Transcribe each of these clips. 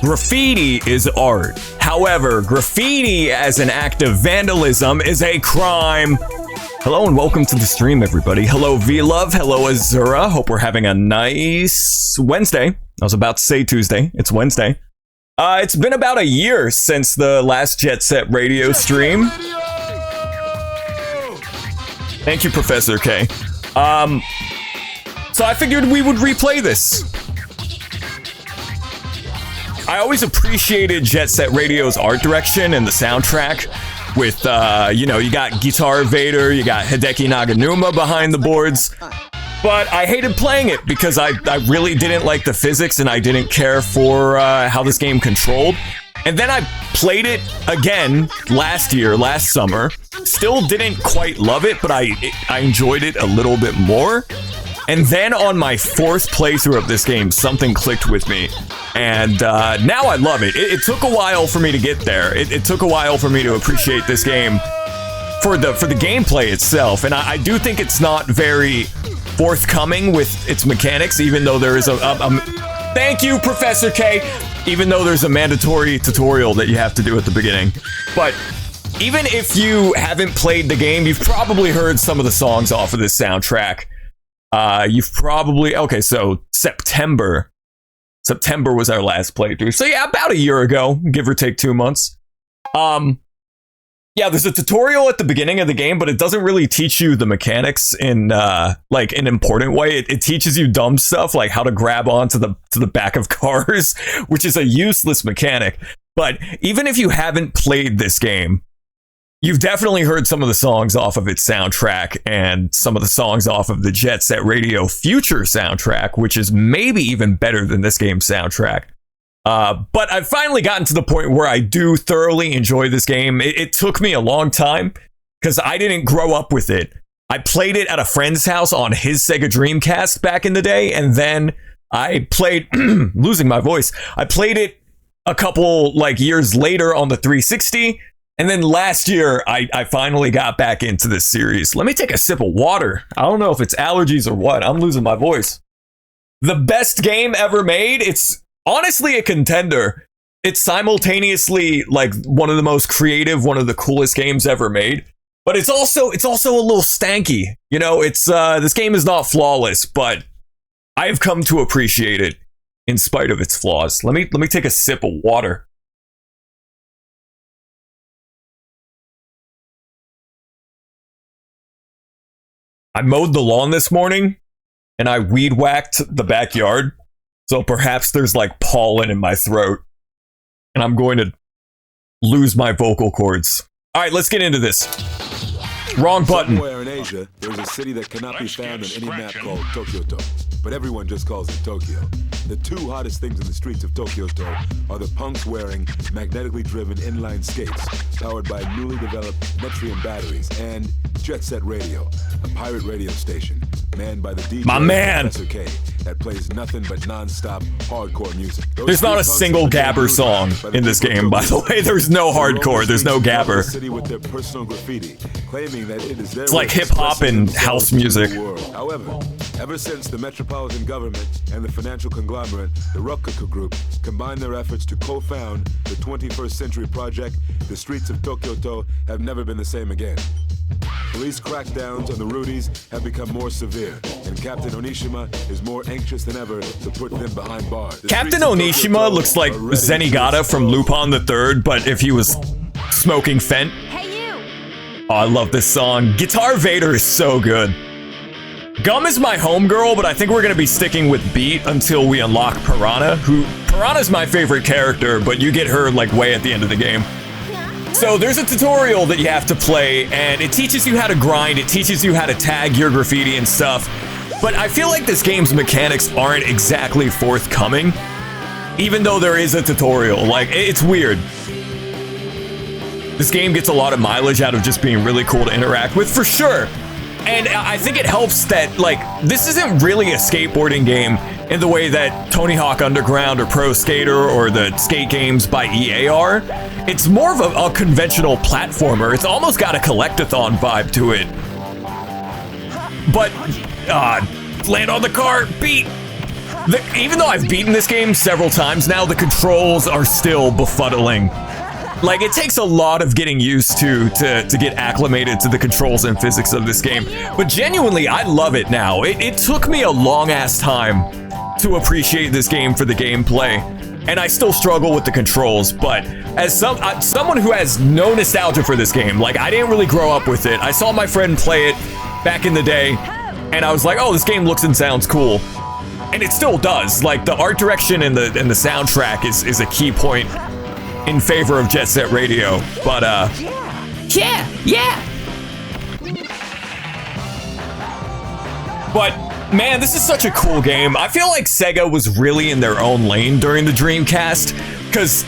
Graffiti is art. However, graffiti as an act of vandalism is a crime. Hello and welcome to the stream, everybody. Hello, V-Love. Hello, Azura. Hope we're having a nice Wednesday. I was about to say Tuesday. It's Wednesday. It's been about a year since the last Jet Set Radio stream. Thank you, Professor K. So I figured we would replay this. I always appreciated Jet Set Radio's art direction and the soundtrack with, you got Guitar Vader, you got Hideki Naganuma behind the boards. But I hated playing it because I really didn't like the physics and I didn't care for how this game controlled. And then I played it again last summer. Still didn't quite love it, but I enjoyed it a little bit more. And then on my fourth playthrough of this game, something clicked with me. And now I love it. It took a while for me to get there. It took a while for me to appreciate this game for the gameplay itself. And I do think it's not very forthcoming with its mechanics, even though there is a thank you, Professor K, even though there's a mandatory tutorial that you have to do at the beginning. But even if you haven't played the game, you've probably heard some of the songs off of this soundtrack. So September was our last playthrough. So yeah, about a year ago, give or take 2 months. Yeah, there's a tutorial at the beginning of the game, but it doesn't really teach you the mechanics in an important way. It teaches you dumb stuff like how to grab onto the back of cars, which is a useless mechanic. But even if you haven't played this game, you've definitely heard some of the songs off of its soundtrack and some of the songs off of the Jet Set Radio Future soundtrack, which is maybe even better than this game's soundtrack. But I've finally gotten to the point where I do thoroughly enjoy this game. It took me a long time because I didn't grow up with it. I played it at a friend's house on his Sega Dreamcast back in the day, and then I played, losing my voice, I played it a couple years later on the 360. And then last year, I finally got back into this series. Let me take a sip of water. I don't know if it's allergies or what. I'm losing my voice. The best game ever made. It's honestly a contender. It's simultaneously one of the most creative, one of the coolest games ever made. But it's also a little stanky. This game is not flawless, but I have come to appreciate it in spite of its flaws. Let me take a sip of water. I mowed the lawn this morning and I weed whacked the backyard. So perhaps there's pollen in my throat and I'm going to lose my vocal cords. All right, let's get into this. Wrong button. Somewhere in Asia, there's a city that cannot be found on any map called Tokyo-to, but everyone just calls it Tokyo. The two hottest things in the streets of Tokyo-to are the punks wearing magnetically driven inline skates powered by newly developed Metrium batteries and Jet Set Radio, a pirate radio station manned by the DJ Professor K that plays nothing but non-stop hardcore music. There's not a single gabber song in this game, by the way. There's no hardcore, there's no gabber. It's like hip-hop and house music. However, ever since the metropolitan government and the financial conglomerate, the Rokkaku Group, combined their efforts to co-found the 21st Century Project, the streets of Tokyo-to have never been the same again. Police crackdowns on the Rudies have become more severe, and Captain Onishima is more anxious than ever to put them behind bars. Captain Onishima looks like Zenigata from Lupin the Third, but if he was smoking Fent. Oh, I love this song. Guitar Vader is so good. Gum is my homegirl, but I think we're going to be sticking with Beat until we unlock Piranha, Piranha's my favorite character, but you get her way at the end of the game. So there's a tutorial that you have to play, and it teaches you how to grind, it teaches you how to tag your graffiti and stuff. But I feel like this game's mechanics aren't exactly forthcoming, even though there is a tutorial. It's weird. This game gets a lot of mileage out of just being really cool to interact with, for sure. And I think it helps that, this isn't really a skateboarding game in the way that Tony Hawk Underground or Pro Skater or the skate games by EA are. It's more of a conventional platformer. It's almost got a collectathon vibe to it. But, land on the car, Beat. Even though I've beaten this game several times now, the controls are still befuddling. Like, it takes a lot of getting used to get acclimated to the controls and physics of this game. But genuinely, I love it now. It took me a long-ass time to appreciate this game for the gameplay. And I still struggle with the controls, but as someone who has no nostalgia for this game, like, I didn't really grow up with it. I saw my friend play it back in the day, and I was like, oh, this game looks and sounds cool. And it still does. Like, the art direction and the soundtrack is a key point in favor of Jet Set Radio, but yeah. But man, this is such a cool game. I feel like Sega was really in their own lane during the Dreamcast, because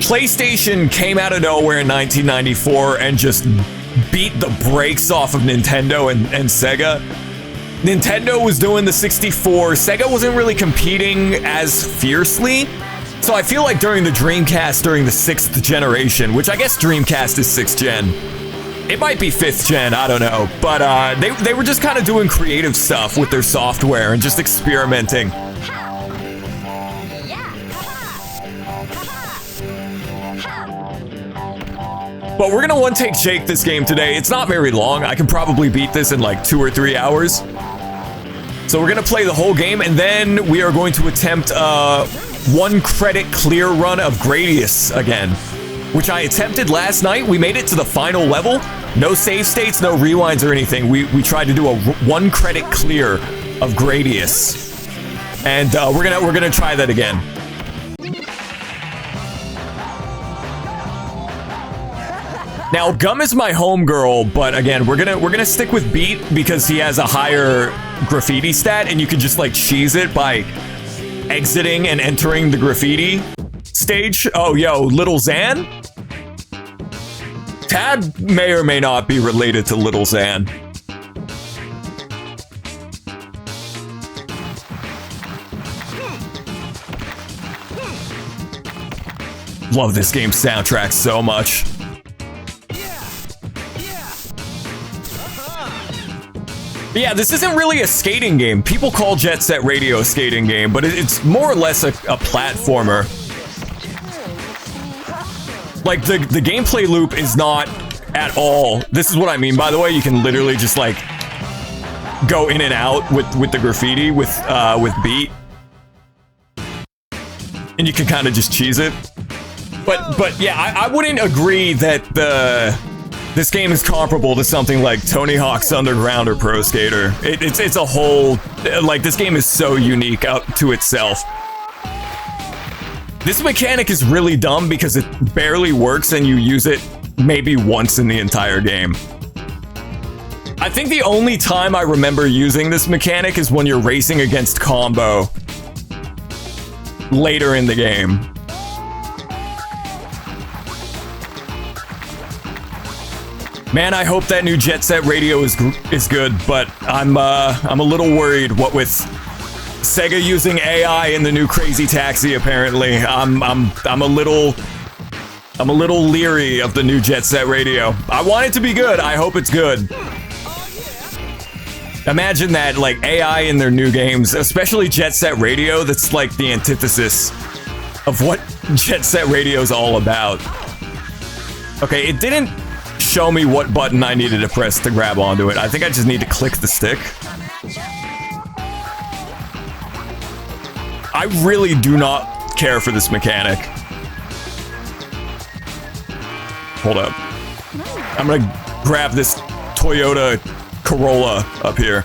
PlayStation came out of nowhere in 1994 and just beat the brakes off of Nintendo and Sega. Nintendo was doing the 64. Sega wasn't really competing as fiercely. So I feel like during the Dreamcast, during the 6th generation, which I guess Dreamcast is 6th gen, it might be 5th gen, I don't know, but they were just kind of doing creative stuff with their software and just experimenting. But we're gonna one-take Jake this game today. It's not very long. I can probably beat this in like 2 or 3 hours. So we're gonna play the whole game, and then we are going to attempt 1 credit clear run of Gradius again, which I attempted last night. We made it to the final level. No save states, no rewinds or anything. We tried to do a 1 credit clear of Gradius, and we're gonna try that again. Now, Gum is my homegirl, but again, we're gonna stick with Beat because he has a higher graffiti stat, and you can just like cheese it by exiting and entering the graffiti stage. Oh, yo, Little Xan? Tad may or may not be related to Little Xan. Love this game's soundtrack so much. But yeah, this isn't really a skating game. People call Jet Set Radio a skating game, but it's more or less a platformer. Like, the gameplay loop is not at all. This is what I mean, by the way. You can literally just, like, go in and out with the graffiti with Beat. And you can kind of just cheese it. But yeah, I wouldn't agree that this game is comparable to something like Tony Hawk's Underground or Pro Skater. It's a whole, like, this game is so unique up to itself. This mechanic is really dumb because it barely works and you use it maybe once in the entire game. I think the only time I remember using this mechanic is when you're racing against Combo later in the game. Man, I hope that new Jet Set Radio is good, but I'm a little worried. What with Sega using AI in the new Crazy Taxi, apparently, I'm a little leery of the new Jet Set Radio. I want it to be good. I hope it's good. Imagine that, like, AI in their new games, especially Jet Set Radio. That's like the antithesis of what Jet Set Radio is all about. Okay, it didn't show me what button I needed to press to grab onto it. I think I just need to click the stick. I really do not care for this mechanic. Hold up. I'm gonna grab this Toyota Corolla up here.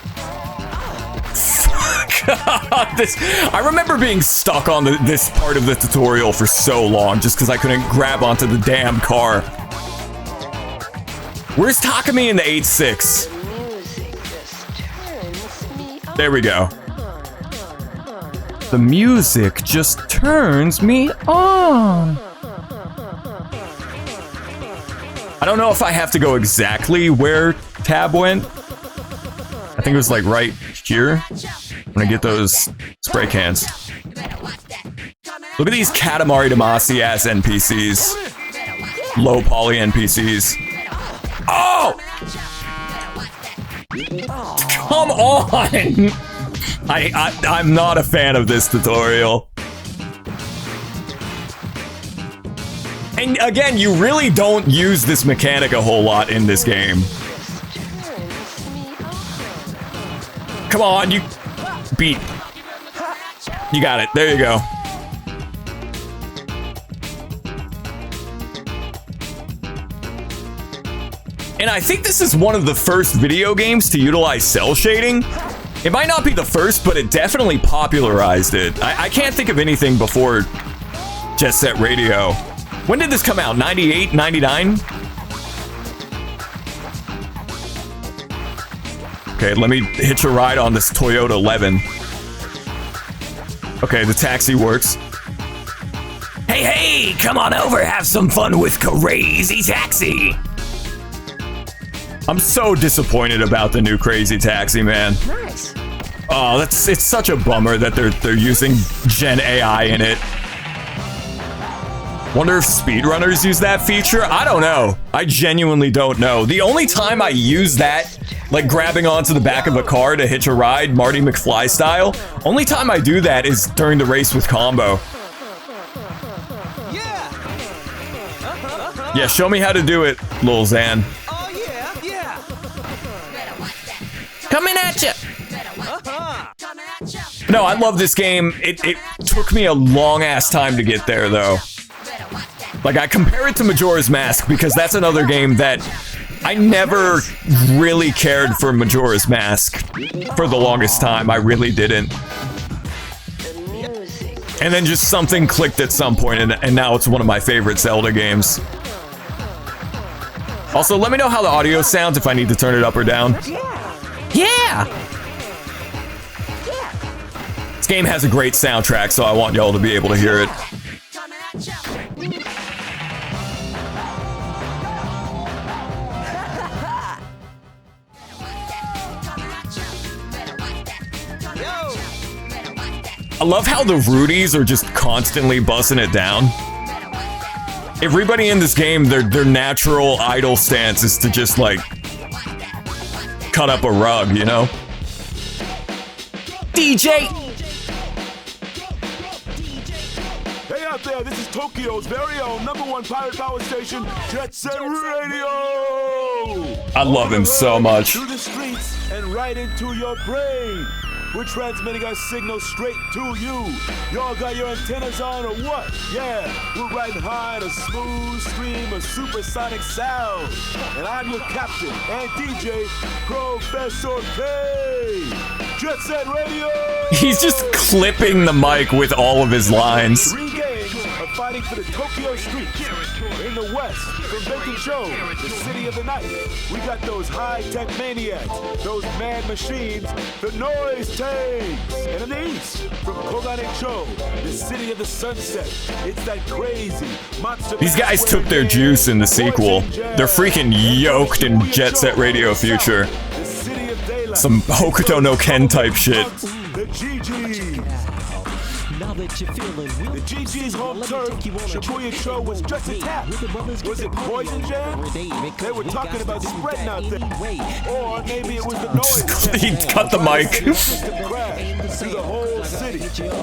I remember being stuck on this part of the tutorial for so long just because I couldn't grab onto the damn car. Where's Takumi in the 8.6? There we go. The music just turns me on. I don't know if I have to go exactly where Tab went. I think it was like right here. I'm gonna get those spray cans. Look at these Katamari Damacy ass NPCs. Low poly NPCs. Oh! Come on! I'm not a fan of this tutorial. And again, you really don't use this mechanic a whole lot in this game. Come on, you beat. You got it. There you go. And I think this is one of the first video games to utilize cell shading. It might not be the first, but it definitely popularized it. I can't think of anything before Jet Set Radio. When did this come out? 98, 99? Okay, let me hitch a ride on this Toyota 11. Okay, the taxi works. Hey, hey, come on over, have some fun with Crazy Taxi. I'm so disappointed about the new Crazy Taxi, man. Nice. Oh, it's such a bummer that they're using Gen AI in it. Wonder if speedrunners use that feature? I don't know. I genuinely don't know. The only time I use that, like grabbing onto the back of a car to hitch a ride, Marty McFly style, only time I do that is during the race with Combo. Yeah, show me how to do it, Lil Xan. Coming at you. No, I love this game. It took me a long ass time to get there, though. Like, I compare it to Majora's Mask because that's another game that I never really cared for Majora's Mask for the longest time. I really didn't. And then just something clicked at some point, and now it's one of my favorite Zelda games. Also, let me know how the audio sounds if I need to turn it up or down. Yeah! This game has a great soundtrack, so I want y'all to be able to hear it. I love how the Rudies are just constantly bussing it down. Everybody in this game, their natural idle stance is to just, like, cut up a rug, you know? DJ! Hey out there, this is Tokyo's very own #1 pirate power station, Jet Set Radio! I love him so much. Through the streets and right into your brain. We're transmitting our signal straight to you. Y'all got your antennas on or what? Yeah, we're riding high on a smooth stream of supersonic sound. And I'm your captain and DJ, Professor K. Jet Set Radio! He's just clipping the mic with all of his lines. 3 games are fighting for the Tokyo streets. In the west, from Bacon Show, the city of the night, we got those high-tech maniacs, those mad machines, the noise tanks. And in the east, from Koganek Show, the city of the sunset, it's that crazy monster. These guys took their juice in the sequel. They're freaking yoked in Jet Set Radio Future. Some Hokuto no Ken type shit. The GGs. The GG's home turf, Shibuya Show was just attacked. Was it Poison Jam? They were talking about spreading out there. Or maybe it was the noise. He cut the mic. Through the whole city.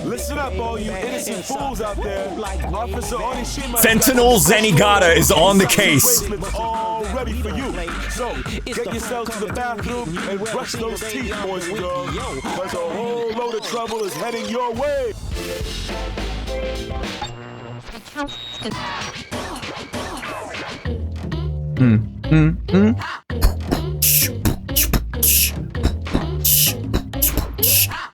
Listen up, all you innocent fools out there. Officer Onishima. Fentanyl Zenigata is on the case. All ready for you. So, get yourselves to the bathroom and brush those teeth, boys and girls. Because a whole load of trouble is heading your way.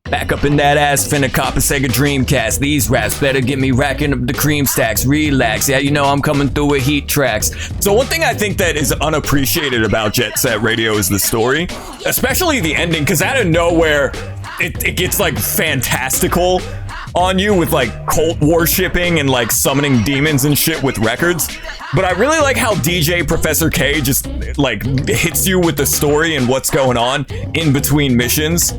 Back up in that ass, finna cop a Sega Dreamcast. These raps better get me racking up the cream stacks. Relax, yeah, you know I'm coming through with heat tracks. So one thing I think that is unappreciated about Jet Set Radio is the story, especially the ending, because out of nowhere, it gets like fantastical on you with like cult worshipping and like summoning demons and shit with records. But I really like how DJ Professor K just like hits you with the story and what's going on in between missions.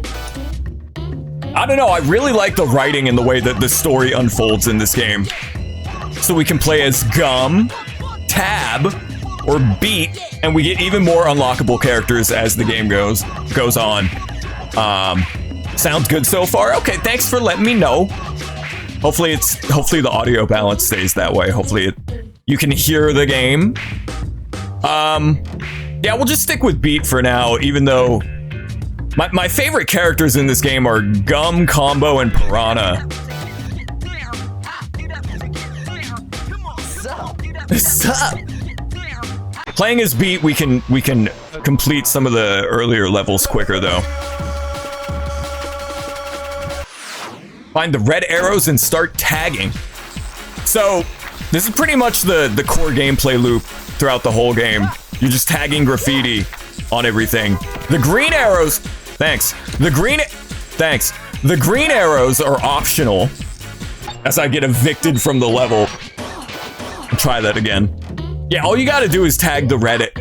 I don't know, I really like the writing and the way that the story unfolds in this game. So we can play as Gum, Tab, or Beat, and we get even more unlockable characters as the game goes on. Sounds good so far. Okay, thanks for letting me know. Hopefully the audio balance stays that way. Hopefully you can hear the game. Yeah, we'll just stick with beat for now, even though my favorite characters in this game are Gum, Combo, and Piranha. Sup? Playing as beat, we can complete some of the earlier levels quicker though. Find the red arrows and start tagging. So this is pretty much the core gameplay loop throughout the whole game. You're just tagging graffiti on everything. The green arrows, thanks. The green arrows are optional as I get evicted from the level. I'll try that again. Yeah, all you gotta do is tag the red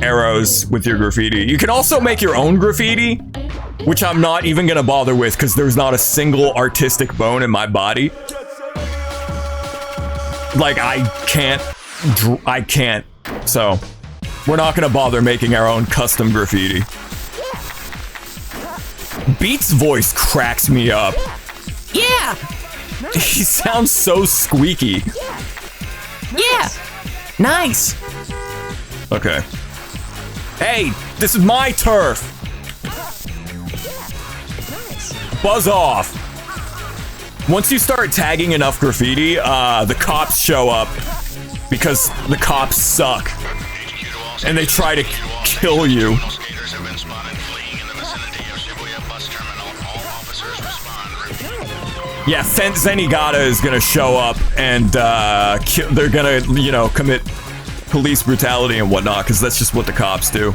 arrows with your graffiti. You can also make your own graffiti, which I'm not even gonna bother with because there's not a single artistic bone in my body. Like, I can't. So, we're not gonna bother making our own custom graffiti. Beat's voice cracks me up. Yeah! He sounds so squeaky. Yeah! Nice! Okay. Hey, this is my turf! Buzz off! Once you start tagging enough graffiti, the cops show up because the cops suck. And they try to kill you. Yeah, Zenigata is gonna show up and they're gonna, you know, commit police brutality and whatnot, because that's just what the cops do.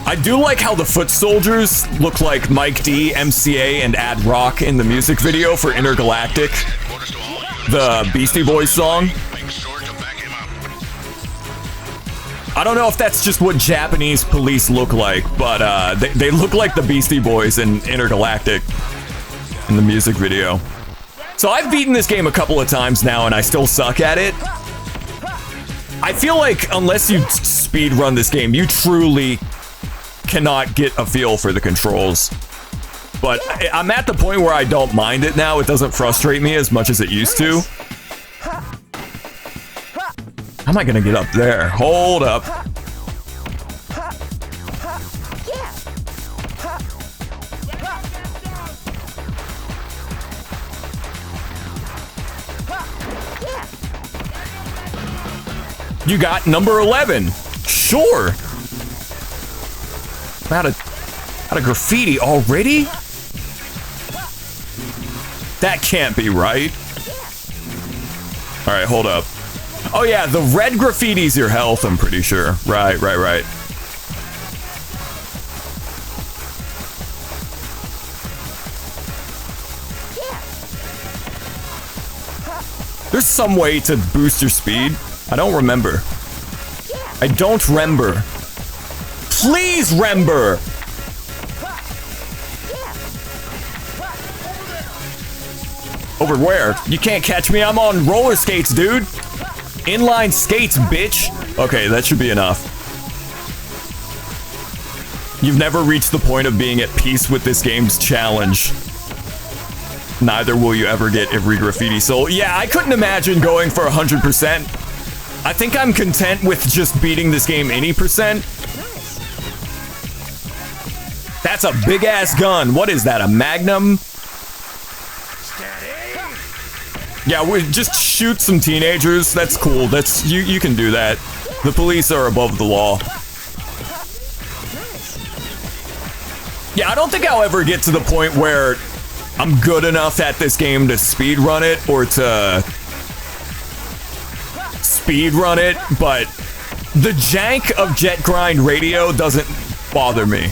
I do like how the foot soldiers look like Mike D, MCA, and Ad Rock in the music video for Intergalactic, the Beastie Boys song. I don't know if that's just what Japanese police look like, but they look like the Beastie Boys in Intergalactic in the music video. So I've beaten this game a couple of times now and I still suck at it. I feel like unless you speed run this game, you truly cannot get a feel for the controls. But I'm at the point where I don't mind it now. It doesn't frustrate me as much as it used to. How am I gonna get up there? Hold up. You got number 11. Sure. Out of graffiti already? That can't be right. All right, hold up. Oh yeah, the red graffiti's your health, I'm pretty sure. Right. There's some way to boost your speed. I don't remember. Please remember! Over where? You can't catch me, I'm on roller skates, dude! Inline skates, bitch! Okay, that should be enough. You've never reached the point of being at peace with this game's challenge. Neither will you ever get every graffiti soul. Yeah, I couldn't imagine going for 100%. I think I'm content with just beating this game any percent. That's a big-ass gun. What is that, a Magnum? Yeah, we just shoot some teenagers. That's cool. That's you can do that. The police are above the law. Yeah, I don't think I'll ever get to the point where I'm good enough at this game to speedrun it or to speedrun it, but the jank of Jet Grind Radio doesn't bother me.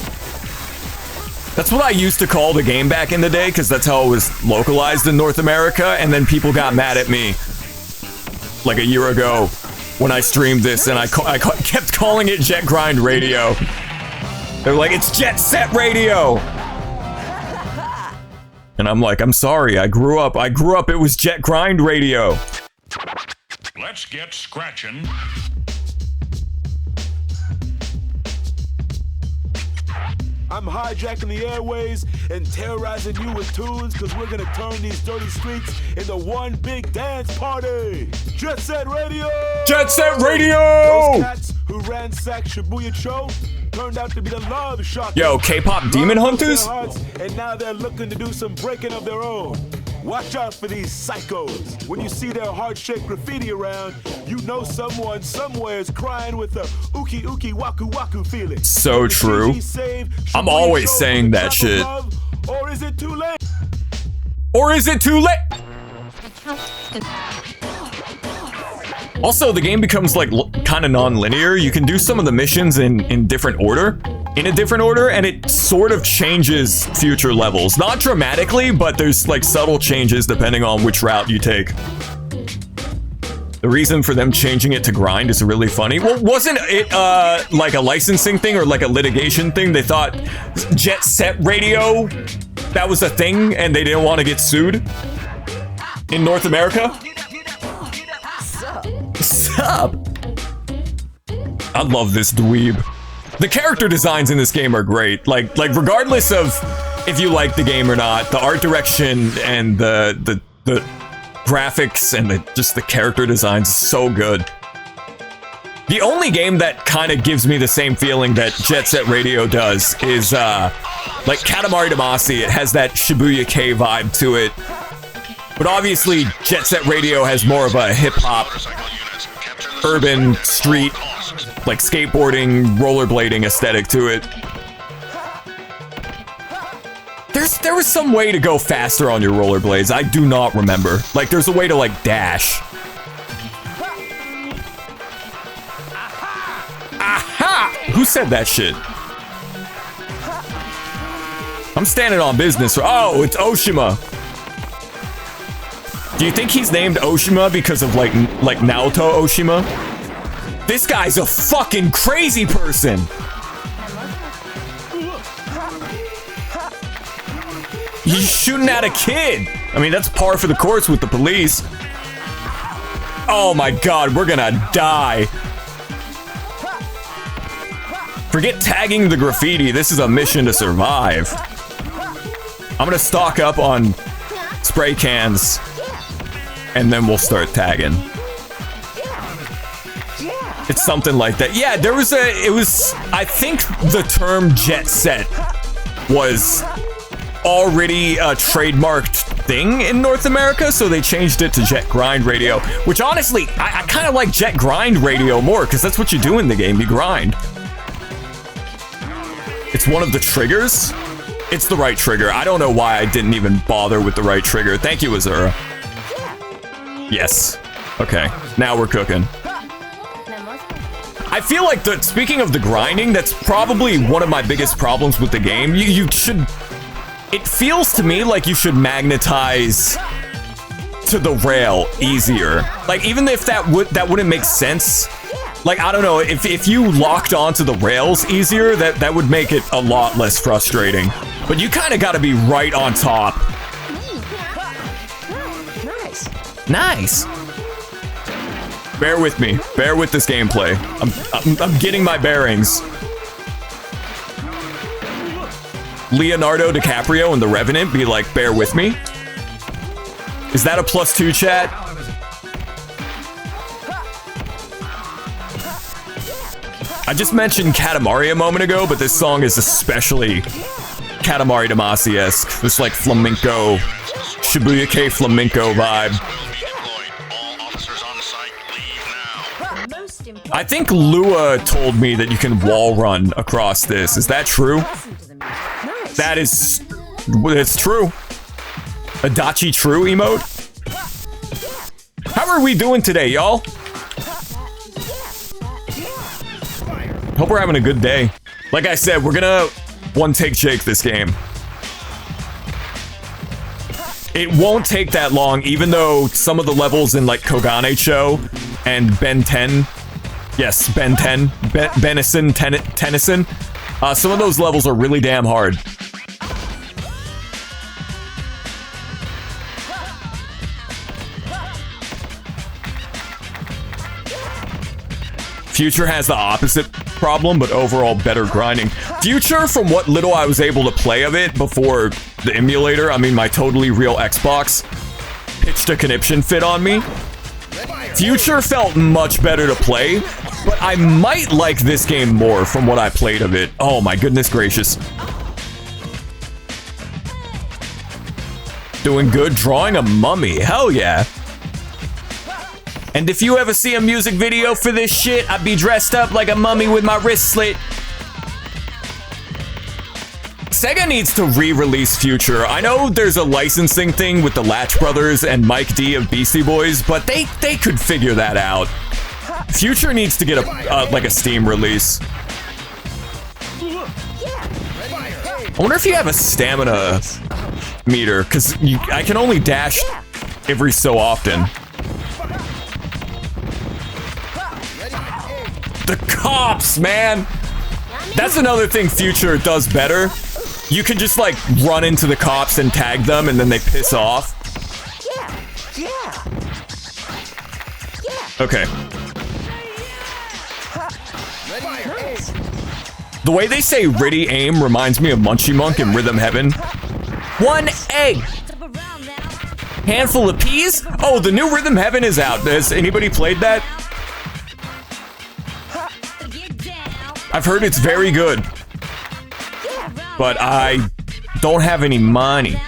That's what I used to call the game back in the day, because that's how it was localized in North America, and then people got mad at me like a year ago when I streamed this, and I kept calling it Jet Grind Radio. They're like, it's Jet Set Radio! And I'm like, I'm sorry, I grew up, it was Jet Grind Radio. Let's get scratching. I'm hijacking the airways and terrorizing you with tunes because we're gonna turn these dirty streets into one big dance party. Jet Set Radio! Jet Set Radio! Those cats who ransacked Shibuya Cho turned out to be the love shockers. Yo, K-pop demon hunters? And now they're looking to do some breaking of their own. Watch out for these psychos. When you see their heart-shaped graffiti around, you know someone somewhere is crying with a ookie ookie waku waku feeling. So true. I'm always saying that shit. Or is it too late? Or is it too late? Also, the game becomes like kind of non-linear. You can do some of the missions in a different order, and it sort of changes future levels. Not dramatically, but there's like subtle changes depending on which route you take. The reason for them changing it to grind is really funny. Well, wasn't it like a licensing thing or like a litigation thing? They thought Jet Set Radio, that was a thing, and they didn't want to get sued in North America? Sup? I love this dweeb. The character designs in this game are great. Like regardless of if you like the game or not, the art direction and the graphics and just the character designs is so good. The only game that kind of gives me the same feeling that Jet Set Radio does is like Katamari Damacy. It has that Shibuya K vibe to it. But obviously, Jet Set Radio has more of a hip-hop, urban, street, like skateboarding, rollerblading aesthetic to it. There was some way to go faster on your rollerblades. I do not remember. Like, there's a way to, like, dash. Aha! Who said that shit? I'm standing on business. Oh, it's Oshima. Do you think he's named Oshima because of like Naoto Oshima? This guy's a fucking crazy person. He's shooting at a kid. I mean, that's par for the course with the police. Oh my god, we're gonna die. Forget tagging the graffiti. This is a mission to survive. I'm gonna stock up on spray cans. And then we'll start tagging. It's something like that. Yeah, I think the term jet set was already a trademarked thing in North America, so they changed it to Jet Grind Radio, which honestly, I kind of like Jet Grind Radio more, because that's what you do in the game, you grind. It's one of the triggers. It's the right trigger. I don't know why I didn't even bother with the right trigger. Thank you, Azura. Yes. Okay. Now we're cooking. I feel like speaking of the grinding, that's probably one of my biggest problems with the game. You should... It feels to me like you should magnetize to the rail easier. Like, even if that wouldn't make sense. Like, I don't know, if you locked onto the rails easier, that would make it a lot less frustrating. But you kind of got to be right on top. Nice. Bear with me. Bear with this gameplay. I'm getting my bearings. Leonardo DiCaprio in The Revenant be like, bear with me? Is that a +2 chat? I just mentioned Katamari a moment ago, but this song is especially Katamari Damacy-esque. This like flamenco, Shibuya K flamenco vibe. I think Lua told me that you can wall run across this. Is that true? It's true. Adachi true emote? How are we doing today, y'all? Hope we're having a good day. Like I said, we're gonna one-take Jake this game. It won't take that long, even though some of the levels in like Kogane-cho and Ben 10, yes, Ben 10, Tennyson, some of those levels are really damn hard. Future has the opposite problem, but overall better grinding. Future, from what little I was able to play of it before the emulator, I mean my totally real Xbox, pitched a conniption fit on me. Future felt much better to play, but I might like this game more from what I played of it. Oh my goodness gracious. Doing good drawing a mummy. Hell yeah. And if you ever see a music video for this shit, I'd be dressed up like a mummy with my wrist slit. Sega needs to re-release Future. I know there's a licensing thing with the Latch Brothers and Mike D of Beastie Boys, but they could figure that out. Future needs to get a like a Steam release. I wonder if you have a stamina meter, because I can only dash every so often. The cops, man! That's another thing Future does better. You can just like run into the cops and tag them and then they piss off. Okay. The way they say Riddy Aim reminds me of Munchie Monk in Rhythm Heaven. 1 egg! Handful of peas? Oh, the new Rhythm Heaven is out. Has anybody played that? I've heard it's very good. But I don't have any money.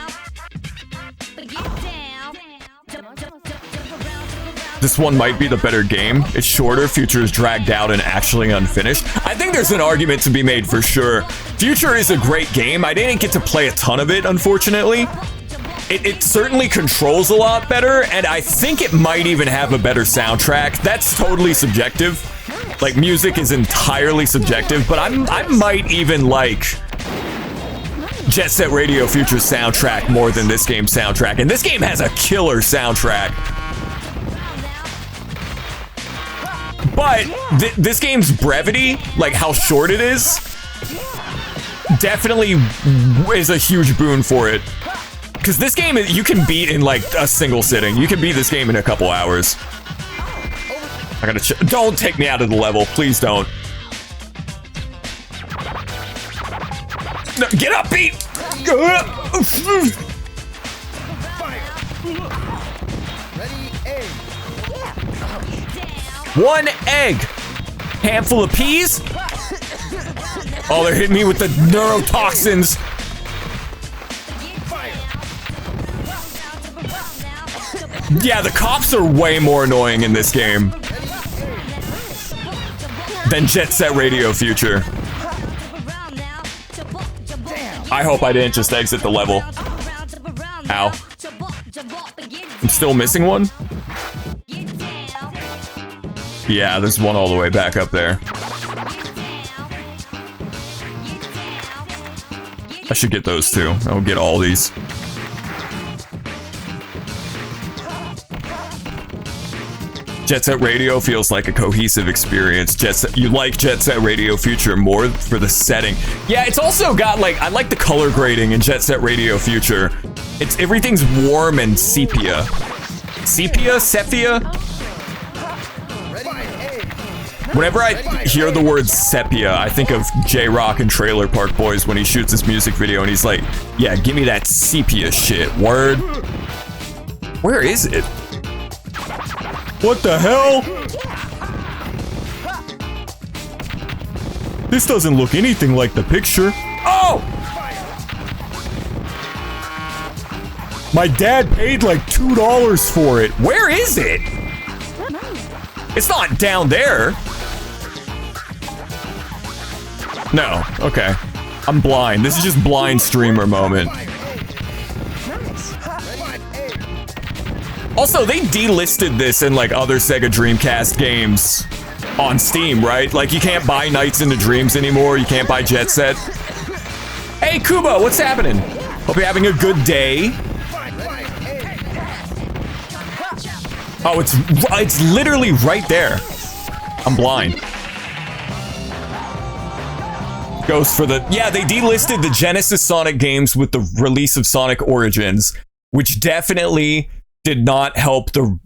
This one might be the better game. It's shorter, Future is dragged out and actually unfinished. I think there's an argument to be made for sure. Future is a great game. I didn't get to play a ton of it, unfortunately. It certainly controls a lot better, and I think it might even have a better soundtrack. That's totally subjective. Like, music is entirely subjective, but I might even like Jet Set Radio Future's soundtrack more than this game's soundtrack. And this game has a killer soundtrack. But this game's brevity, like how short it is, definitely is a huge boon for it. Because this game, you can beat in like a single sitting. You can beat this game in a couple hours. I gotta don't take me out of the level. Please don't. No, get up, Pete! One egg! Handful of peas? Oh, they're hitting me with the neurotoxins. Yeah, the cops are way more annoying in this game than Jet Set Radio Future. I hope I didn't just exit the level. Ow. I'm still missing one? Yeah, there's one all the way back up there. I should get those too. I'll get all these. Jet Set Radio feels like a cohesive experience. You like Jet Set Radio Future more for the setting. Yeah, it's also got like, I like the color grading in Jet Set Radio Future. Everything's warm and sepia. Sepia? Whenever I hear the word sepia, I think of J-Rock and Trailer Park Boys when he shoots his music video and he's like, yeah, give me that sepia shit, word. Where is it? What the hell? This doesn't look anything like the picture. Oh! My dad paid like $2 for it. Where is it? It's not down there. No, okay. I'm blind. This is just blind streamer moment. Also, they delisted this in like other Sega Dreamcast games on Steam, right? Like you can't buy Nights into Dreams anymore. You can't buy Jet Set. Hey, Kubo, what's happening? Hope you're having a good day. Oh, it's literally right there. I'm blind. Goes for the... Yeah, they delisted the Genesis Sonic games with the release of Sonic Origins, which definitely did not help the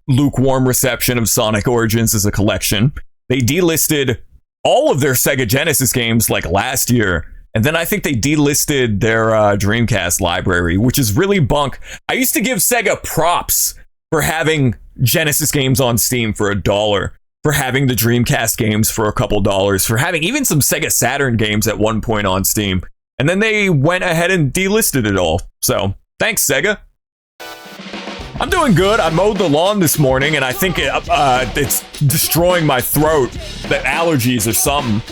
lukewarm reception of Sonic Origins as a collection. They delisted all of their Sega Genesis games like last year. And then I think they delisted their Dreamcast library, which is really bunk. I used to give Sega props for having Genesis games on Steam for $1, for having the Dreamcast games for a couple dollars, for having even some Sega Saturn games at one point on Steam. And then they went ahead and delisted it all. So thanks, Sega. I'm doing good. I mowed the lawn this morning, and I think it's destroying my throat. The allergies or something.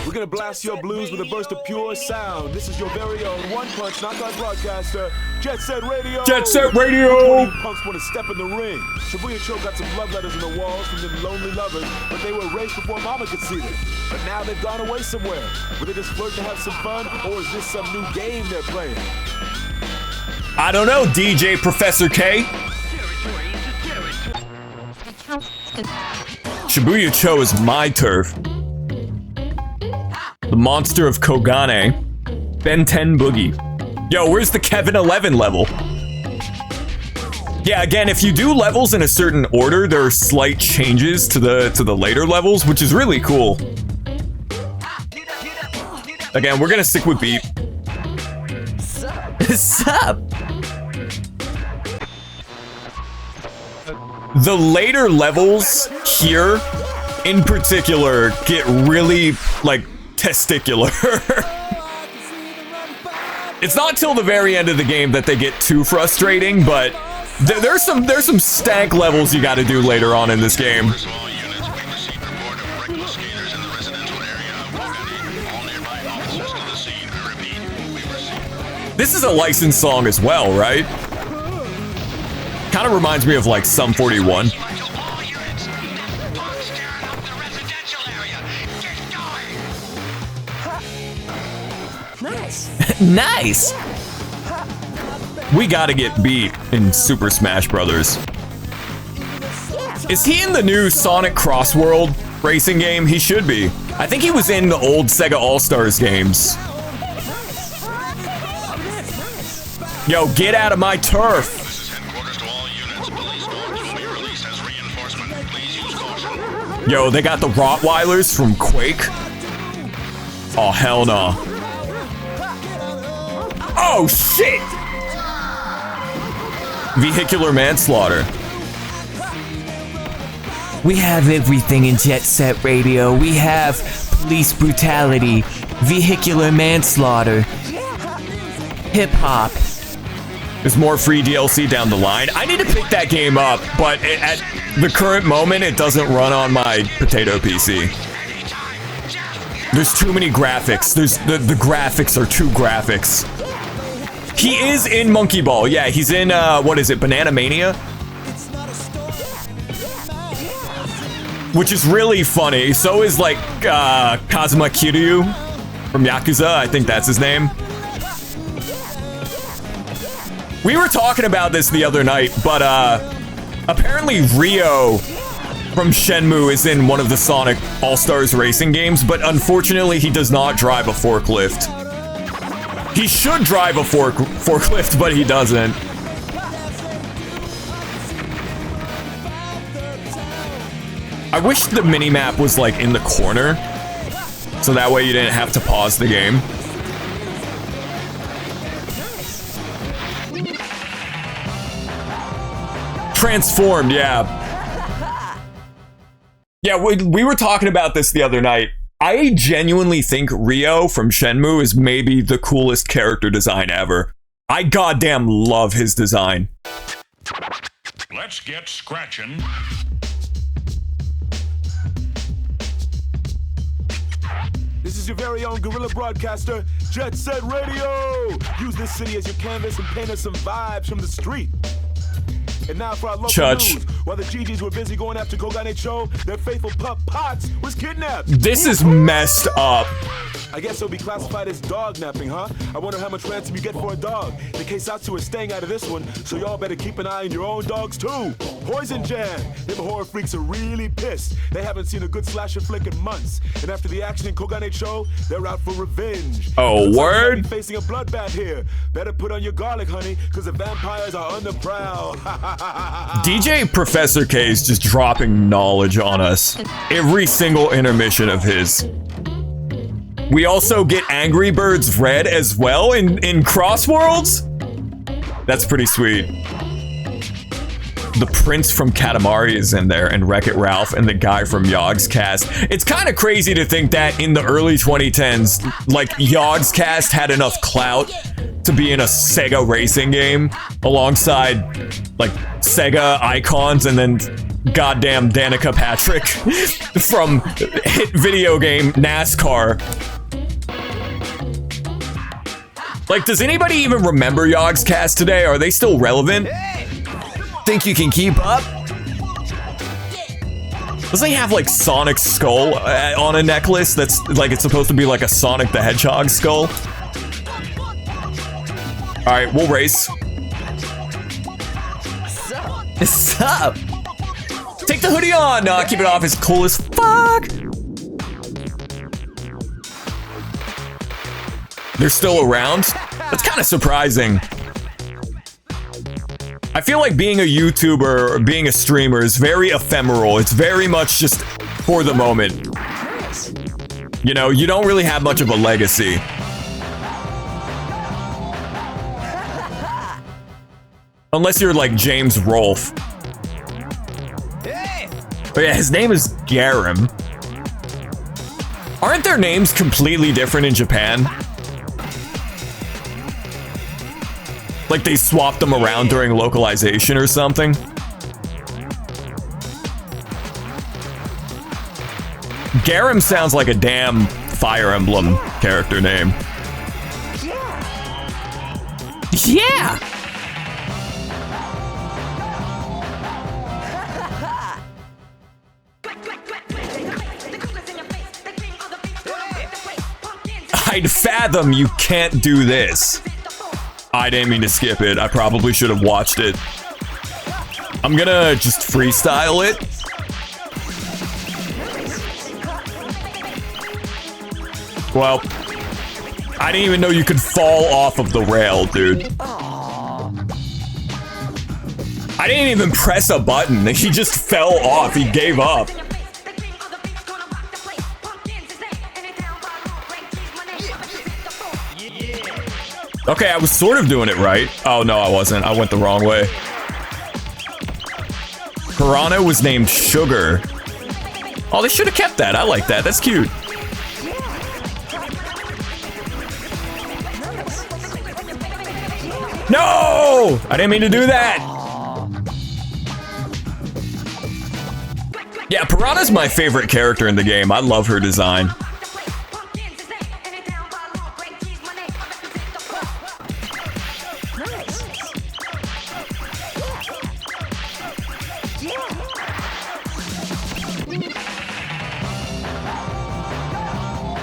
We're gonna blast your blues with a burst of pure sound. This is your very own one-punch knockout broadcaster, Jet Set Radio. Jet Set Radio. You punks want to step in the ring. Shibuya Cho got some love letters in the walls from them lonely lovers, but they were erased before Mama could see them. But now they've gone away somewhere. Were they just flirting to have some fun, or is this some new game they're playing? I don't know, DJ Professor K. Shibuya Cho is my turf. The monster of Kogane. Ben 10 Boogie. Yo, where's the Kevin 11 level? Yeah, again, if you do levels in a certain order, there are slight changes to the later levels, which is really cool. Again, we're gonna stick with beat. Sup? The later levels here, in particular, get really, like, testicular. It's not till the very end of the game that they get too frustrating, but there's some stank levels you gotta do later on in this game. This is a licensed song as well, right? Kind of reminds me of like Sum 41. Nice. Nice. We gotta get beat in Super Smash Brothers. Is he in the new Sonic Crossworld racing game? He should be. I think he was in the old Sega All-Stars games. Yo, get out of my turf. Yo, they got the Rottweilers from Quake. Oh, hell no. Oh, shit! Vehicular manslaughter. We have everything in Jet Set Radio. We have police brutality, vehicular manslaughter, hip-hop. There's more free DLC down the line. I need to pick that game up, but at the current moment, it doesn't run on my potato PC. There's too many graphics. The graphics are too graphics. He is in Monkey Ball. Yeah, he's in, what is it, Banana Mania? Which is really funny. So is, like, Kazuma Kiryu from Yakuza. I think that's his name. We were talking about this the other night, but apparently Ryo from Shenmue is in one of the Sonic All-Stars racing games, but unfortunately he does not drive a forklift. He should drive a forklift, but he doesn't. I wish the minimap was like in the corner, so that way you didn't have to pause the game. Transformed, yeah. Yeah, we were talking about this the other night. I genuinely think Ryo from Shenmue is maybe the coolest character design ever. I goddamn love his design. Let's get scratching. This is your very own guerrilla broadcaster, Jet Set Radio. Use this city as your canvas and paint us some vibes from the street. And now for our local news. While the GGs were busy going after Kogane Cho, their faithful pup Potts was kidnapped. This is messed up. I guess it'll be classified as dog napping, huh? I wonder how much ransom you get for a dog. The Keisatsu is staying out of this one, so y'all better keep an eye on your own dogs too. Poison Jam. Them horror freaks are really pissed. They haven't seen a good slasher flick in months. And after the action in Kogane Cho, they're out for revenge. Oh, word? Facing a bloodbath here. Better put on your garlic, honey, because the vampires are on the prowl. DJ Professor K is just dropping knowledge on us. Every single intermission of his. We also get Angry Birds Red as well in Crossworlds. That's pretty sweet. The Prince from Katamari is in there, and Wreck-It Ralph, and the guy from Yogscast. It's kind of crazy to think that in the early 2010s, like, Yogscast had enough clout to be in a Sega racing game alongside, like, Sega icons, and then goddamn Danica Patrick from hit video game NASCAR. Like, does anybody even remember Yogscast today? Are they still relevant? Think you can keep up? Doesn't he have like Sonic's skull on a necklace that's like it's supposed to be like a Sonic the Hedgehog skull? Alright, we'll race. What's up? Take the hoodie on! No, keep it off, it's cool as fuck! They're still around? That's kind of surprising. I feel like being a YouTuber or being a streamer is very ephemeral. It's very much just for the moment. You know, you don't really have much of a legacy. Unless you're like James Rolfe. But yeah, his name is Garam. Aren't their names completely different in Japan? Like they swapped them around during localization or something? Garam sounds like a damn Fire Emblem character name. Yeah! I'd fathom you can't do this. I didn't mean to skip it. I probably should have watched it. I'm gonna just freestyle it. Well, I didn't even know you could fall off of the rail, dude. I didn't even press a button. He just fell off. He gave up. Okay, I was sort of doing it right. Oh, no, I wasn't. I went the wrong way. Piranha was named Sugar. Oh, they should have kept that. I like that. That's cute. No! I didn't mean to do that. Yeah, Piranha's my favorite character in the game. I love her design.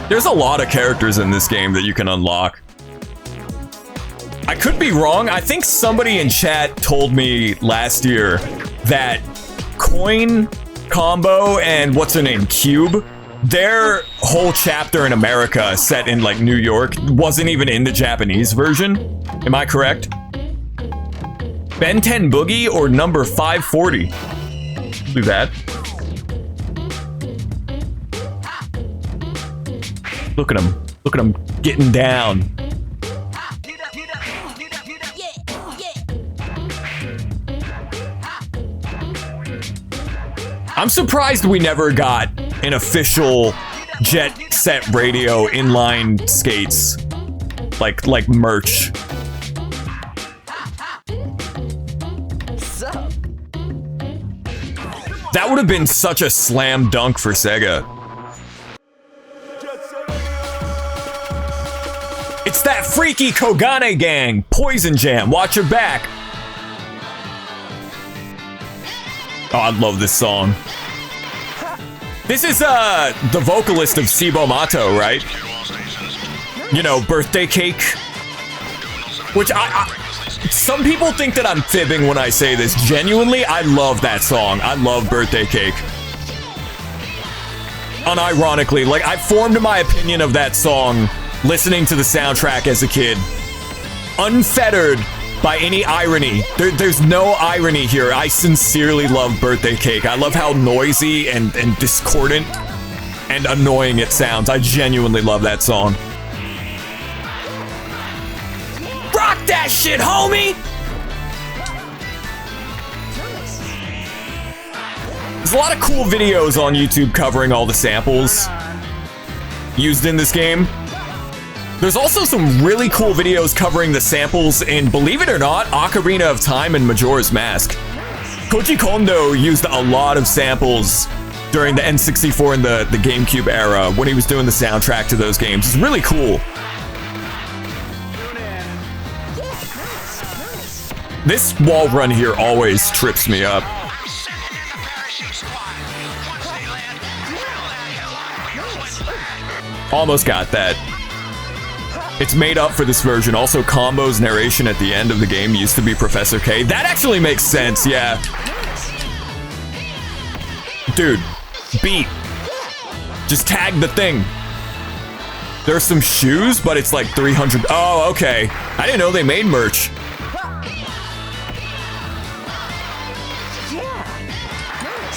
There's a lot of characters in this game that you can unlock. I could be wrong. I think somebody in chat told me last year that Coin, Combo, and what's her name, Cube, their whole chapter in America set in like New York wasn't even in the Japanese version. Am I correct? Ben 10 Boogie or number 540? Do that. Look at him. Look at him getting down. I'm surprised we never got an official Jet Set Radio inline skates. Like merch. That would have been such a slam dunk for Sega. It's that freaky Kogane gang. Poison Jam, watch your back. Oh, I love this song. This is the vocalist of Sibo Mato, right? You know, Birthday Cake. Which some people think that I'm fibbing when I say this. Genuinely, I love that song. I love Birthday Cake. Unironically, like, I formed my opinion of that song listening to the soundtrack as a kid. Unfettered by any irony. There's no irony here. I sincerely love Birthday Cake. I love how noisy and discordant and annoying it sounds. I genuinely love that song. Rock that shit, homie! There's a lot of cool videos on YouTube covering all the samples used in this game. There's also some really cool videos covering the samples in, believe it or not, Ocarina of Time and Majora's Mask. Koji Kondo used a lot of samples during the N64 and the GameCube era when he was doing the soundtrack to those games. It's really cool. This wall run here always trips me up. Almost got that. It's made up for this version. Also, Combo's narration at the end of the game used to be Professor K. That actually makes sense, yeah. Dude, beat. Just tag the thing. There's some shoes, but it's like 300. Oh, okay. I didn't know they made merch.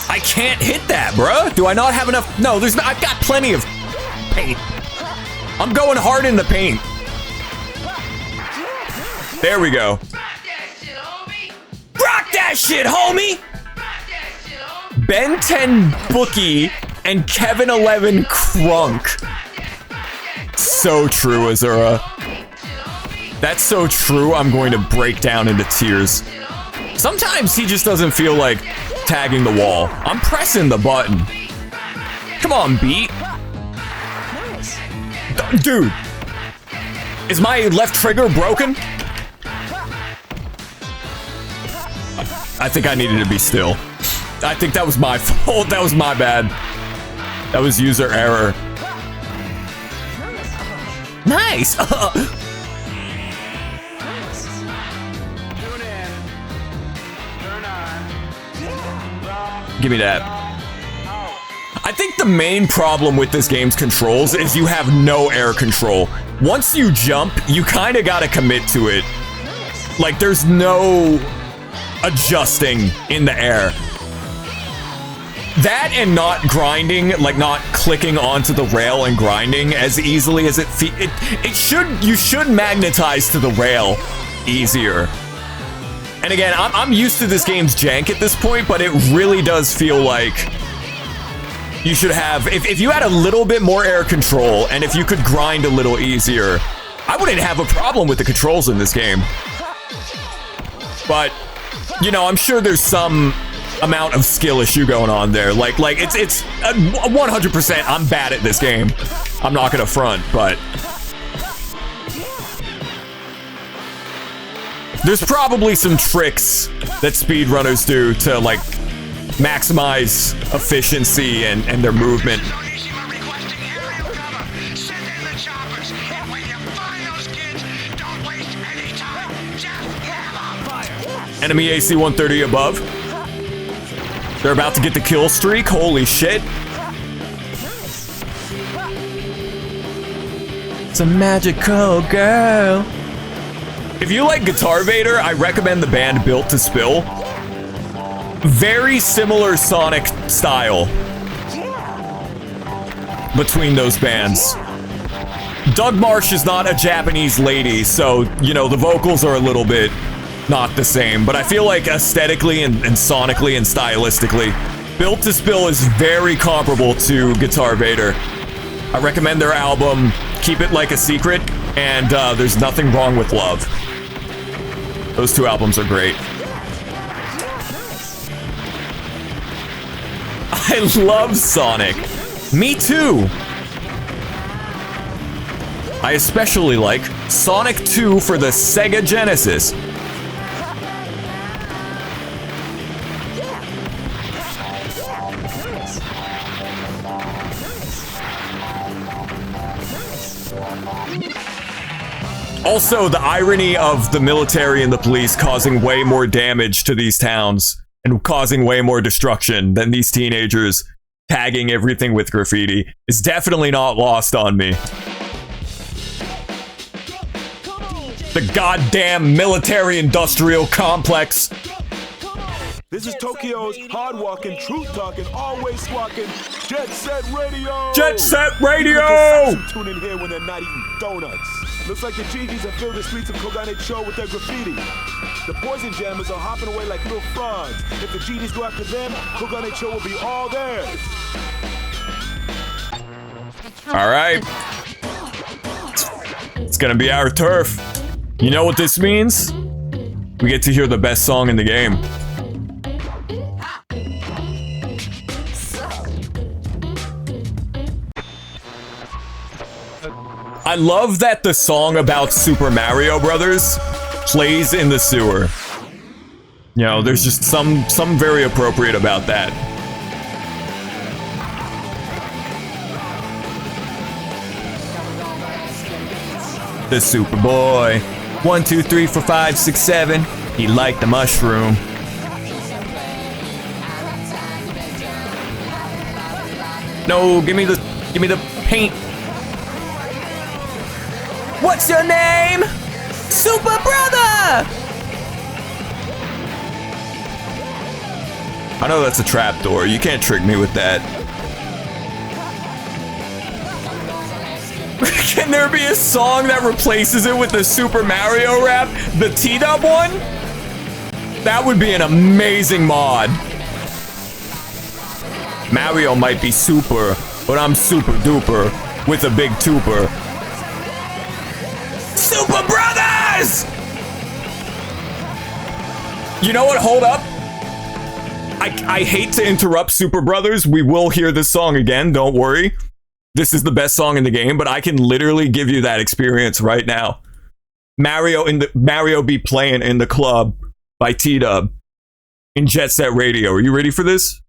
I can't hit that, bruh. Do I not have enough? No, there's not. I've got plenty of paint. I'm going hard in the paint. There we go. Rock that shit, homie! Ben 10 Bookie and Kevin 11 Crunk. So true, Azura. That's so true, I'm going to break down into tears. Sometimes he just doesn't feel like tagging the wall. I'm pressing the button. Come on, beat. Dude, is my left trigger broken? I think I needed to be still. I think that was my fault. That was my bad. That was user error. Nice. Give me that. I think the main problem with this game's controls is you have no air control. Once you jump, you kind of gotta commit to it. Like, there's no adjusting in the air. That and not grinding, like not clicking onto the rail and grinding as easily as you should magnetize to the rail easier. And again, I'm used to this game's jank at this point, but it really does feel like you should have, if you had a little bit more air control and if you could grind a little easier, I wouldn't have a problem with the controls in this game. But, you know, I'm sure there's some amount of skill issue going on there. Like it's 100% I'm bad at this game. I'm not gonna front, but there's probably some tricks that speedrunners do to like maximize efficiency and their movement. Enemy AC 130 above. They're about to get the kill streak. Holy shit. It's a magical girl. If you like Guitar Vader, I recommend the band Built to Spill. Very similar sonic style between those bands. Doug Marsh is not a Japanese lady, so, you know, the vocals are a little bit not the same, but I feel like aesthetically and sonically and stylistically, Built to Spill is very comparable to Guitar Vader. I recommend their album, Keep It Like a Secret, and There's Nothing Wrong with Love. Those two albums are great. I love Sonic. Me too. I especially like Sonic 2 for the Sega Genesis. Also, the irony of the military and the police causing way more damage to these towns and causing way more destruction than these teenagers tagging everything with graffiti is definitely not lost on me. The goddamn military-industrial complex. This is Tokyo's hard-walking, truth-talking, always squawking Jet Set Radio! Jet Set Radio! Tune in here when they're not eating donuts. Looks like the GGs have filled the streets of Kogane-cho with their graffiti. The poison jammers are hopping away like little frogs. If the GGs go after them, Kogane-cho will be all theirs. All right. It's gonna be our turf. You know what this means? We get to hear the best song in the game. I love that the song about Super Mario Brothers plays in the sewer. You know, there's just some very appropriate about that. The Superboy. 1, 2, 3, 4, 5, 6, 7. He liked the mushroom. No, give me the paint. What's your name? Super Brother! I know that's a trapdoor. You can't trick me with that. Can there be a song that replaces it with the Super Mario rap? The T-Dub one? That would be an amazing mod. Mario might be super, but I'm super duper with a big tuber. Super Brothers! You know what? Hold up. I hate to interrupt Super Brothers. We will hear this song again. Don't worry. This is the best song in the game, but I can literally give you that experience right now. Mario be playing in the club by T-Dub in Jet Set Radio. Are you ready for this?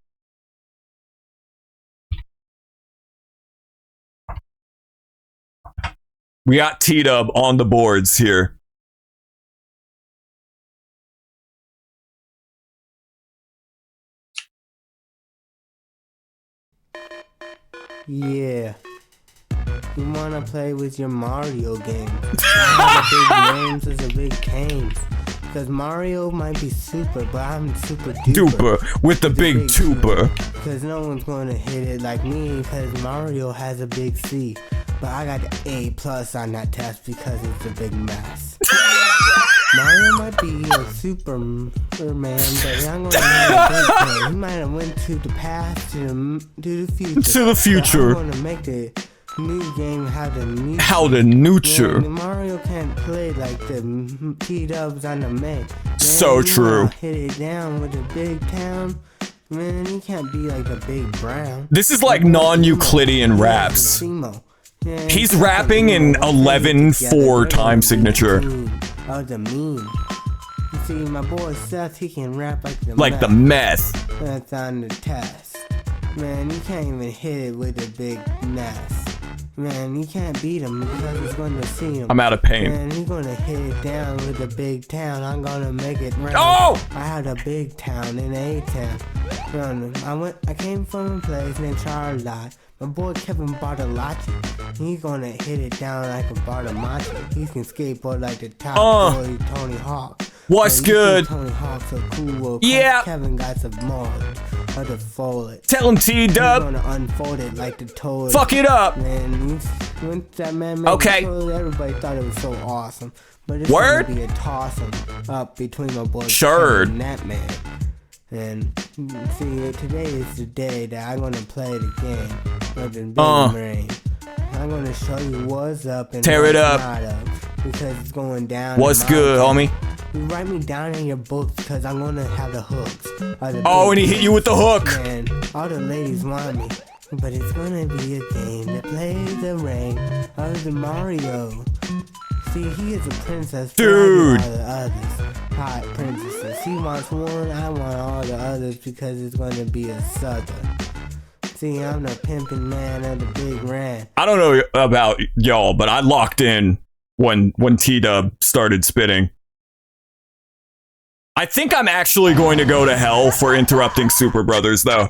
We got T-Dub on the boards here. Yeah. You wanna play with your Mario game. The big names is the big canes. Cause Mario might be super, but I'm super duper with the big tuber. Cause no one's gonna hit it like me, cause Mario has a big C. But I got the A+ on that test because it's a big mess. Mario might be a Superman, but I'm gonna have a big thing. He might have went to the past, to the future. To the future. I'm gonna make the new game how to neuter. How to neuter. Mario can't play like the T-Dubs on the Mac. So true. Hit it down with a big town. Man, he can't be like the Big Brown. This is like non-Euclidean raps. He's rapping in 11/4 time signature. Oh, the meme. You see, my boy Seth, he can rap like the meth. That's on the test. Man, you can't even hit it with a big nest. Man, you can't beat him because he's gonna see him. I'm out of pain. Man, he's gonna hit it down with a big town. I'm gonna make it rain. Oh! I had a big town in A-town. I came from a place named Charlotte. My boy Kevin Bartolacci, he's gonna hit it down like a Bartolacci. He can skateboard like the top boy Tony Hawk. What's good? Tony Hawk's so cool. Yeah. Kevin got some more of the fold it. Tell him T-Dub. He's gonna unfold it like the toilet. Fuck it up. Man, when that man made the toilet, everybody thought it was so awesome. But it's gonna be a toss-em up between my boy Kevin and that man. And see, today is the day that I'm gonna play the game with the big brain. I'm gonna show you what's up and tear what's it up. not up because it's going down. What's good, homie? You write me down in your books because I'm gonna have the hooks. Oh, and he hit you with the hook. Man, all the ladies want me, but it's gonna be a game that plays the ring of the Mario. See, he is a princess. Dude. All the others, hot princesses. He wants one, I want all the others because it's gonna be a southern. See, I'm the pimpin' man of the big ran. I don't know about y'all, but I locked in when T-Dub started spitting. I think I'm actually going to go to hell for interrupting Super Brothers, though.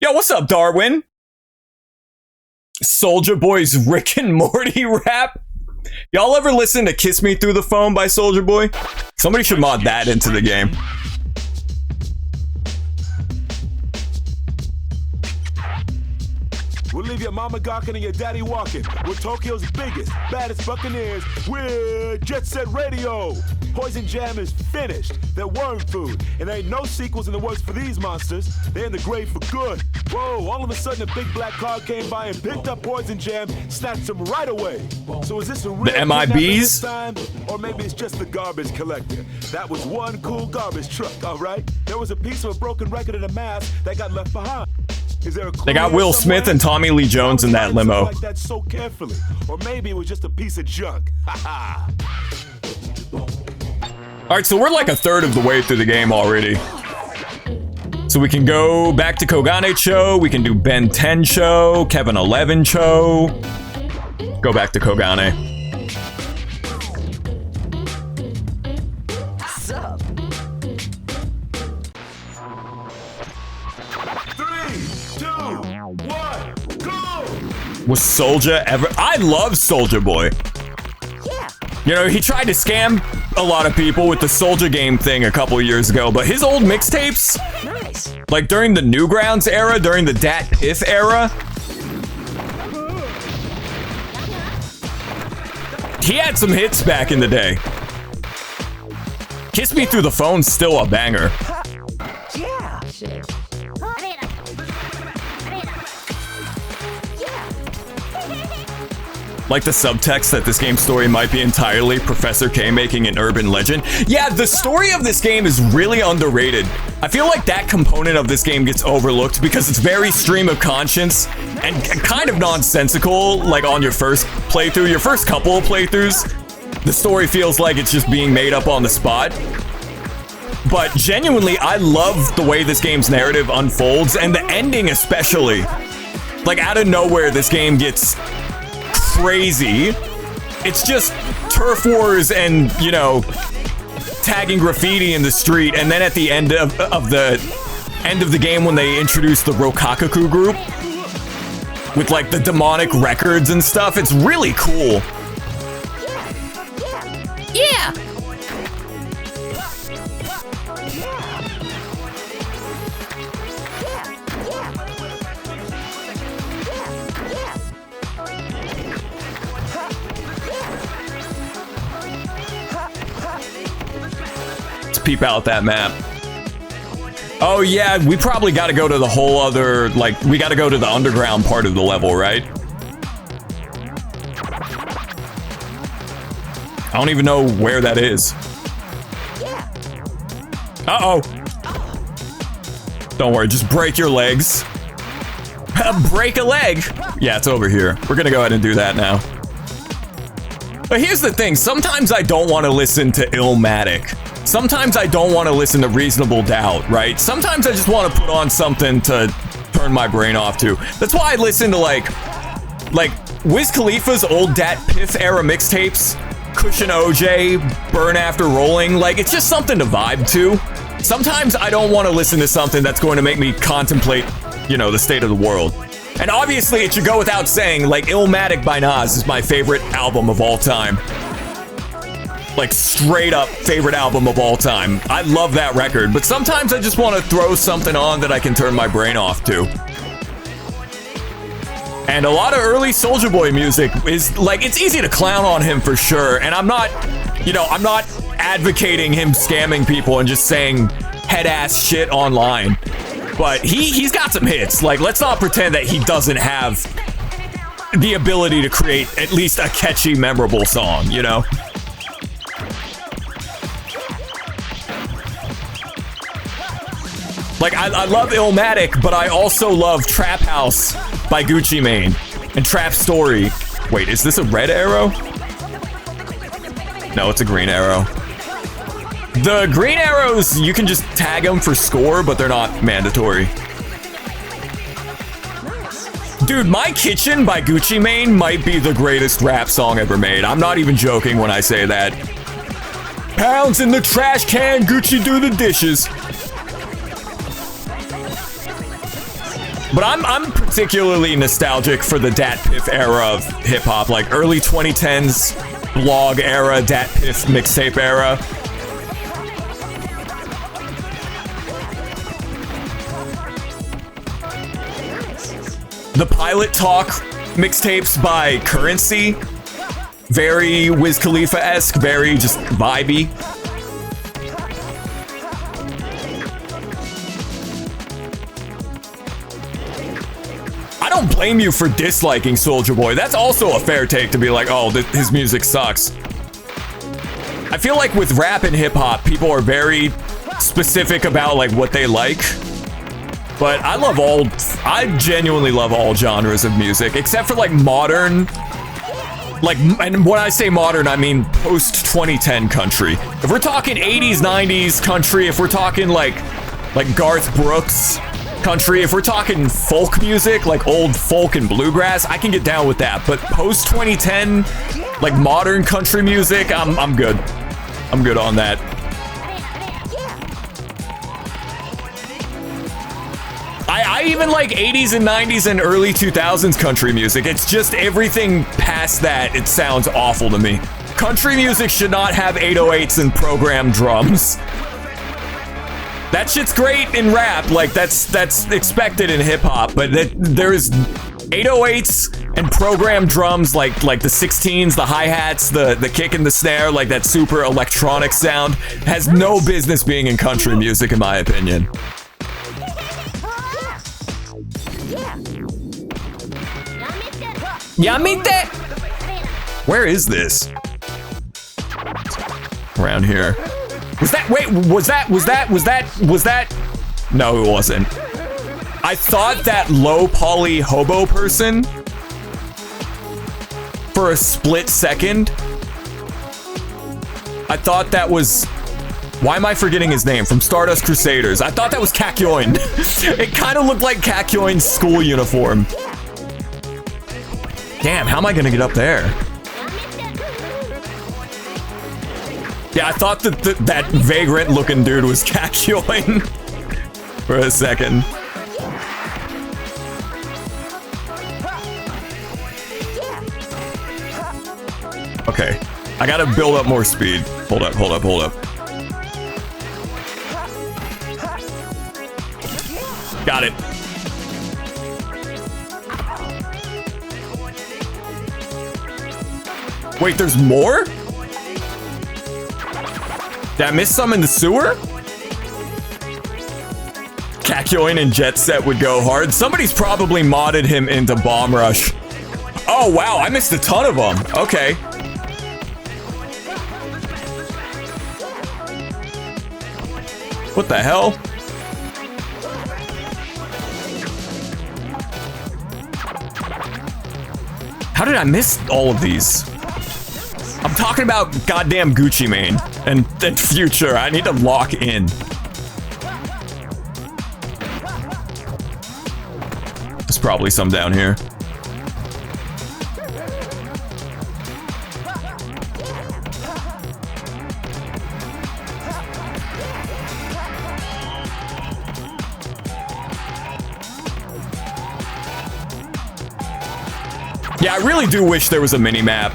Yo, what's up, Darwin? Soulja Boy's Rick and Morty rap? Y'all ever listen to Kiss Me Through the Phone by Soulja Boy? Somebody should mod that into the game. We'll leave your mama gawking and your daddy walking. We're Tokyo's biggest, baddest Buccaneers. We're Jet Set Radio. Poison Jam is finished. They're worm food. And there ain't no sequels in the works for these monsters. They're in the grave for good. Whoa, all of a sudden a big black car came by and picked up Poison Jam, snatched him right away. So is this a real the MIBs? Time? Or maybe it's just the garbage collector. That was one cool garbage truck, all right? There was a piece of a broken record in a mask that got left behind. They got Will Smith and Tommy Lee Jones in that limo. Like that so carefully. Or maybe it was just a piece of junk. Alright, so we're like a third of the way through the game already. So we can go back to Kogane Cho, we can do Ben 10 Cho, Kevin 11 Cho. Go back to Kogane. Was Soulja ever? I love Soulja Boy. Yeah. You know, he tried to scam a lot of people with the Soulja game thing a couple years ago, but his old mixtapes, nice. Like during the Newgrounds era, during the Dat Piff era, he had some hits back in the day. Kiss Me Through the Phone's still a banger. Yeah. Like the subtext that this game's story might be entirely Professor K making an urban legend. Yeah, the story of this game is really underrated. I feel like that component of this game gets overlooked because it's very stream of conscience and kind of nonsensical, like on your first playthrough, your first couple of playthroughs. The story feels like it's just being made up on the spot. But genuinely, I love the way this game's narrative unfolds, and the ending especially. Like out of nowhere, this game gets crazy. It's just turf wars and, you know, tagging graffiti in the street, and then at the end of the game when they introduce the Rokakaku group with like the demonic records and stuff, it's really cool. Yeah. Peep out that map. Oh yeah, we probably got to go to the whole other, like, we got to go to the underground part of the level, right? I don't even know where that is. Uh-oh. Don't worry, just break your legs. Break a leg. Yeah, it's over here. We're gonna go ahead and do that now. But here's the thing, sometimes I don't want to listen to Illmatic. Sometimes I don't want to listen to Reasonable Doubt, right? Sometimes I just want to put on something to turn my brain off to. That's why I listen to like Wiz Khalifa's old Dat Piff era mixtapes, Cushion OJ, Burn After Rolling. Like, it's just something to vibe to. Sometimes I don't want to listen to something that's going to make me contemplate, you know, the state of the world. And obviously it should go without saying, like, Illmatic by Nas is my favorite album of all time. Like, straight up favorite album of all time. I love that record, but sometimes I just want to throw something on that I can turn my brain off to. And a lot of early Soulja Boy music is, like, it's easy to clown on him for sure, and I'm not, you know, I'm not advocating him scamming people and just saying head-ass shit online. But he's got some hits. Like, let's not pretend that he doesn't have the ability to create at least a catchy, memorable song, you know? Like, I love Illmatic, but I also love Trap House by Gucci Mane and Trap Story. Wait, is this a red arrow? No, it's a green arrow. The green arrows, you can just tag them for score, but they're not mandatory. Dude, My Kitchen by Gucci Mane might be the greatest rap song ever made. I'm not even joking when I say that. Pounds in the trash can, Gucci do the dishes. But I'm particularly nostalgic for the Dat Piff era of hip-hop, like early 2010s, blog era, Dat Piff mixtape era. The Pilot Talk mixtapes by Currency. Very Wiz Khalifa-esque, very just vibey. I don't blame you for disliking Soulja Boy. That's also a fair take to be like, oh, his music sucks. I feel like with rap and hip-hop, people are very specific about like what they like. But I genuinely love all genres of music, except for like modern, like, and when I say modern, I mean post-2010 country. If we're talking 80s, 90s country, if we're talking like Garth Brooks country, if we're talking folk music, like old folk and bluegrass, I can get down with that. But post-2010, like modern country music, I'm good. I'm good on that. I even like 80s and 90s and early 2000s country music. It's just everything past that, it sounds awful to me. Country music should not have 808s and programmed drums. That shit's great in rap, like that's expected in hip hop, but there's 808s and programmed drums like the 16s, the hi-hats, the kick and the snare, like that super electronic sound, has no business being in country music in my opinion. Yamite! Where is this? Around here. Was that? No, it wasn't. I thought that low poly hobo person for a split second. I thought that was... Why am I forgetting his name? From Stardust Crusaders. I thought that was Kakyoin. It kind of looked like Kakyoin's school uniform. Damn, how am I gonna get up there? Yeah, I thought that vagrant looking dude was Kakyoin for a second. Okay, I gotta build up more speed. Hold up. Got it. Wait, there's more? Did I miss some in the sewer? Kakyoin and Jet Set would go hard. Somebody's probably modded him into Bomb Rush. Oh, wow, I missed a ton of them. Okay. What the hell? How did I miss all of these? I'm talking about goddamn Gucci Mane and Future. I need to lock in. There's probably some down here. Yeah, I really do wish there was a mini-map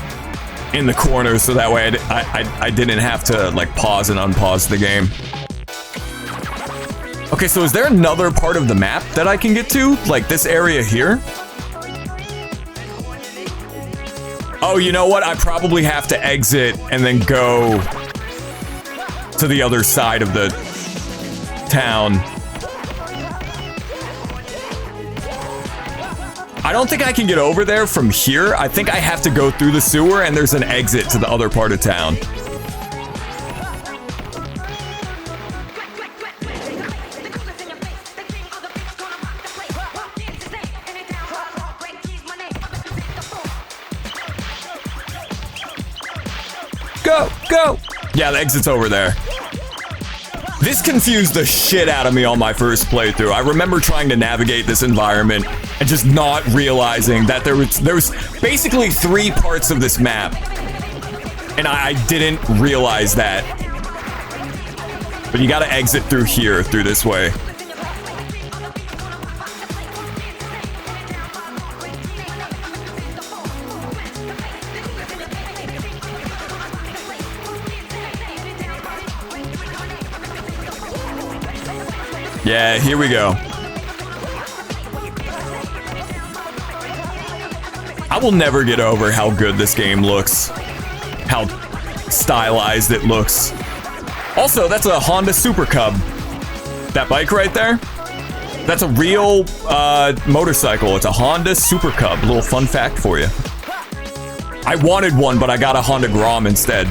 in the corner so that way I didn't have to like pause and unpause the game. Okay, so is there another part of the map that I can get to? Like this area here? Oh, you know what? I probably have to exit and then go to the other side of the town. I don't think I can get over there from here. I think I have to go through the sewer and there's an exit to the other part of town. Go! Yeah, the exit's over there. This confused the shit out of me on my first playthrough. I remember trying to navigate this environment and just not realizing that there was basically 3 parts of this map. And I didn't realize that. But you gotta exit through here, through this way. Yeah, here we go. I will never get over how good this game looks. How stylized it looks. Also, that's a Honda Super Cub. That bike right there? That's a real motorcycle. It's a Honda Super Cub. A little fun fact for you. I wanted one, but I got a Honda Grom instead.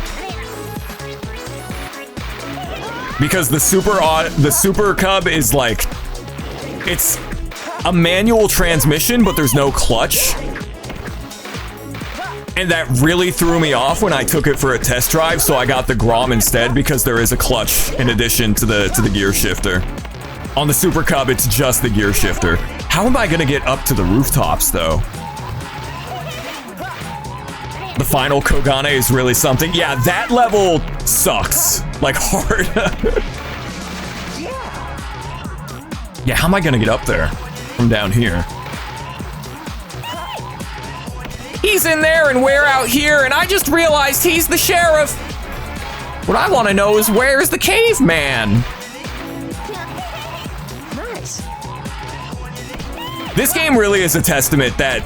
Because the Super Cub is like, it's a manual transmission, but there's no clutch. And that really threw me off when I took it for a test drive, so I got the Grom instead because there is a clutch in addition to the gear shifter. On the Super Cub, it's just the gear shifter. How am I gonna get up to the rooftops, though? The final Kogane is really something. Yeah, that level sucks. Like, hard. Yeah, how am I gonna get up there from down here? He's in there and we're out here, and I just realized he's the sheriff. What I want to know is, where's the caveman? Nice. This game really is a testament that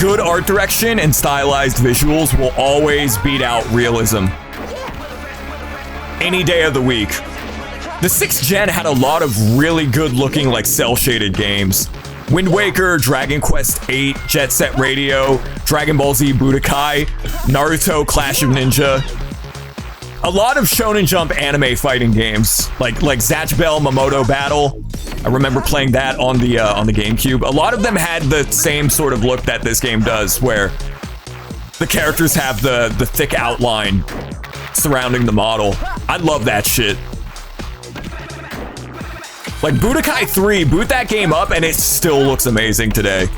good art direction and stylized visuals will always beat out realism. Any day of the week. The 6th gen had a lot of really good looking, like, cel-shaded games. Wind Waker, Dragon Quest VIII, Jet Set Radio, Dragon Ball Z Budokai, Naruto Clash of Ninja. A lot of Shonen Jump anime fighting games, like Zatch Bell Mamoto Battle. I remember playing that on the GameCube. A lot of them had the same sort of look that this game does, where the characters have the thick outline surrounding the model. I love that shit. Like Budokai 3, boot that game up and it still looks amazing today.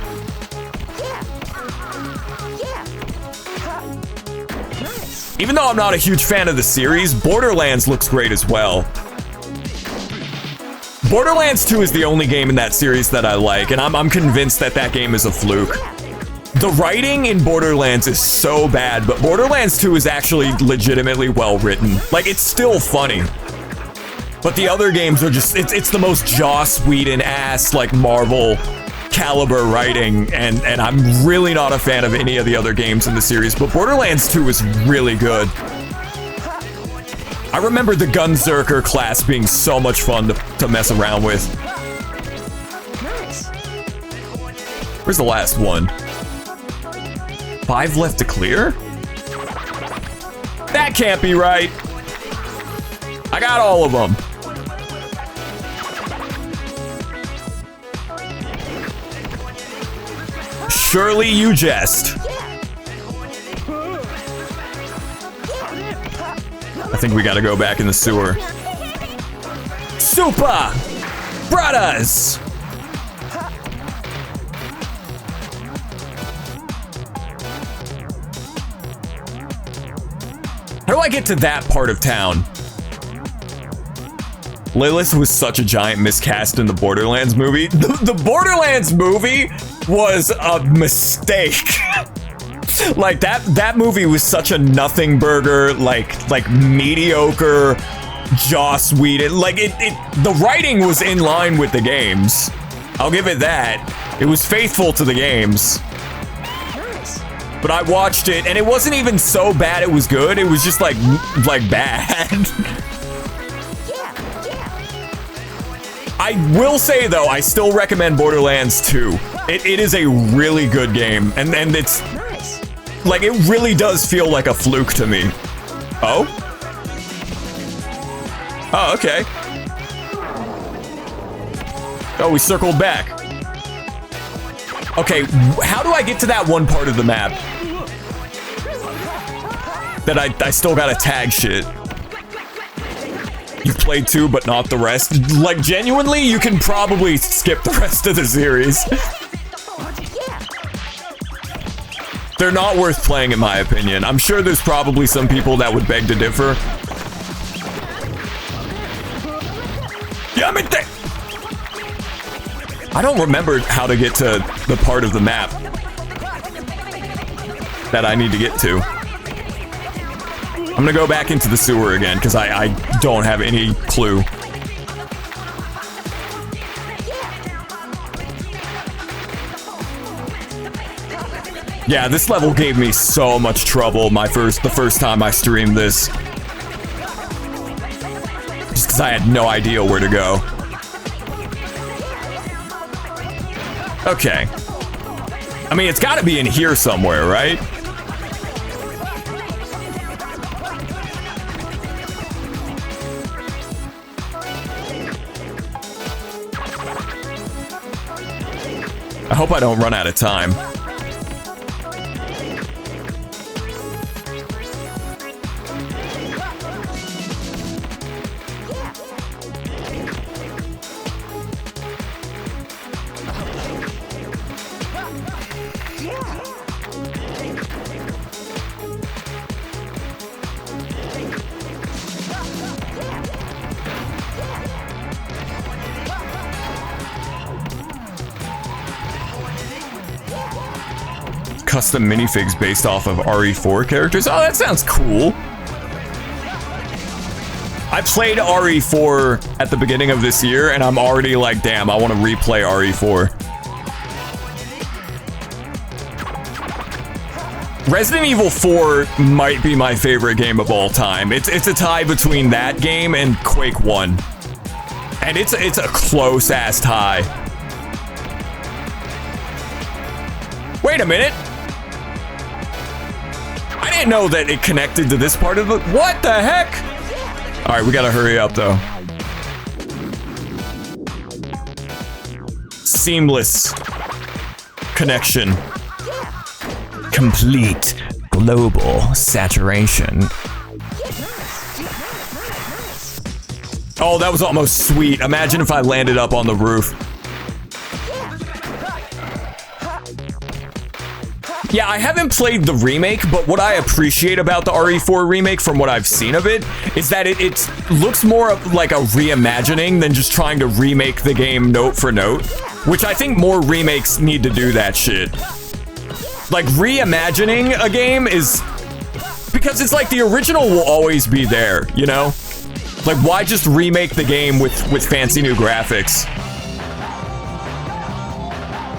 Even though I'm not a huge fan of the series, Borderlands looks great as well. Borderlands 2 is the only game in that series that I like, and I'm convinced that that game is a fluke. The writing in Borderlands is so bad, but Borderlands 2 is actually legitimately well written. Like, it's still funny. But the other games are just, it's the most Joss Whedon-ass, like, Marvel caliber writing, and I'm really not a fan of any of the other games in the series, but Borderlands 2 is really good. I remember the Gunzerker class being so much fun to mess around with. Nice. Where's the last one? 5 left to clear? That can't be right. I got all of them. Surely you jest. I think we gotta go back in the sewer. Super Brothers! How do I get to that part of town? Lilith was such a giant miscast in the Borderlands movie. The Borderlands movie was a mistake. Like, that movie was such a nothing burger, like mediocre Joss Whedon. Like, the writing was in line with the games. I'll give it that. It was faithful to the games. But I watched it, and it wasn't even so bad it was good. It was just, like bad. I will say, though, I still recommend Borderlands 2. It is a really good game, and it's... Like, it really does feel like a fluke to me. Oh? Oh, okay. Oh, we circled back. Okay, how do I get to that one part of the map? That I still gotta tag shit. You've played 2, but not the rest. Like, genuinely, you can probably skip the rest of the series. They're not worth playing, in my opinion. I'm sure there's probably some people that would beg to differ. I don't remember how to get to the part of the map that I need to get to. I'm gonna go back into the sewer again, because I don't have any clue. Yeah, this level gave me so much trouble the first time I streamed this. Just because I had no idea where to go. Okay. I mean, it's got to be in here somewhere, right? I hope I don't run out of time. Custom minifigs based off of RE4 characters. Oh, that sounds cool. I played RE4 at the beginning of this year, and I'm already like, damn, I want to replay RE4. Resident Evil 4 might be my favorite game of all time. It's a tie between that game and Quake 1. And it's a close-ass tie. Wait a minute. I didn't know that it connected to this part of the... What the heck? All right, we gotta hurry up, though. Seamless connection. Complete global saturation. Oh, that was almost sweet. Imagine if I landed up on the roof. Yeah, I haven't played the remake, but what I appreciate about the RE4 remake from what I've seen of it is that it looks more like a reimagining than just trying to remake the game note for note, which I think more remakes need to do that shit. Like, reimagining a game is... Because it's like the original will always be there, you know? Like, why just remake the game with fancy new graphics?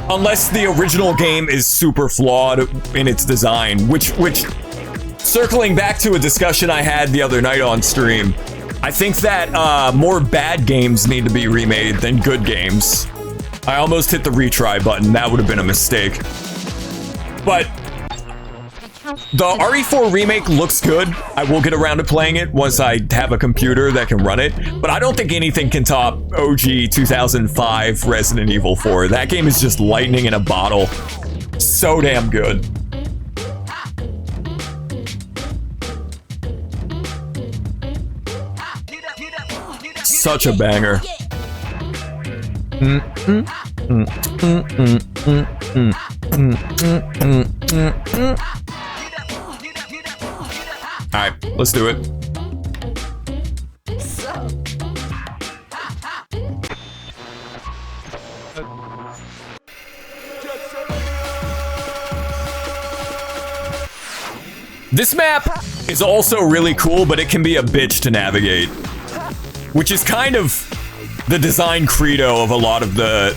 Unless the original game is super flawed in its design, which circling back to a discussion I had the other night on stream, I think that more bad games need to be remade than good games. I almost hit the retry button. That would have been a mistake. But the RE4 remake looks good. I will get around to playing it once I have a computer that can run it. But I don't think anything can top OG 2005 Resident Evil 4. That game is just lightning in a bottle. So damn good. Such a banger. Alright, let's do it. This map is also really cool, but it can be a bitch to navigate, which is kind of the design credo of a lot of the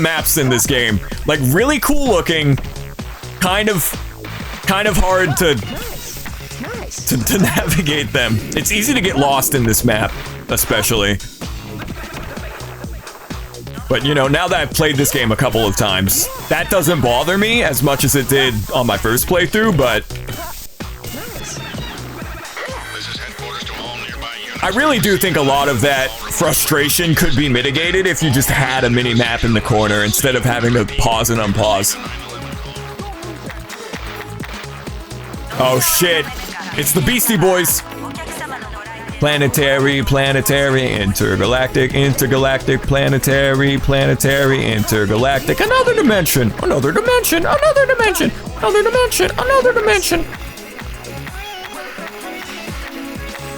maps in this game. Like, really cool looking, kind of hard to navigate them. It's easy to get lost in this map, especially. But, you know, now that I've played this game a couple of times, that doesn't bother me as much as it did on my first playthrough, but... I really do think a lot of that frustration could be mitigated if you just had a mini-map in the corner instead of having to pause and unpause. Oh shit, it's the Beastie Boys. Planetary, intergalactic, planetary, intergalactic. Another dimension, another dimension, another dimension, another dimension, another dimension.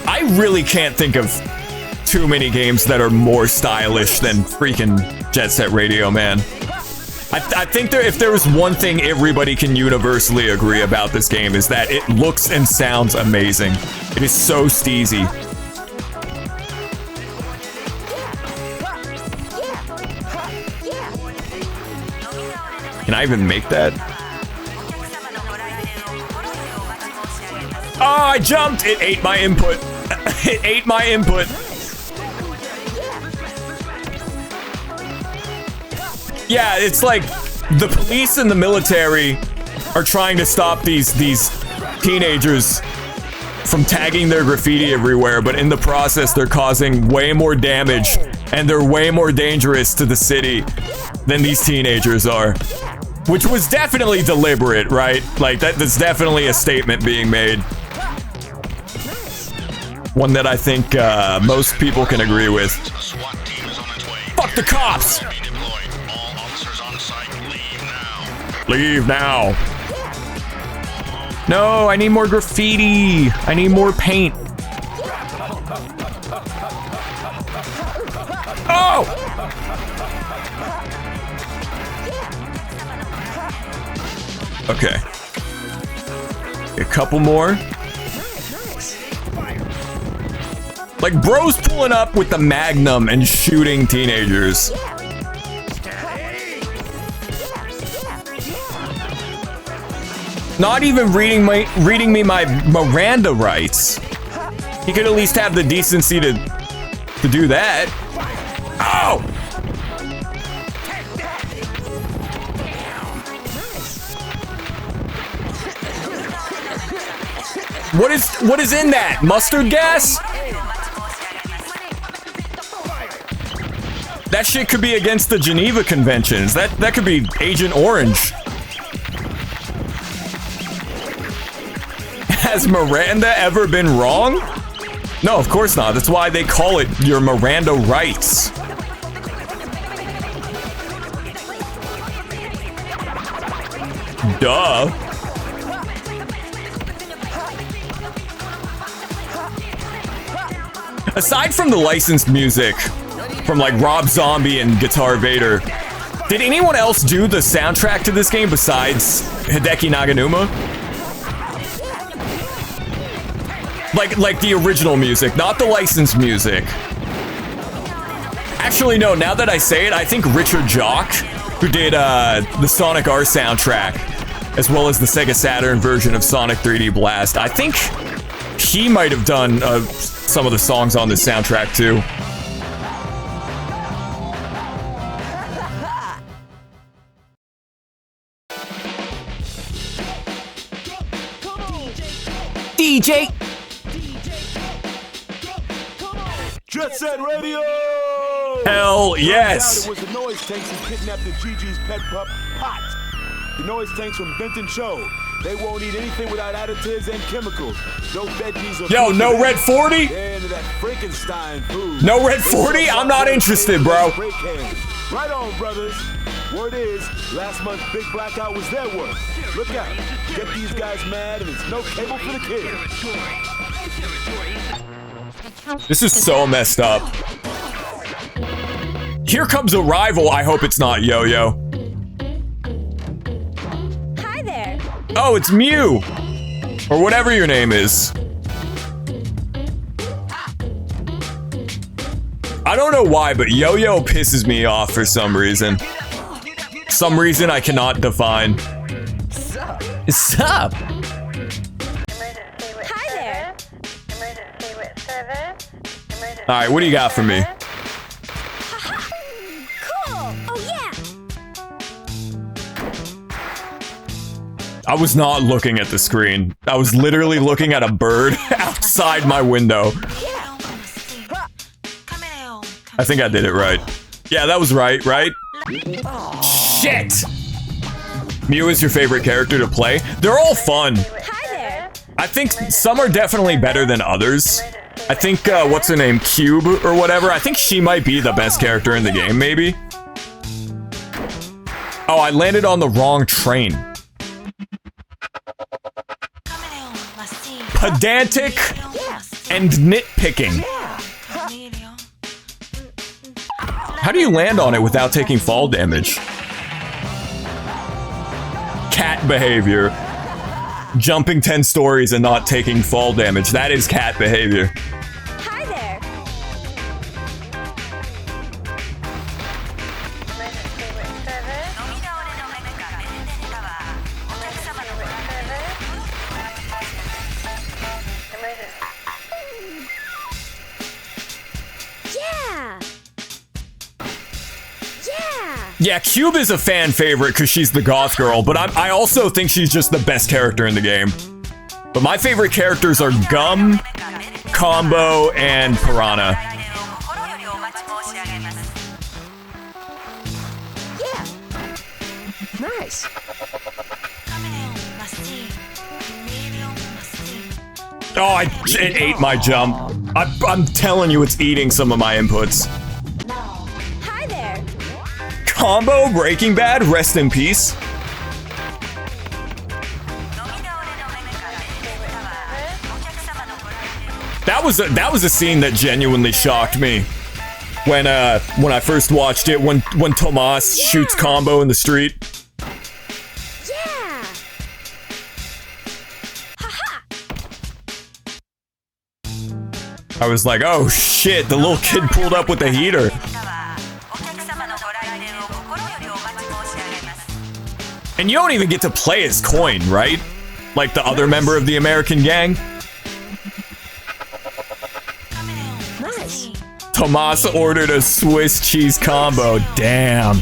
I really can't think of too many games that are more stylish than freaking Jet Set Radio, man. I think if there was one thing everybody can universally agree about this game is that it looks and sounds amazing. It is so steezy. Can I even make that? Oh, I jumped! It ate my input. It ate my input. Yeah, it's like the police and the military are trying to stop these teenagers from tagging their graffiti everywhere, but in the process, they're causing way more damage and they're way more dangerous to the city than these teenagers are. Which was definitely deliberate, right? Like, that's definitely a statement being made. One that I think most people can agree with. Fuck the cops! Leave now. No, I need more graffiti. I need more paint. Oh! Okay. A couple more. Like, bro's pulling up with the Magnum and shooting teenagers. Not even reading me my Miranda rights. He could at least have the decency to do that. Oh! What is in that? Mustard gas? That shit could be against the Geneva Conventions. That could be Agent Orange. Has Miranda ever been wrong? No, of course not. That's why they call it your Miranda rights. Duh. Aside from the licensed music from like Rob Zombie and Guitar Vader, did anyone else do the soundtrack to this game besides Hideki Naganuma? Like the original music, not the licensed music. Actually, no, now that I say it, I think Richard Jock, who did the Sonic R soundtrack, as well as the Sega Saturn version of Sonic 3D Blast, I think he might have done some of the songs on this soundtrack too. DJ! Set Radio! Hell yes! It was the noise tanks who kidnapped the Gigi's pet pup, Pot. The noise tanks from Benton Show. They won't eat anything without additives and chemicals. No veggies or yo, no Red 40? That Frankenstein food. No Red 40? I'm not interested, bro. Right on, brothers. Word is, last month's big blackout was their work. Look out. Get these guys mad and it's no cable for the kids. This is so messed up. Here comes a rival. I hope it's not Yo-Yo. Hi there. Oh, it's Mew. Or whatever your name is. I don't know why, but Yo-Yo pisses me off for some reason. Some reason I cannot define. What's up? Alright, what do you got for me? Cool! Oh yeah! I was not looking at the screen. I was literally looking at a bird outside my window. I think I did it right. Yeah, that was right? Shit! Mew is your favorite character to play? They're all fun. Hi there! I think some are definitely better than others. I think, what's her name? Cube or whatever? I think she might be the best character in the game, maybe? Oh, I landed on the wrong train. Pedantic and nitpicking. How do you land on it without taking fall damage? Cat behavior. Jumping 10 stories and not taking fall damage. That is cat behavior. Hi there! Yeah, Cube is a fan favorite because she's the goth girl, but I also think she's just the best character in the game. But my favorite characters are Gum, Combo, and Piranha. Yeah. Nice. Oh, it ate my jump. I'm telling you, it's eating some of my inputs. Hi there. Combo, Breaking Bad, rest in peace. That was a scene that genuinely shocked me when I first watched it. When Tomas shoots Combo in the street. Yeah. I was like, oh shit, the little kid pulled up with the heater. And you don't even get to play as Coin, right? Like the other member of the American gang. Nice. Tomas ordered a Swiss cheese combo. Damn.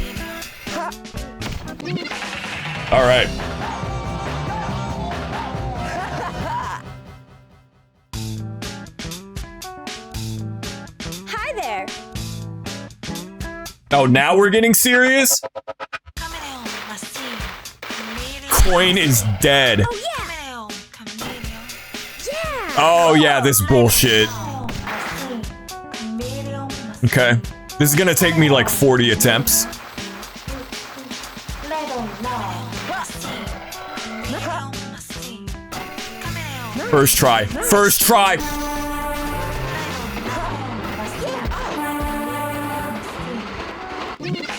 All right. Hi there. Oh, now we're getting serious? Coin is dead. Oh yeah. Yeah. Oh yeah, this bullshit. Okay. This is gonna take me like 40 attempts. First try. First try.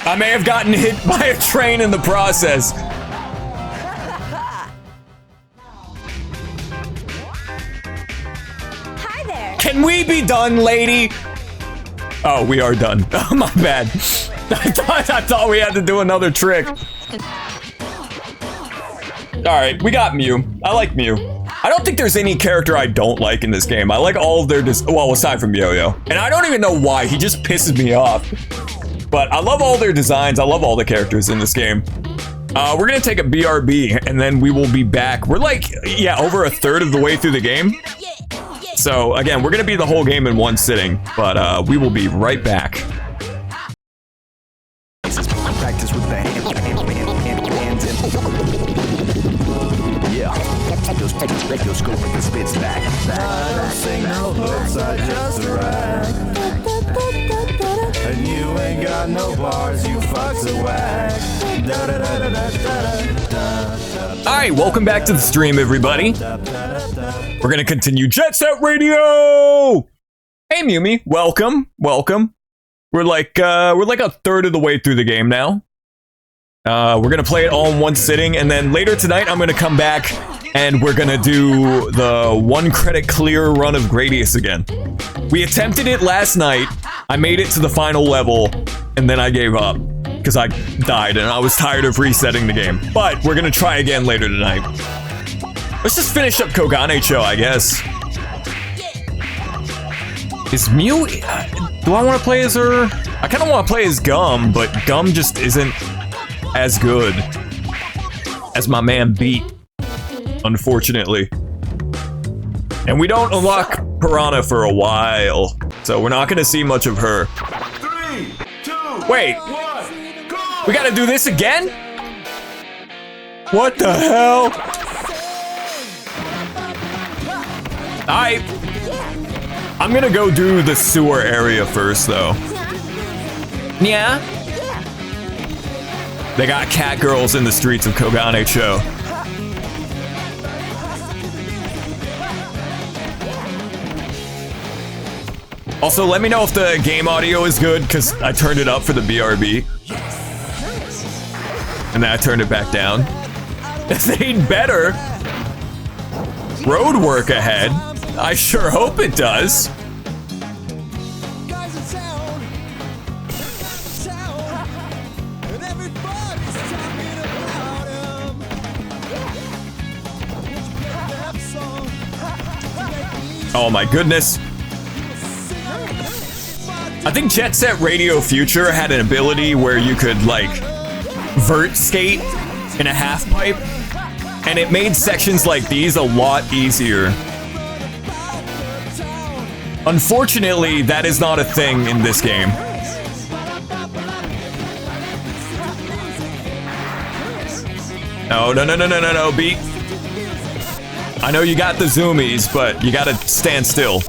I may have gotten hit by a train in the process. Hi there. Can we be done, lady? Oh, we are done. Oh, my bad. I thought we had to do another trick. Alright, we got Mew. I like Mew. I don't think there's any character I don't like in this game. I like all of their well, aside from Yo-Yo. And I don't even know why. He just pisses me off. But I love all their designs. I love all the characters in this game. We're gonna take a BRB, and then we will be back. We're like, yeah, over a third of the way through the game. So, again, we're gonna be the whole game in one sitting. But we will be right back. Practice with the hands yeah. Your scope and spits back. I don't sing no hooks, I just rap. And you ain't got no bars, you fucks a whack. Alright, welcome back to the stream, everybody. We're gonna continue Jet Set Radio! Hey Mumi, welcome, welcome. We're like a third of the way through the game now. We're gonna play it all in one sitting, and then later tonight I'm gonna come back and we're gonna do the 1 credit clear run of Gradius again. We attempted it last night, I made it to the final level, and then I gave up. Because I died and I was tired of resetting the game. But we're gonna try again later tonight. Let's just finish up Kogane Cho, I guess. Is Mew... do I want to play as her? I kind of want to play as Gum, but Gum just isn't as good as my man Beat, unfortunately. And we don't unlock Piranha for a while, so we're not going to see much of her. 3, 2, Wait, 1, go! we gotta do this again? What the hell? I'm gonna go do the sewer area first, though. Yeah? They got cat girls in the streets of Kogane Cho. Also, let me know if the game audio is good, because I turned it up for the BRB. And then I turned it back down. This ain't better. Road work ahead. I sure hope it does. Oh my goodness. I think Jet Set Radio Future had an ability where you could, like, vert skate in a half pipe, and it made sections like these a lot easier. Unfortunately, that is not a thing in this game. No, beat. I know you got the zoomies, but you gotta stand still.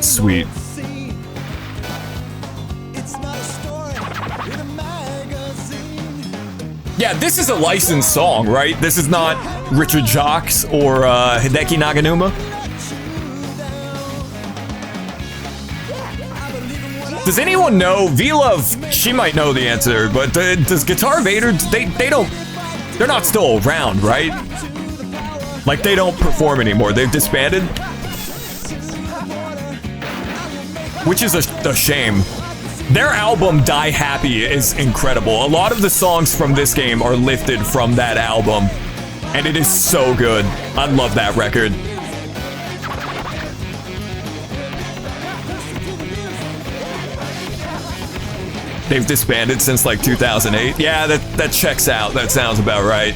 Sweet. Yeah, this is a licensed song, right? This is not Richard Jacques or Hideki Naganuma. Does anyone know? V-Love, she might know the answer, but does Guitar Vader, they're not still around, right? Like, they don't perform anymore. They've disbanded. Which is a shame. Their album, Die Happy, is incredible. A lot of the songs from this game are lifted from that album, and it is so good. I love that record. They've disbanded since like 2008. Yeah, that checks out. That sounds about right.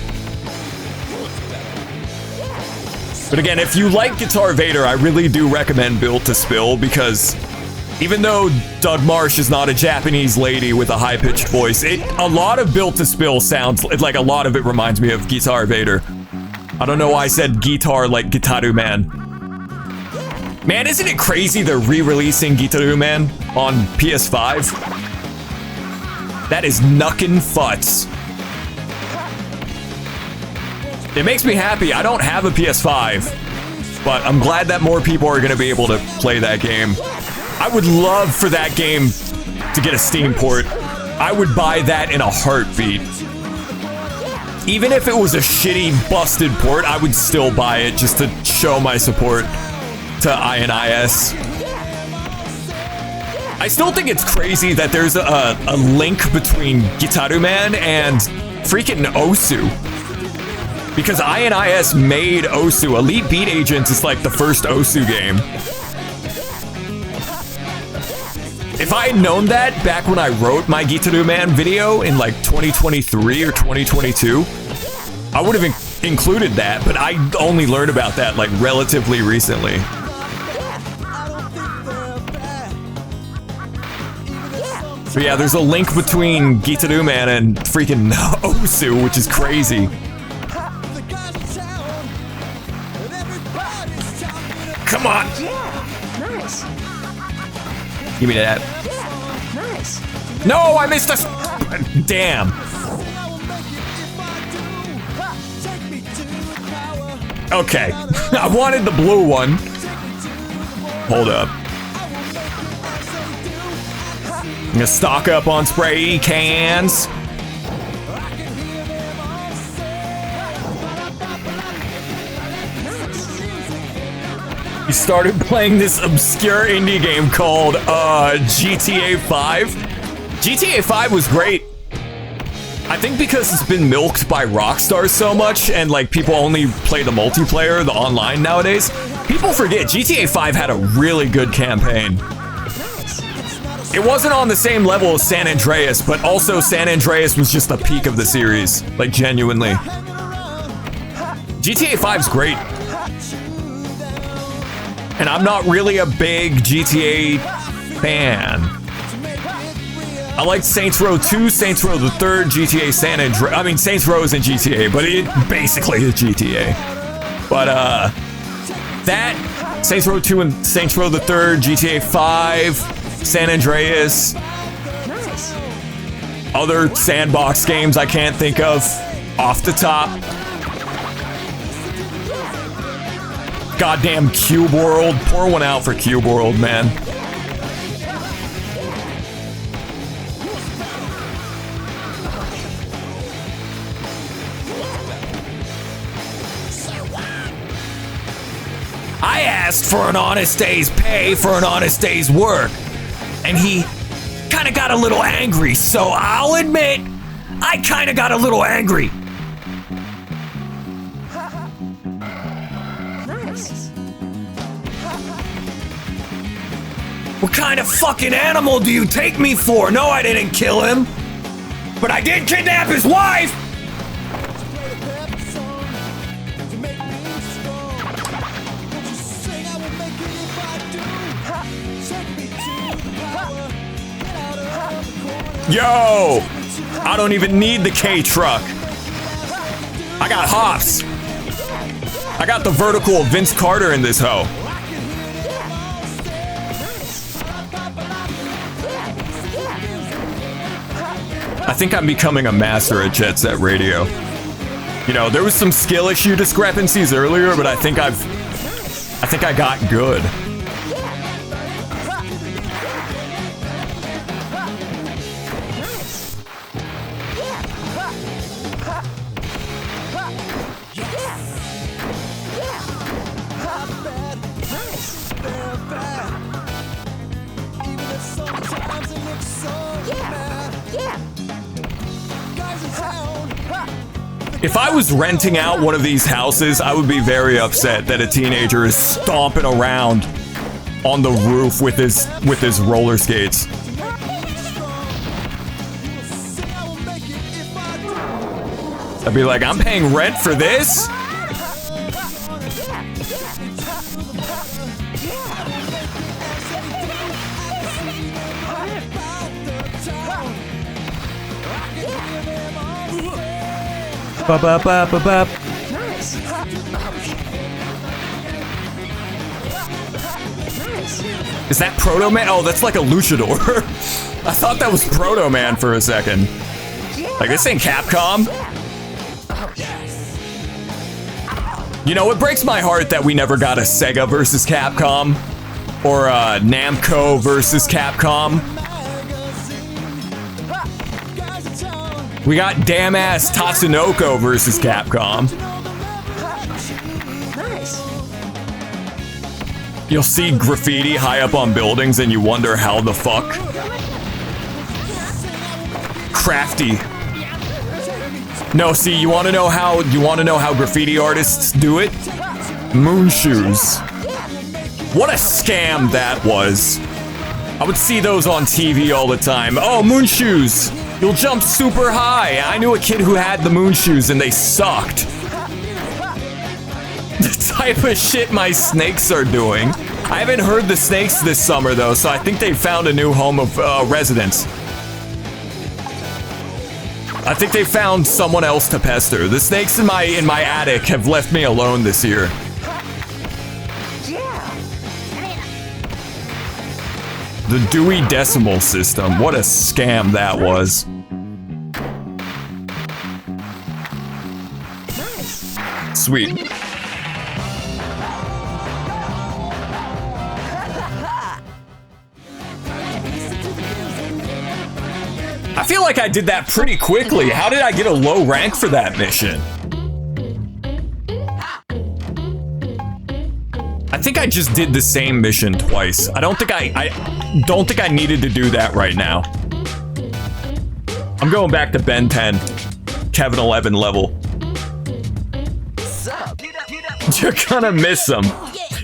But again, if you like Guitar Vader, I really do recommend Built to Spill, because even though Doug Marsh is not a Japanese lady with a high-pitched voice, a lot of Built to Spill sounds like, a lot of it reminds me of Guitar Vader. I don't know why I said guitar like Gitaru Man. Man, isn't it crazy they're re-releasing Gitaru Man on PS5? That is knuckin' futz. It makes me happy. I don't have a PS5, but I'm glad that more people are going to be able to play that game. I would love for that game to get a Steam port. I would buy that in a heartbeat. Even if it was a shitty, busted port, I would still buy it just to show my support to INIS. I still think it's crazy that there's a link between Gitaru Man and freaking Osu. Because INIS made Osu. Elite Beat Agents is like the first Osu game. If I had known that back when I wrote my Gitaru Man video in like 2023 or 2022, I would have included that, but I only learned about that like relatively recently. But yeah, there's a link between Gitaru Man and freaking Osu, which is crazy. Come on! Nice. Give me that. Nice. No, I missed a... Damn. Okay. I wanted the blue one. Hold up. I'm gonna stock up on spray cans. You started playing this obscure indie game called GTA 5. GTA 5 was great. I think because it's been milked by Rockstar so much and like people only play the multiplayer, the online nowadays, people forget GTA 5 had a really good campaign. It wasn't on the same level as San Andreas, but also San Andreas was just the peak of the series, like genuinely. GTA 5's great. And I'm not really a big GTA fan. I liked Saints Row 2, Saints Row the 3rd, GTA San Andreas. I mean, Saints Row isn't GTA, but it basically is GTA. But that, Saints Row 2 and Saints Row the 3rd, GTA 5, San Andreas. Nice. Other sandbox games I can't think of off the top. Goddamn Cube World. Pour one out for Cube World, man. I asked for an honest day's pay for an honest day's work, and he kind of got a little angry, so I'll admit, I kind of got a little angry. What kind of fucking animal do you take me for? No, I didn't kill him. But I did kidnap his wife! Yo! I don't even need the K truck. I got hops. I got the vertical Vince Carter in this hoe. I think I'm becoming a master at Jet Set Radio. You know, there was some skill issue discrepancies earlier, but I think I got good. If I was renting out one of these houses, I would be very upset that a teenager is stomping around on the roof with his roller skates. I'd be like, I'm paying rent for this? Ba-ba-ba-ba-ba. Nice. Is that Proto Man? Oh, that's like a luchador. I thought that was Proto Man for a second. Like, this ain't Capcom. You know, it breaks my heart that we never got a Sega versus Capcom or Namco versus Capcom. We got damn ass Tatsunoko versus Capcom. Nice. You'll see graffiti high up on buildings and you wonder how the fuck. Crafty. No, see, you want to know how graffiti artists do it? Moon shoes. What a scam that was. I would see those on TV all the time. Oh, moon shoes. You'll jump super high. I knew a kid who had the moon shoes and they sucked. The type of shit my snakes are doing. I haven't heard the snakes this summer though, so I think they found a new home of residence. I think they found someone else to pester. The snakes in my attic have left me alone this year. The Dewey Decimal System. What a scam that was. Sweet. I feel like I did that pretty quickly. How did I get a low rank for that mission? I think I just did the same mission twice. I don't think I needed to do that right now. I'm going back to Ben 10, Kevin 11 level. You're gonna miss them.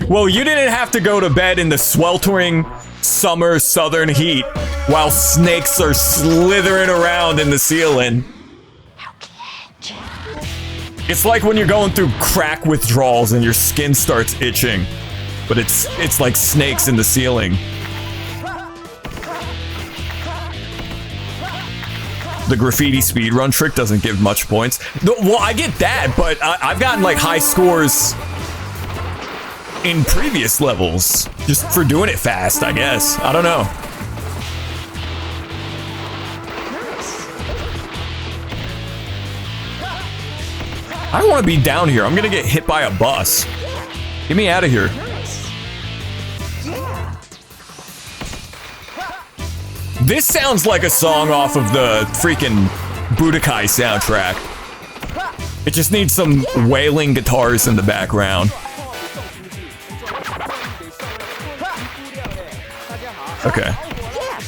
Well, you didn't have to go to bed in the sweltering summer southern heat while snakes are slithering around in the ceiling. It's like when you're going through crack withdrawals and your skin starts itching, but it's like snakes in the ceiling. The graffiti speedrun trick doesn't give much points. Well, I get that, but I've gotten like high scores in previous levels just for doing it fast, I guess. I don't know. I don't want to be down here. I'm gonna get hit by a bus. Get me out of here. This sounds like a song off of the freaking Budokai soundtrack. It just needs some wailing guitars in the background. Okay.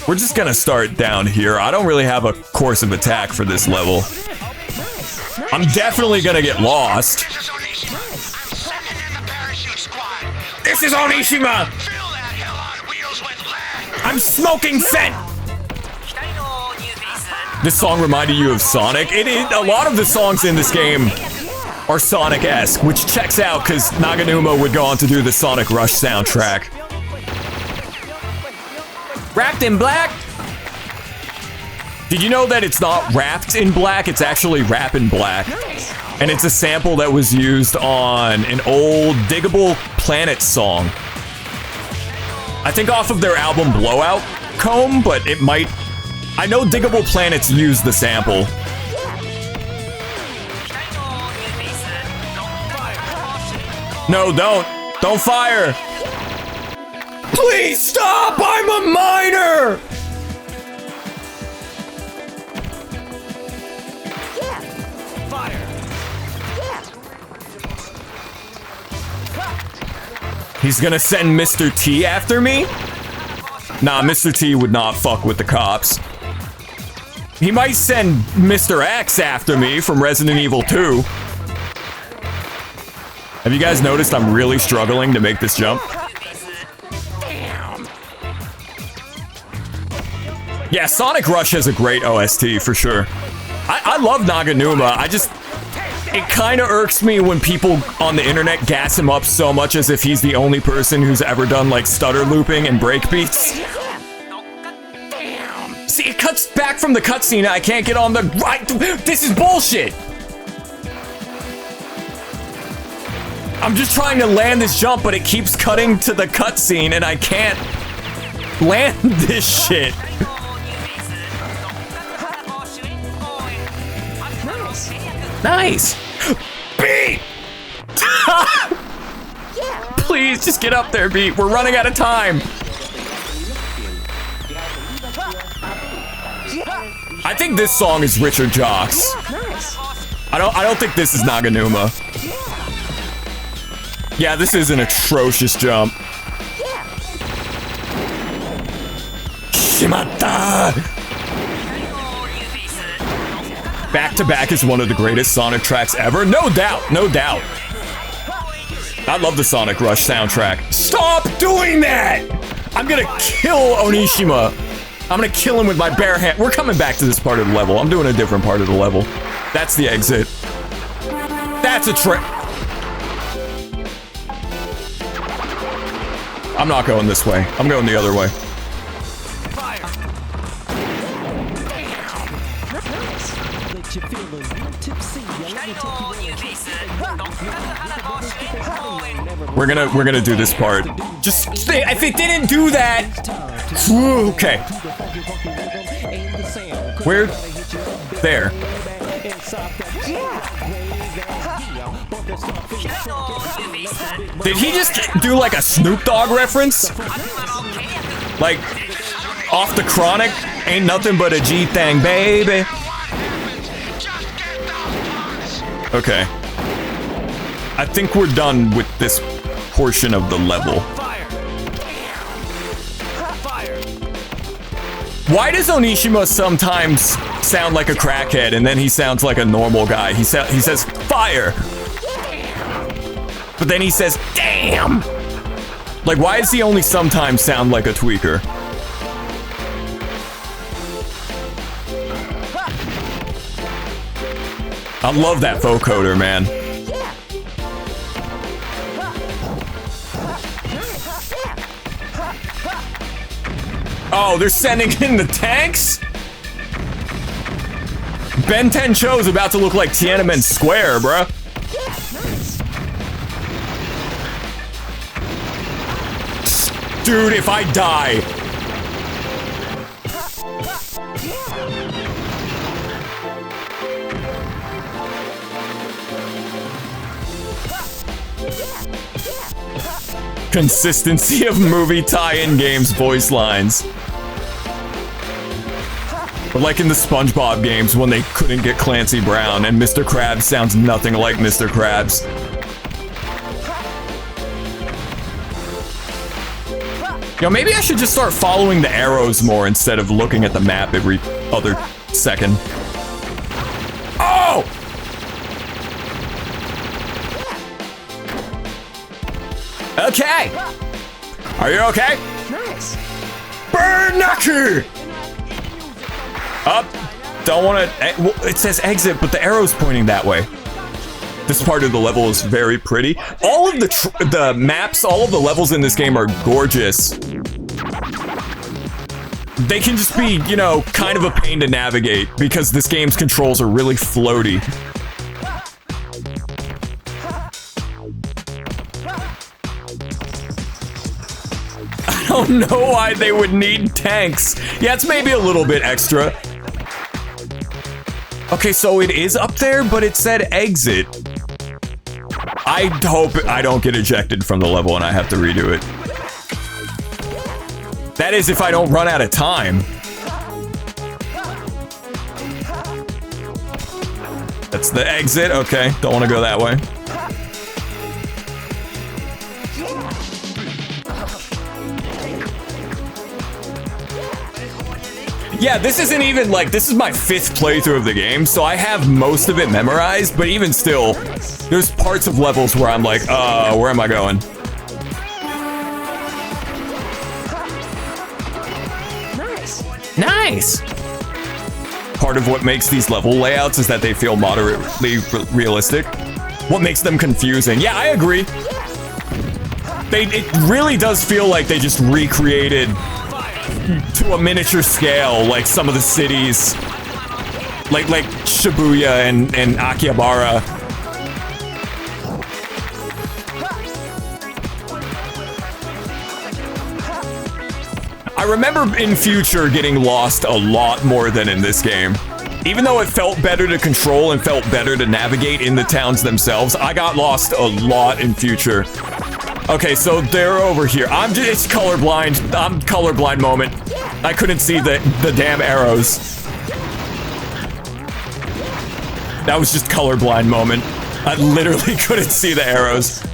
We're just gonna start down here. I don't really have a course of attack for this level. I'm definitely gonna get lost. This is Onishima! I'm smoking scent! This song reminded you of Sonic? A lot of the songs in this game are Sonic-esque, which checks out because Naganuma would go on to do the Sonic Rush soundtrack. Wrapped in black? Did you know that it's not wrapped in black? It's actually Rap in Black. And it's a sample that was used on an old Diggable Planet song. I think off of their album Blowout Comb, but it might... I know Diggable Planets used the sample. No, don't. Don't fire. Please stop! I'm a minor! He's gonna send Mr. T after me? Nah, Mr. T would not fuck with the cops. He might send Mr. X after me from Resident Evil 2. Have you guys noticed I'm really struggling to make this jump? Yeah, Sonic Rush has a great OST for sure. I love Naganuma. It kind of irks me when people on the internet gas him up so much as if he's the only person who's ever done like stutter looping and breakbeats. See, it cuts back from the cutscene. I can't get on the right. This is bullshit. I'm just trying to land this jump, but it keeps cutting to the cutscene, and I can't land this shit. Nice. Beat! Please, just get up there, Beat. We're running out of time. I think this song is Richard Jocks. I don't think this is Naganuma. Yeah, this is an atrocious jump. Shimata! Back to Back is one of the greatest Sonic tracks ever. No doubt, no doubt. I love the Sonic Rush soundtrack. Stop doing that! I'm gonna kill Onishima. I'm gonna kill him with my bare hand. We're coming back to this part of the level. I'm doing a different part of the level. That's the exit. That's a trick. I'm not going this way. I'm going the other way. We're gonna do this part. Just stay. If it didn't do that, okay. Where? There. Did he just do like a Snoop Dogg reference? Like off the Chronic? Ain't nothing but a G thing, baby. Okay. I think we're done with this portion of the level. Why does Onishima sometimes sound like a crackhead and then he sounds like a normal guy? He says fire, but then he says damn. Like, why does he only sometimes sound like a tweaker? I love that vocoder, man. Oh, they're sending in the tanks? Ben Tencho's about to look like Tiananmen Square, bruh. Dude, if I die... Consistency of movie tie-in games voice lines. Or like in the SpongeBob games when they couldn't get Clancy Brown and Mr. Krabs sounds nothing like Mr. Krabs. Yo, maybe I should just start following the arrows more instead of looking at the map every other second. Oh! Okay. Are you okay? Nice. Burn Nucky! Up. Don't want to... Well, it says exit, but the arrow's pointing that way. This part of the level is very pretty. All of the maps, all of the levels in this game are gorgeous. They can just be, you know, kind of a pain to navigate because this game's controls are really floaty. I don't know why they would need tanks. Yeah, it's maybe a little bit extra. Okay, so it is up there, but it said exit. I hope I don't get ejected from the level and I have to redo it. That is if I don't run out of time. That's the exit. Okay, don't want to go that way. Yeah, this isn't even like, this is my 5th playthrough of the game, so I have most of it memorized, but even still, there's parts of levels where I'm like, where am I going? Nice! Part of what makes these level layouts is that they feel moderately realistic. What makes them confusing? Yeah, I agree. It really does feel like they just recreated to a miniature scale, like some of the cities, like Shibuya and Akihabara. I remember in Future getting lost a lot more than in this game. Even though it felt better to control and felt better to navigate in the towns themselves, I got lost a lot in Future. Okay, so they're over here. It's colorblind. I'm colorblind moment. I couldn't see the damn arrows. That was just colorblind moment. I literally couldn't see the arrows.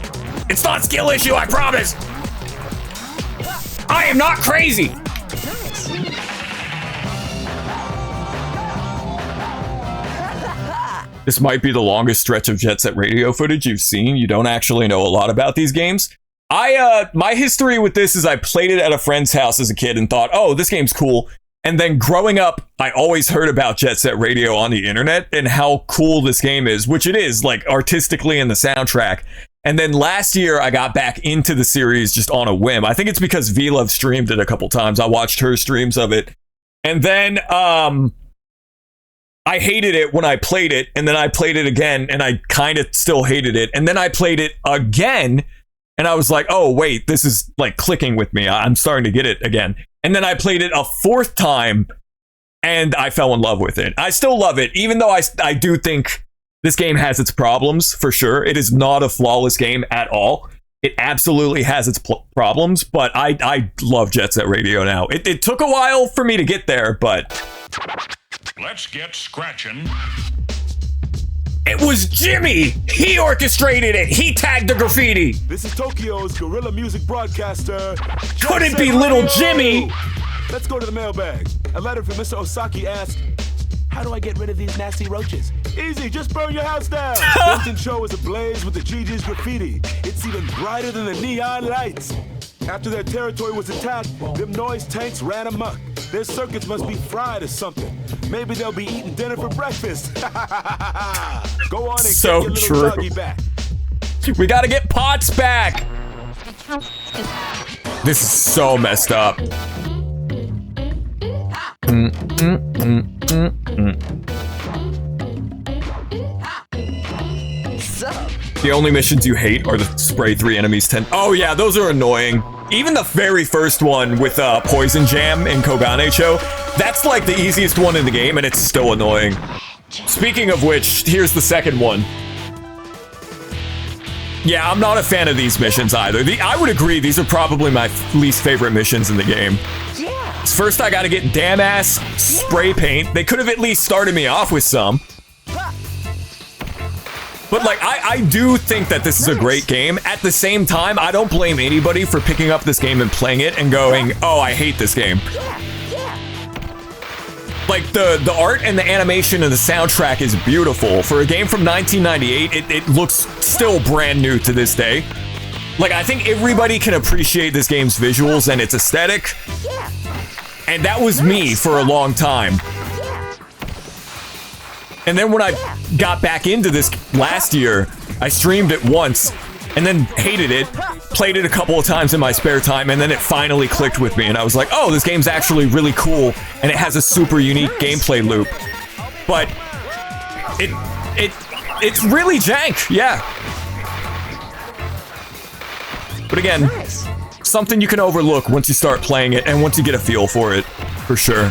It's not skill issue, I promise. I am not crazy. This might be the longest stretch of Jet Set Radio footage you've seen. You don't actually know a lot about these games. My history with this is I played it at a friend's house as a kid and thought, oh, this game's cool. And then growing up, I always heard about Jet Set Radio on the internet and how cool this game is, which it is, like, artistically in the soundtrack. And then last year, I got back into the series just on a whim. I think it's because V-Love streamed it a couple times. I watched her streams of it. And then, I hated it when I played it, and then I played it again, and I kind of still hated it. And then I played it again, and I was like, oh, wait, this is, like, clicking with me. I'm starting to get it again. And then I played it a 4th time, and I fell in love with it. I still love it, even though I do think this game has its problems, for sure. It is not a flawless game at all. It absolutely has its problems, but I love Jet Set Radio now. It took a while for me to get there, but... Let's get scratching. It was Jimmy! He orchestrated it! He tagged the graffiti! This is Tokyo's guerrilla music broadcaster. Couldn't be little Jimmy! Let's go to the mailbag. A letter from Mr. Osaki asks, how do I get rid of these nasty roaches? Easy, just burn your house down. Benton Show is ablaze with the GG's graffiti. It's even brighter than the neon lights. After their territory was attacked, them noise tanks ran amok. Their circuits must be fried or something. Maybe they'll be eating dinner for breakfast. Go on and so get your true. little doggy back. We gotta get Potts back! This is so messed up. The only missions you hate are the spray 3 enemies 10. Oh yeah, those are annoying. Even the very first one with Poison Jam in Koganecho, that's like the easiest one in the game and it's still annoying. Speaking of which, here's the second one. Yeah, I'm not a fan of these missions either. I would agree, these are probably my least favorite missions in the game. First, I gotta get damn ass spray paint. They could have at least started me off with some. But, like, I do think that this is a great game. At the same time, I don't blame anybody for picking up this game and playing it and going, oh, I hate this game. Like, the art and the animation and the soundtrack is beautiful. For a game from 1998, it looks still brand new to this day. Like, I think everybody can appreciate this game's visuals and its aesthetic. And that was me for a long time. And then when I got back into this last year, I streamed it once and then hated it, played it a couple of times in my spare time, and then it finally clicked with me. And I was like, oh, this game's actually really cool, and it has a super unique gameplay loop. But it's really jank, yeah. But again, something you can overlook once you start playing it and once you get a feel for it, for sure.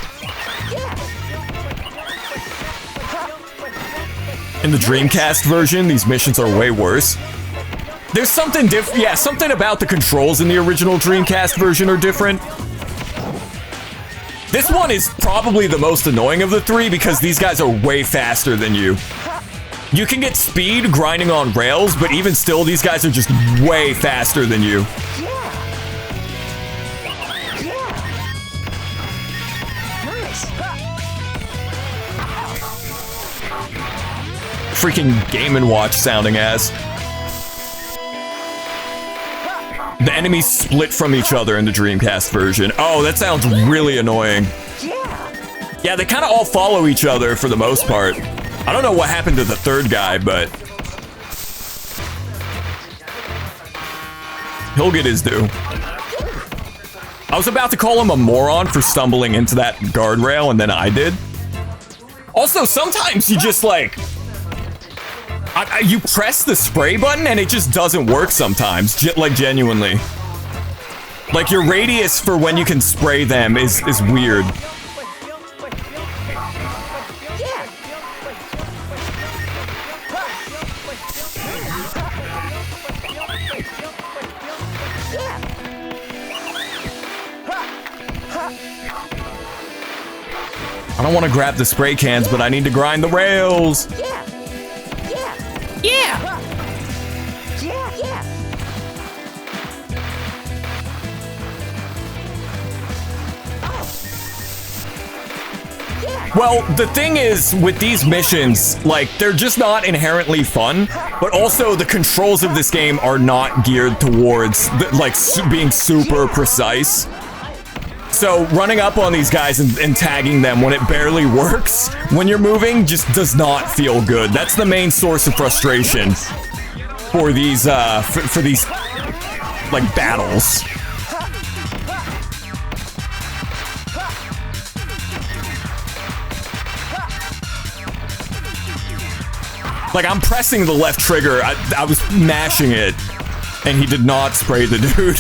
In the Dreamcast version, these missions are way worse. There's something different. Yeah, something about the controls in the original Dreamcast version are different. This one is probably the most annoying of the three because these guys are way faster than you. You can get speed grinding on rails, but even still, these guys are just way faster than you. Freaking Game & Watch sounding ass. The enemies split from each other in the Dreamcast version. Oh, that sounds really annoying. Yeah, they kind of all follow each other for the most part. I don't know what happened to the third guy, but he'll get his due. I was about to call him a moron for stumbling into that guardrail, and then I did. Also, sometimes you just like... you press the spray button and it just doesn't work sometimes, like genuinely. Like your radius for when you can spray them is weird. I don't want to grab the spray cans, but I need to grind the rails. Well, the thing is, with these missions, like, they're just not inherently fun, but also the controls of this game are not geared towards, being super precise. So, running up on these guys and tagging them when it barely works, when you're moving, just does not feel good. That's the main source of frustration for these, for these, like, battles. Like, I'm pressing the left trigger, I was mashing it, and he did not spray the dude.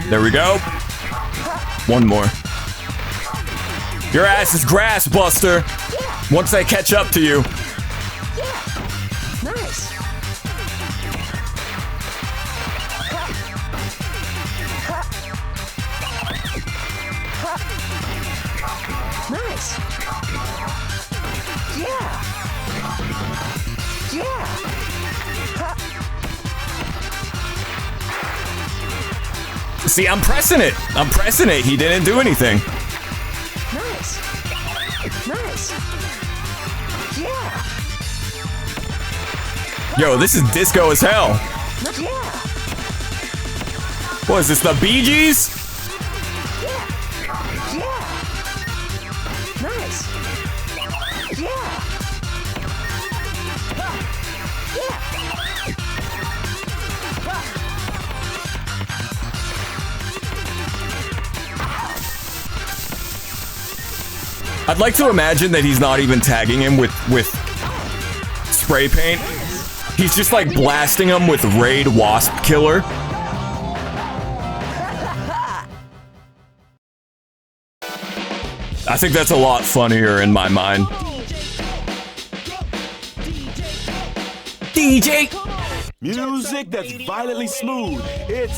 There we go. One more. Your ass is grass, Buster. Once I catch up to you. Nice. Nice. Yeah. Yeah. See, I'm pressing it. I'm pressing it. He didn't do anything. Nice. Nice. Yeah. Yo, this is disco as hell. Yeah. What is this, the Bee Gees? Yeah. Nice. Yeah. I'd like to imagine that he's not even tagging him with spray paint. He's just like blasting him with Raid Wasp Killer. I think that's a lot funnier in my mind. DJ! Music that's violently smooth. It's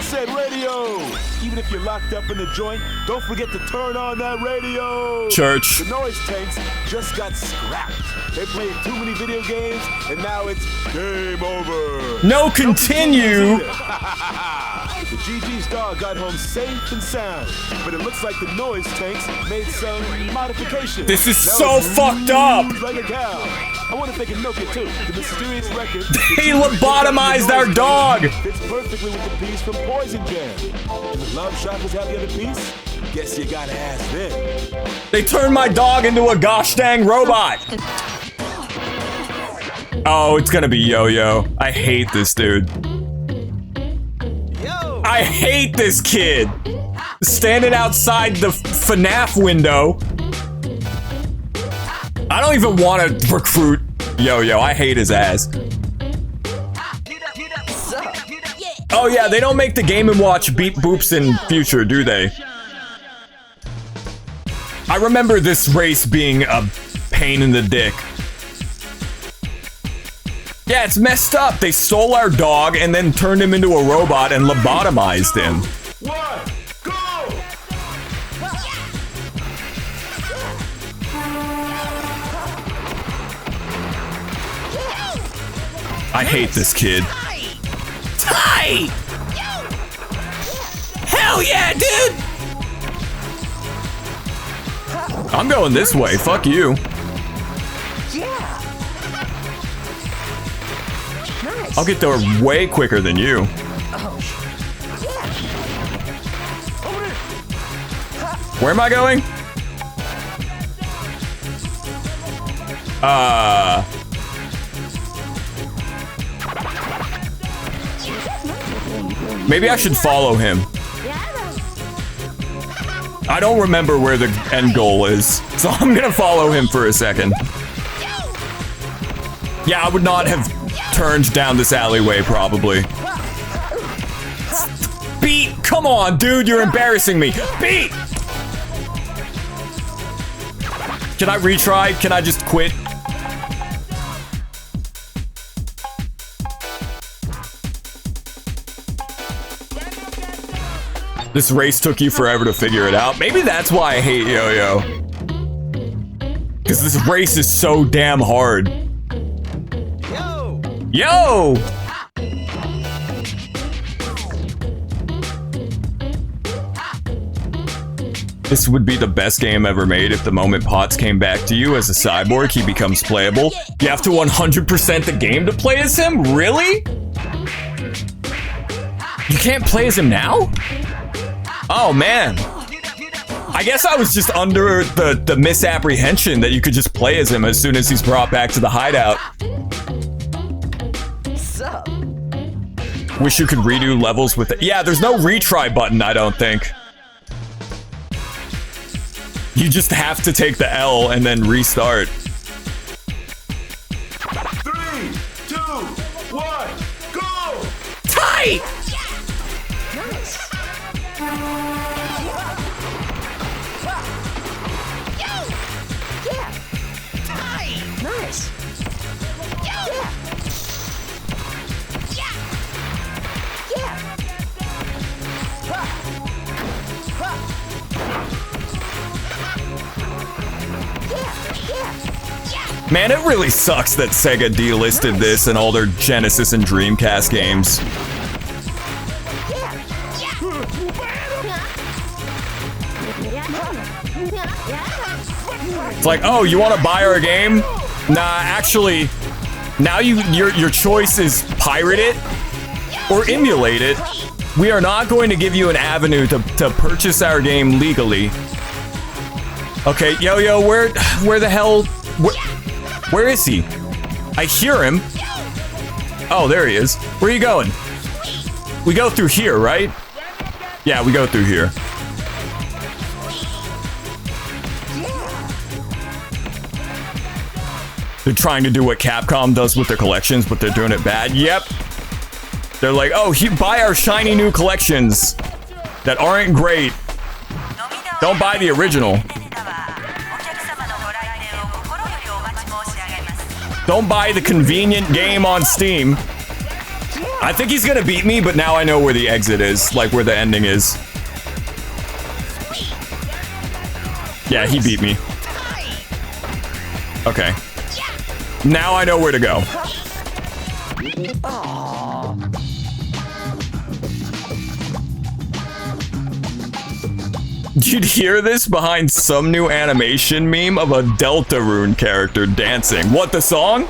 Set Radio. Even if you're locked up in the joint, don't forget to turn on that radio. Church. The noise tanks just got scrapped. They played too many video games, and now it's game over. No, continue. The GG Star got home safe and sound, but it looks like the noise tanks made some modifications. This is so fucked up. Like a cow. I want to thank Nokia too, the mysterious record. They lobotomized our dog. Fits perfectly with the piece from Poison Jam. Do the love shoppers have the other piece? Guess you gotta ask them. They turned my dog into a gosh dang robot. Oh, it's gonna be Yo-Yo. I hate this dude. I hate this kid. Standing outside the FNAF window. I don't even want to recruit Yo-Yo. I hate his ass. Oh yeah, they don't make the Game & Watch beep boops in future, do they? I remember this race being a pain in the dick. Yeah, it's messed up. They stole our dog and then turned him into a robot and lobotomized him. One, go! I hate this kid. Tight! Hell yeah, dude! I'm going this way. Fuck you. Yeah. Nice. I'll get there way quicker than you. Where am I going? Maybe I should follow him. I don't remember where the end goal is, so I'm gonna follow him for a second. Yeah, I would not have turned down this alleyway, probably. Beat! Come on, dude, you're embarrassing me. Beat! Can I retry? Can I just quit? This race took you forever to figure it out. Maybe that's why I hate Yo-Yo. Because this race is so damn hard. Yo! This would be the best game ever made if the moment Potts came back to you as a cyborg, he becomes playable. You have to 100% the game to play as him? Really? You can't play as him now? Oh, man. I guess I was just under the misapprehension that you could just play as him as soon as he's brought back to the hideout. Sup? Wish you could redo levels with it. Yeah, there's no retry button, I don't think. You just have to take the L and then restart. 3, 2, 1, go! Tight! Nice. Yeah. Nice. Yeah. Man, it really sucks that Sega delisted this in all their Genesis and Dreamcast games. It's like, oh, you want to buy our game? Nah, actually, now your choice is pirate it or emulate it. We are not going to give you an avenue to purchase our game legally. Okay, Yo-Yo, where the hell? Where is he? I hear him. Oh, there he is. Where are you going? We go through here, right? Yeah, we go through here. They're trying to do what Capcom does with their collections, but they're doing it bad. Yep. They're like, oh, buy our shiny new collections that aren't great. Don't buy the original. Don't buy the convenient game on Steam. I think he's gonna beat me, but now I know where the exit is, like where the ending is. Yeah, he beat me. Okay. Now I know where to go. You'd hear this behind some new animation meme of a Deltarune character dancing. What, the song?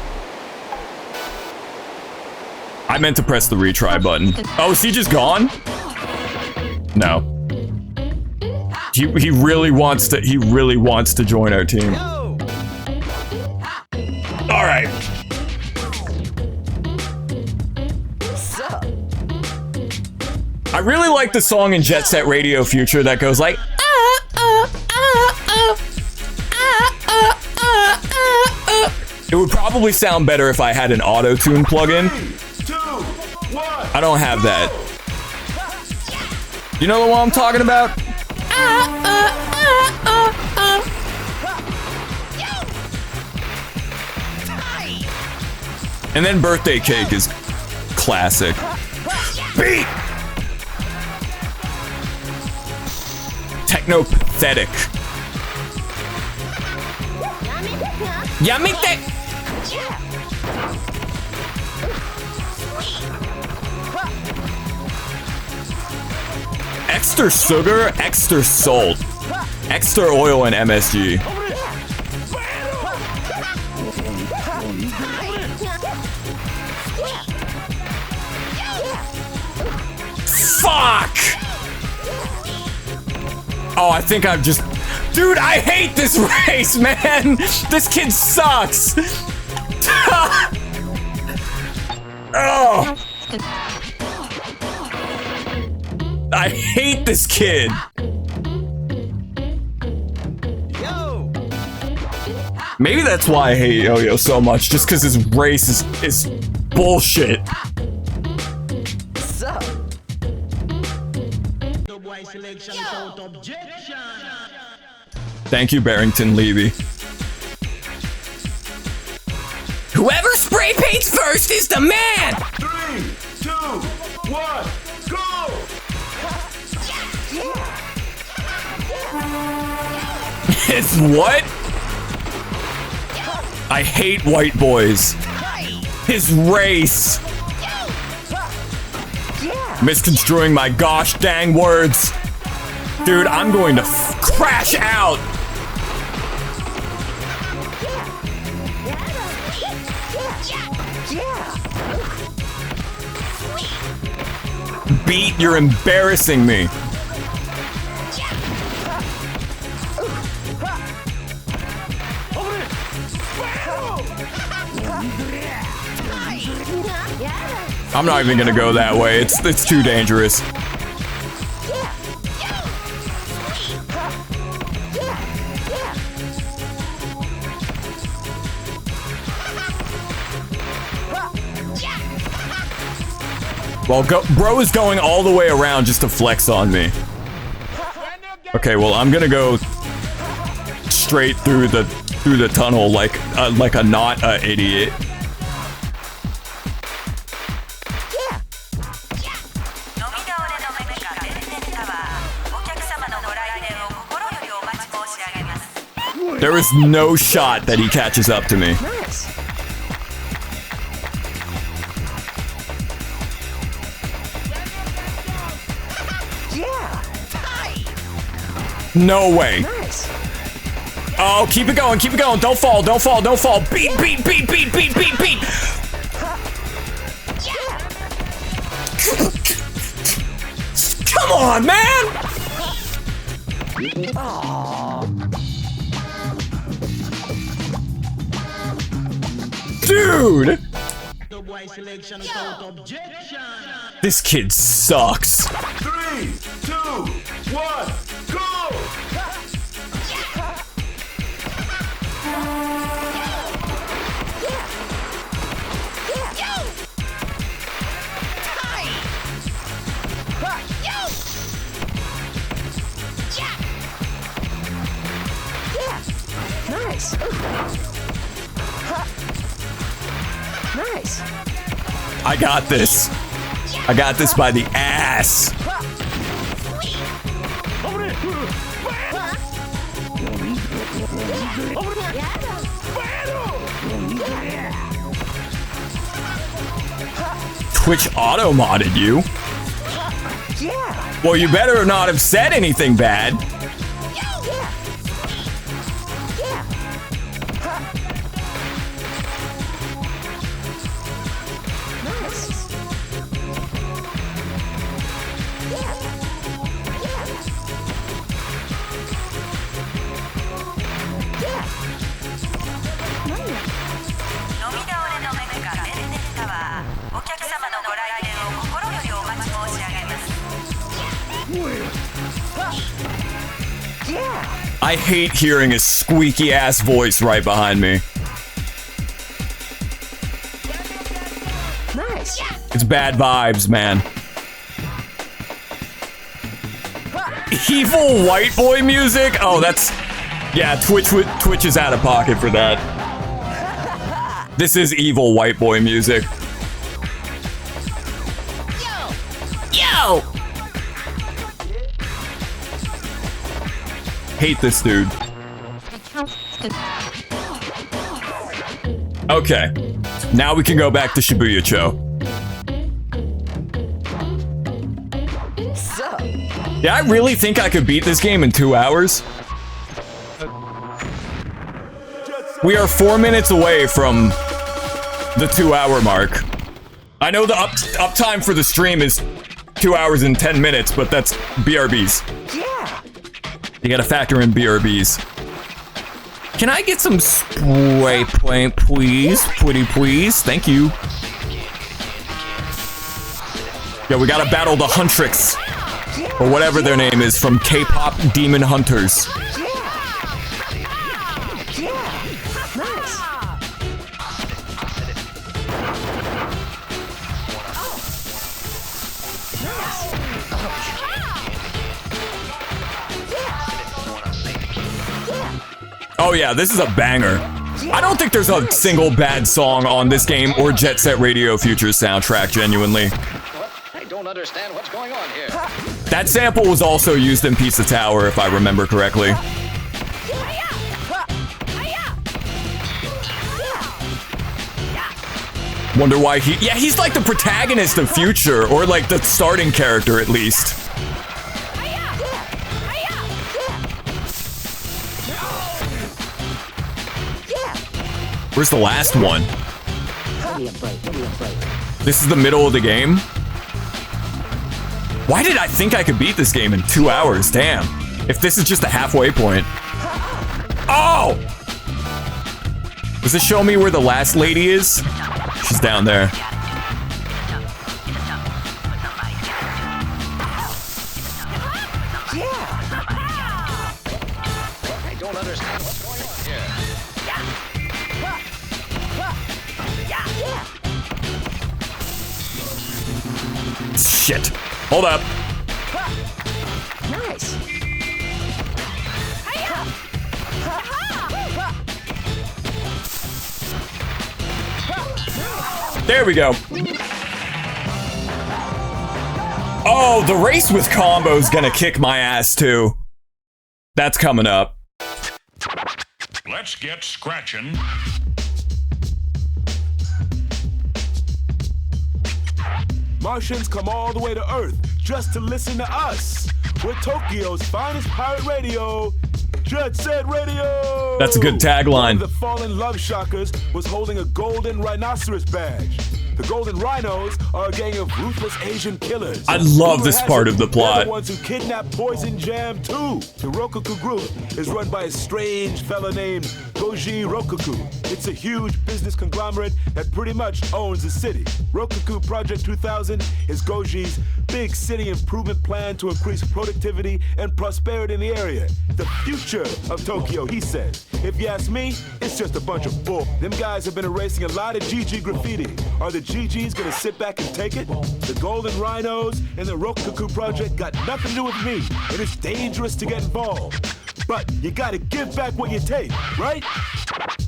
I meant to press the retry button. Oh, is he just gone? No. He really wants to join our team. All right. I really like the song in Jet Set Radio Future that goes like It would probably sound better if I had an auto-tune plugin. 3, 2, 1. I don't have that. You know the one I'm talking about? And then Birthday Cake is classic. Beat! Techno pathetic. Yamite! Extra sugar, extra salt, extra oil, and MSG. Fuck! Oh, I think I'm just... Dude, I hate this race, man! This kid sucks! Oh! I hate this kid! Maybe that's why I hate Yo-Yo so much, just because his race is bullshit. Thank you, Barrington Levy. Whoever spray paints first is the man! 3, 2, 1, go! It's what? I hate white boys. His race. Misconstruing my gosh dang words. Dude, I'm going to crash out. Beat, you're embarrassing me. I'm not even gonna go that way. It's too dangerous. Well, bro is going all the way around just to flex on me. Okay, well, I'm gonna go straight through the tunnel like a not idiot. There is no shot that he catches up to me. Nice. No way. Nice. Oh, keep it going, Don't fall, don't fall, don't fall. Beat, beat, beat, beat, beat, beat, beat. Come on, man! Dude! This kid sucks. 3, 2, 1, go! Nice. Nice. I got this. I got this by the ass. Twitch auto-modded you? Yeah. Well, you better not have said anything bad. Nice. I hate hearing a squeaky ass voice right behind me. Nice. It's bad vibes, man. Evil white boy music? Oh, that's... Yeah, Twitch is out of pocket for that. This is evil white boy music. Yo! Hate this dude. Okay. Now we can go back to Shibuya-cho. Yeah, I really think I could beat this game in 2 hours. We are 4 minutes away from the 2 hour mark. I know the uptime for the stream is 2 hours and 10 minutes, but that's BRBs. Yeah. You gotta factor in BRBs. Can I get some spray paint, please? Pretty please. Thank you. Yeah, we gotta battle the Huntrix. Or whatever their name is from K-pop Demon Hunters. Nice. Oh yeah, this is a banger. I don't think there's a single bad song on this game or Jet Set Radio Future's soundtrack, genuinely. I don't understand what's going on here. That sample was also used in Pizza Tower, if I remember correctly. Wonder why he's like the protagonist of Future, or like the starting character at least. Where's the last one? This is the middle of the game? Why did I think I could beat this game in 2 hours? Damn. If this is just a halfway point. Oh! Does this show me where the last lady is? She's down there. I don't understand what's going on here. Shit. Hold up. Nice. There we go. Oh, the race with combo's gonna kick my ass too. That's coming up. Let's get scratching. Martians come all the way to Earth just to listen to us. We're Tokyo's finest pirate radio, Jet Set Radio. That's a good tagline. One of the fallen love shockers was holding a golden rhinoceros badge. The Golden Rhinos are a gang of ruthless Asian killers. I love Rumor this has part it of the they're plot. the ones who kidnapped Poison Jam too. The Rokoku Group is run by a strange fella named Goji Rokoku. It's a huge business conglomerate that pretty much owns the city. Rokoku Project 2000 is Goji's big city improvement plan to increase productivity and prosperity in the area. The future of Tokyo, he says. If you ask me, it's just a bunch of bull. Them guys have been erasing a lot of GG graffiti. Are the GG's gonna sit back and take it? The Golden Rhinos and the Rokoku Project got nothing to do with me, and it's dangerous to get involved. But you gotta give back what you take, right?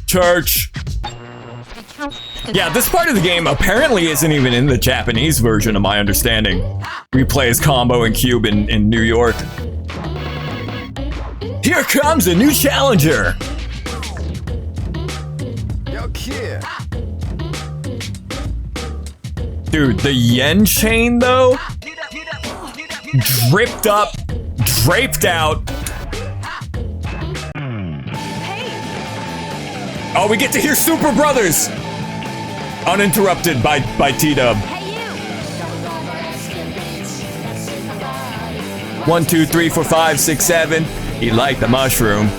Church. Yeah, this part of the game apparently isn't even in the Japanese version, of my understanding. We play as Combo and Cube in New York. Here comes a new challenger. Yo, kid. Dude, the yen chain though? Dripped up, draped out. Oh, we get to hear Super Brothers! Uninterrupted by T-Dub. 1, 2, 3, 4, 5, 6, 7. He liked the mushroom.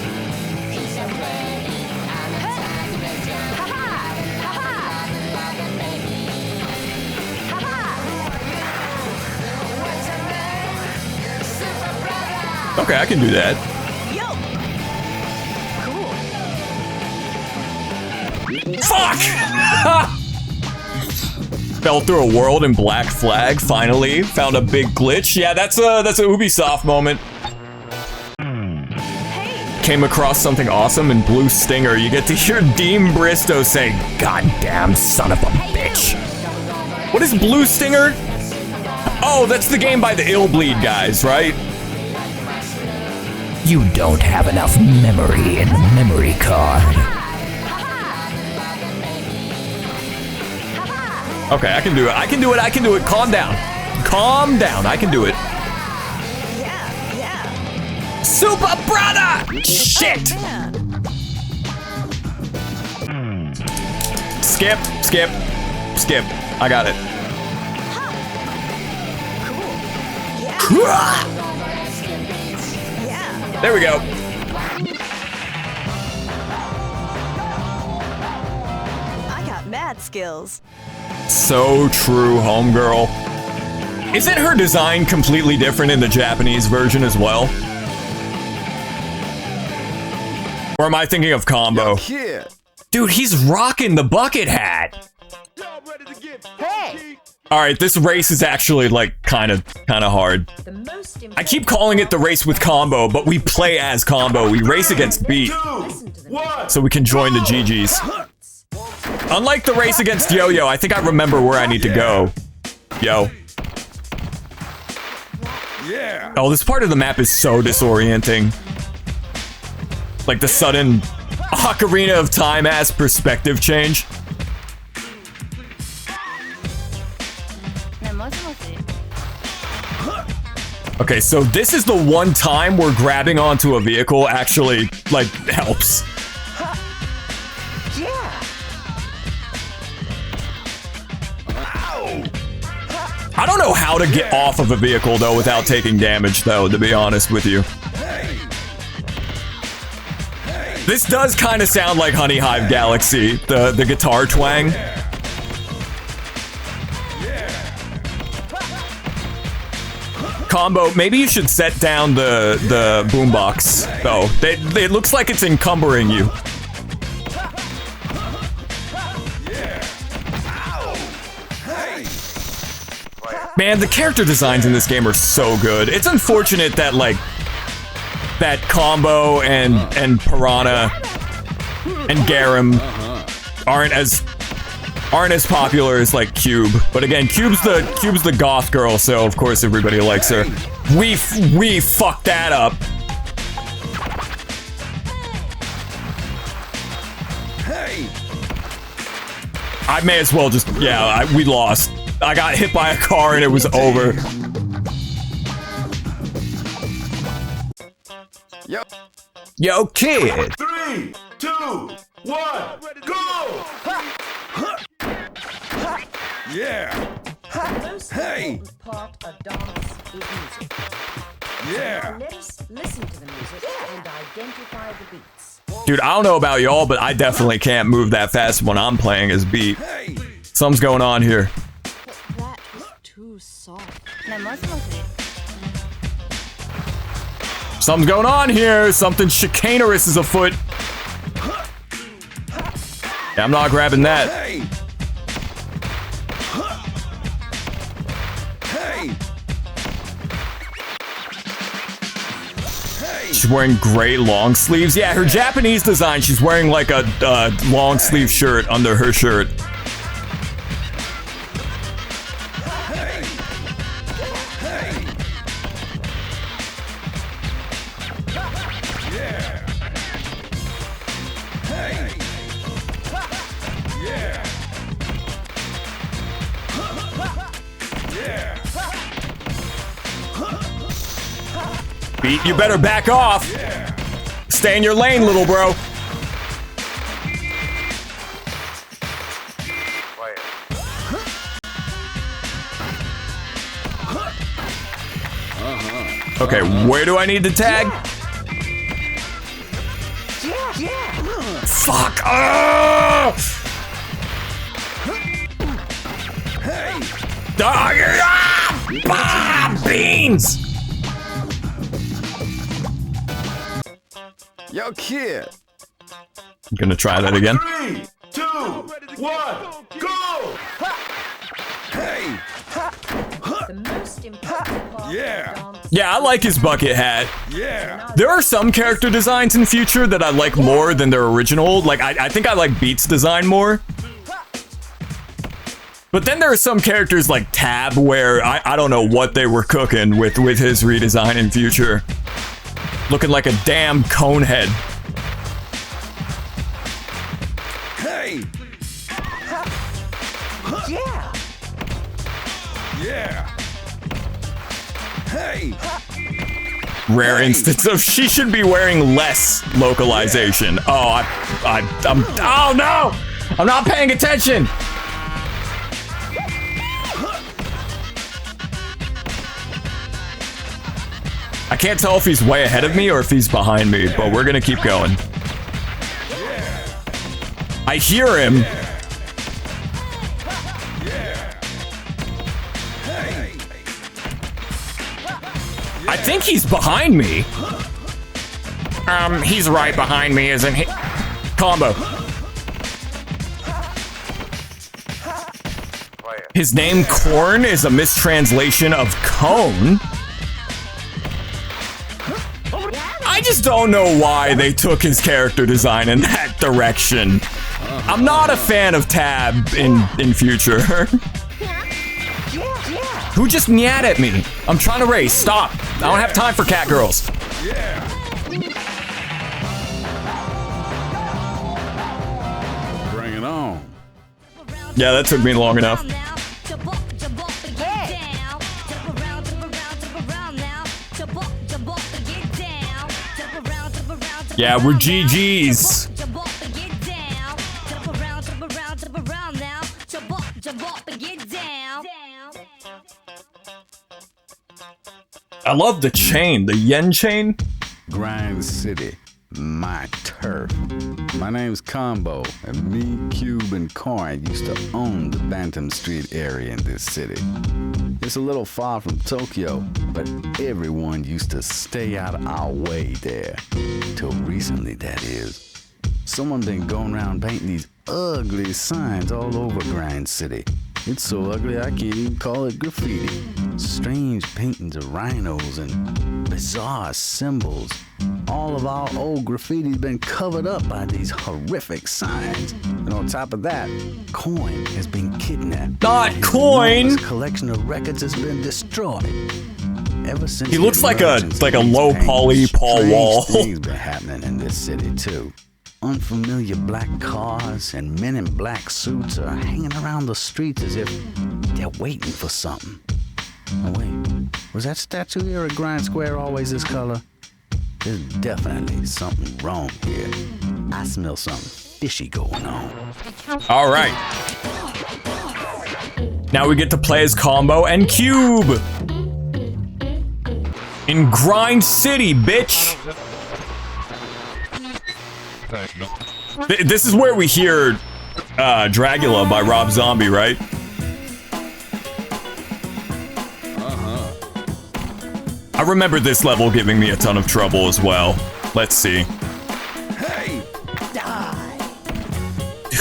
Okay, I can do that. Fuck! Fell through a world in Black Flag, finally. Found a big glitch. Yeah, that's a Ubisoft moment. Came across something awesome in Blue Stinger. You get to hear Dean Bristow say, "Goddamn son of a bitch." What is Blue Stinger? Oh, that's the game by the Illbleed guys, right? You don't have enough memory in the memory card. Okay, I can do it. I can do it. I can do it. Calm down. Calm down. I can do it. Super brother! Shit! Skip, skip, skip. I got it. There we go. I got mad skills. So true, homegirl. Isn't her design completely different in the Japanese version as well? Or am I thinking of Combo? Dude, he's rocking the bucket hat. Hey! Alright, this race is actually, like, kind of hard. I keep calling it the race with Combo, but we play as Combo. We race against Beat, so we can join the GGs. Unlike the race against Yo-Yo, I think I remember where I need to go. Yo. Oh, this part of the map is so disorienting. Like the sudden Ocarina of Time-ass perspective change. Okay, so this is the one time where grabbing onto a vehicle actually, like, helps. I don't know how to get off of a vehicle, though, without taking damage, though, to be honest with you. This does kind of sound like Honey Hive Galaxy, the guitar twang. Combo, maybe you should set down the boombox, though. It looks like it's encumbering you. Man, the character designs in this game are so good. It's unfortunate that, like, that Combo and Piranha and Garam aren't as popular as, like, Cube. But again, Cube's the goth girl, so of course everybody likes her. We fucked that up. I may as well just, yeah, we lost. I got hit by a car and it was over. Yo, kid. 3, 2, 1, go! Yeah. Hey. Part of dance is music. Yeah. Let us listen to the music and identify the beats. Dude, I don't know about y'all, but I definitely can't move that fast when I'm playing as Beat. Something's going on here. That was too soft. Something's going on here. Something chicanerous is afoot. Yeah, I'm not grabbing that. She's wearing gray long sleeves. Yeah, her Japanese design, she's wearing like a long sleeve shirt under her shirt. Beat, you better back off. Stay in your lane, little bro. Okay, where do I need to tag? Fuck! Beans! Yo, kid. I'm gonna try that again. 3, 2, 1, go! Hey! The most important part Yeah. of the dance. Yeah, I like his bucket hat. Yeah! There are some character designs in Future that I like more than their original. Like, I think I like Beat's design more. But then there are some characters like Tab where I don't know what they were cooking with his redesign in Future. Looking like a damn cone head. Hey! Yeah. Yeah! Hey! Rare instance of she should be wearing less localization. Oh, I'm oh no! I'm not paying attention! I can't tell if he's way ahead of me or if he's behind me, but we're gonna keep going. I hear him. I think he's behind me. He's right behind me, isn't he? Combo. His name, Corn, is a mistranslation of cone. I just don't know why they took his character design in that direction. I'm not a fan of Tab in Future. Who just nyat at me? I'm trying to race. Stop. I don't have time for cat girls. Bring it on. Yeah, that took me long enough. Yeah, we're GGs. I love the chain, the yen chain. Grind City, my turf. My name's Combo, and me, Cube, and Corn used to own the Bantam Street area in this city. It's a little far from Tokyo, but everyone used to stay out of our way there. Till recently, that is. Someone been going around painting these ugly signs all over Grind City. It's so ugly I can't even call it graffiti. Strange paintings of rhinos and bizarre symbols. All of our old graffiti's been covered up by these horrific signs. And on top of that, Coin has been kidnapped. Not Coin! His collection of records has been destroyed. Ever since He looks like a low poly Paul Wall. Things been happening in this city too. Unfamiliar black cars and men in black suits are hanging around the streets as if they're waiting for something. Oh wait, was that statue here at Grind Square always this color? There's definitely something wrong here. I smell something fishy going on. All right. Now we get to play as Combo and Cube. In Grind City, bitch. This is where we hear Dragula by Rob Zombie, right? I remember this level giving me a ton of trouble as well. Let's see. Hey! Die.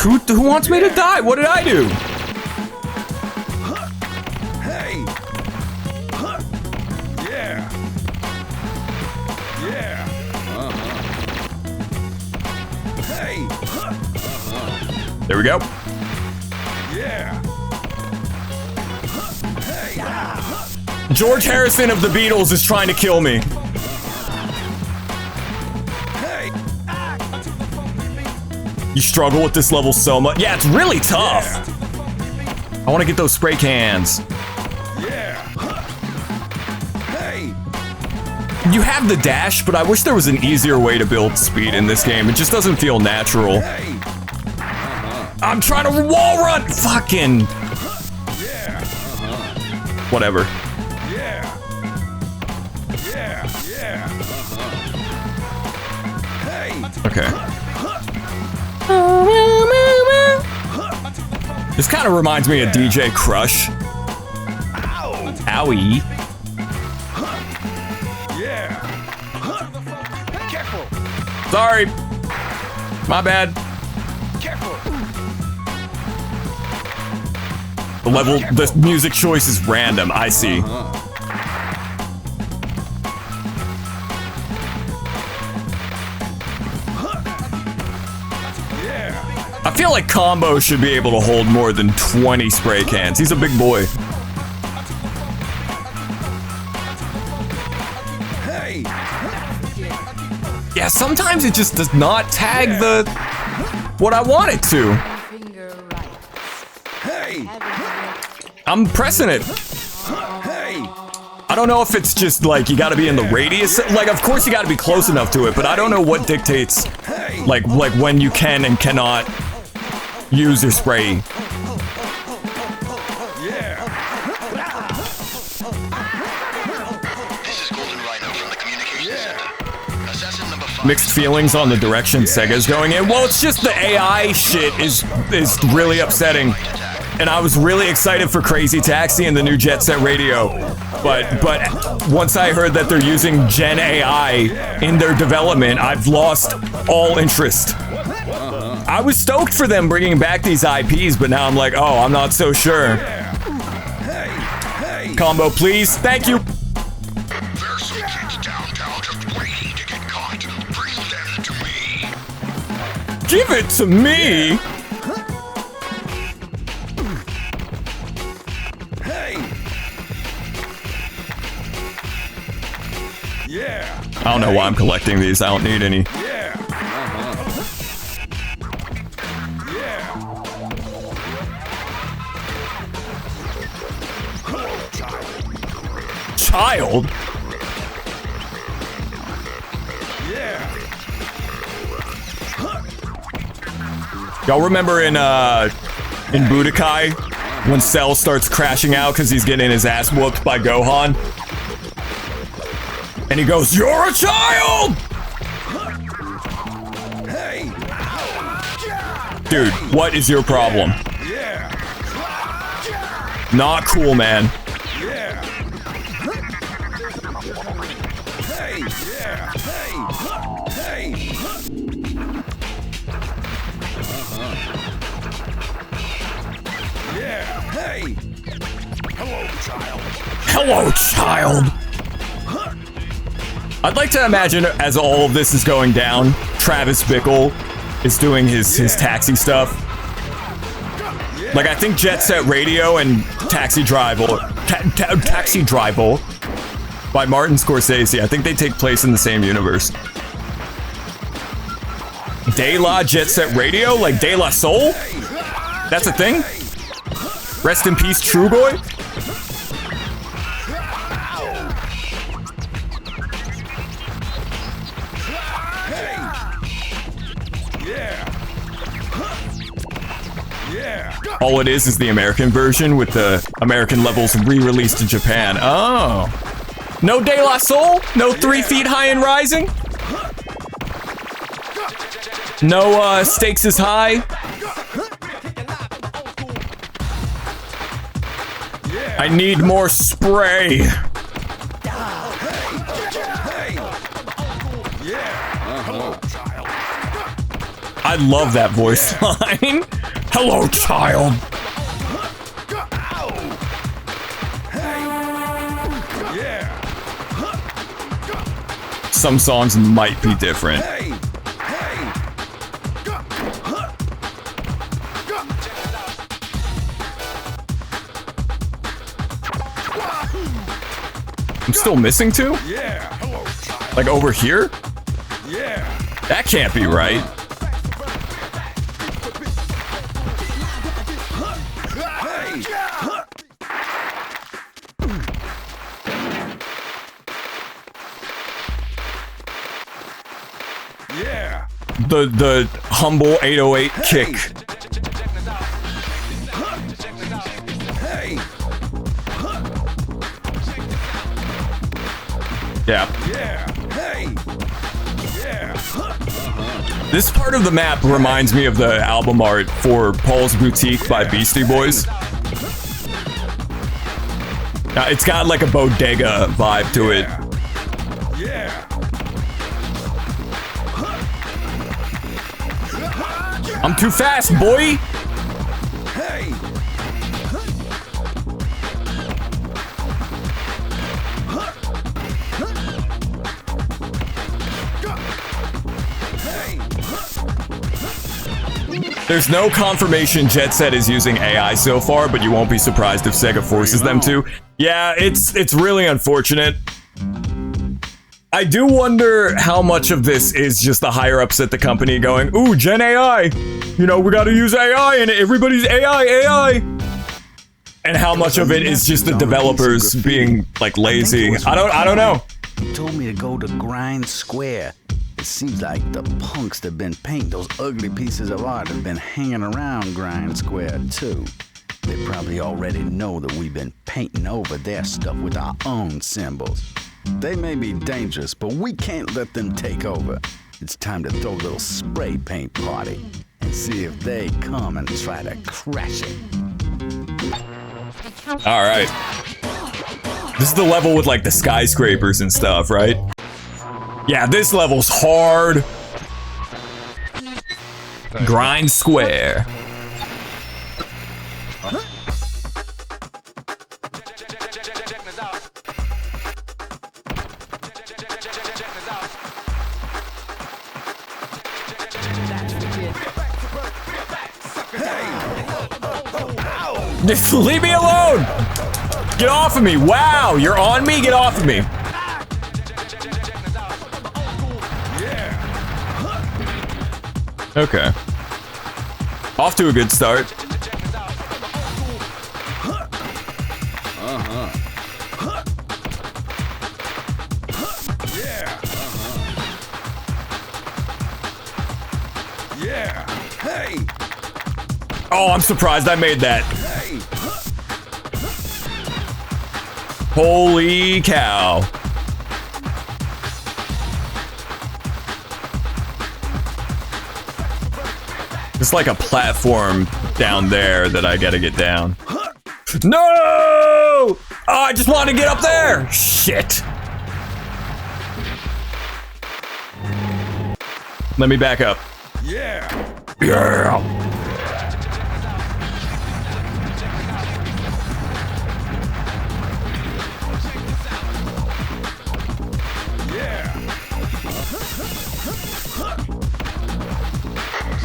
Who wants me to die? What did I do? Hey! Yeah! Yeah! Hey! There we go. Yeah! Hey! George Harrison of the Beatles is trying to kill me. Hey! You struggle with this level so much. Yeah, it's really tough. I want to get those spray cans. Yeah! Hey! You have the dash, but I wish there was an easier way to build speed in this game. It just doesn't feel natural. Hey! I'm trying to wall run. Fucking. Yeah! Whatever. Yeah! Yeah! Yeah! Hey! Okay. This kind of reminds me of DJ Crush. Ow! Owie. Yeah! Careful! Sorry. My bad. Careful! The music choice is random. I see. I feel like Combo should be able to hold more than 20 spray cans. He's a big boy. Hey. Yeah, sometimes it just does not tag what I want it to. Hey. I'm pressing it. Hey. I don't know if it's just like you gotta be in the radius. Like, of course you gotta be close enough to it, but I don't know what dictates like when you can and cannot use your spray. Mixed feelings on the direction Sega's going in. Well, it's just the AI shit is really upsetting. And I was really excited for Crazy Taxi and the new Jet Set Radio. But once I heard that they're using Gen AI in their development, I've lost all interest. I was stoked for them bringing back these IPs, but now I'm like, oh, I'm not so sure. Combo, please. Thank you. Give it to me! Hey! Yeah! I don't know why I'm collecting these. I don't need any. Yeah! Yeah! Child? Y'all remember in Budokai when Cell starts crashing out because he's getting his ass whooped by Gohan? And he goes, "You're a child!" Hey! Dude, what is your problem? Yeah! Not cool, man. Yeah! Hey! Yeah! Hey! Hey! Yeah! Hey! Hello, child. Hello, child. I'd like to imagine as all of this is going down, Travis Bickle is doing his taxi stuff. Like, I think Jet Set Radio and Taxi Drive Taxi Drive by Martin Scorsese, I think they take place in the same universe. De La Jet Set Radio? Like De La Soul? That's a thing? Rest in peace, Trugoy? All it is the American version with the American levels re-released in Japan. Oh. No De La Soul? No 3 Feet High and Rising? No Stakes is High? I need more spray. I love that voice line. Hello, child. Some songs might be different. I'm still missing 2? Like over here? That can't be right. The humble 808 kick. Yeah. This part of the map reminds me of the album art for Paul's Boutique by Beastie Boys. It's got like a bodega vibe to it. I'm too fast, boy! There's no confirmation Jet Set is using AI so far, but you won't be surprised if Sega forces them to. Yeah, it's really unfortunate. I do wonder how much of this is just the higher ups at the company going, ooh, Gen AI. You know, we gotta use AI and everybody's AI. And how much of it is just the developers being like lazy. I don't know. He told me to go to Grind Square. It seems like the punks that been painting those ugly pieces of art have been hanging around Grind Square too. They probably already know that we've been painting over their stuff with our own symbols. They may be dangerous, but we can't let them take over. It's time to throw a little spray paint party and see if they come and try to crash it. All right. This is the level with like the skyscrapers and stuff, right? Yeah, this level's hard. Grind Square. Just leave me alone! Get off of me! Wow, you're on me? Get off of me! Okay. Off to a good start. Yeah. Hey. Oh, I'm surprised I made that. Holy cow. It's like a platform down there that I gotta get down. No! Oh, I just wanted to get up there! Shit. Let me back up. Yeah. Yeah.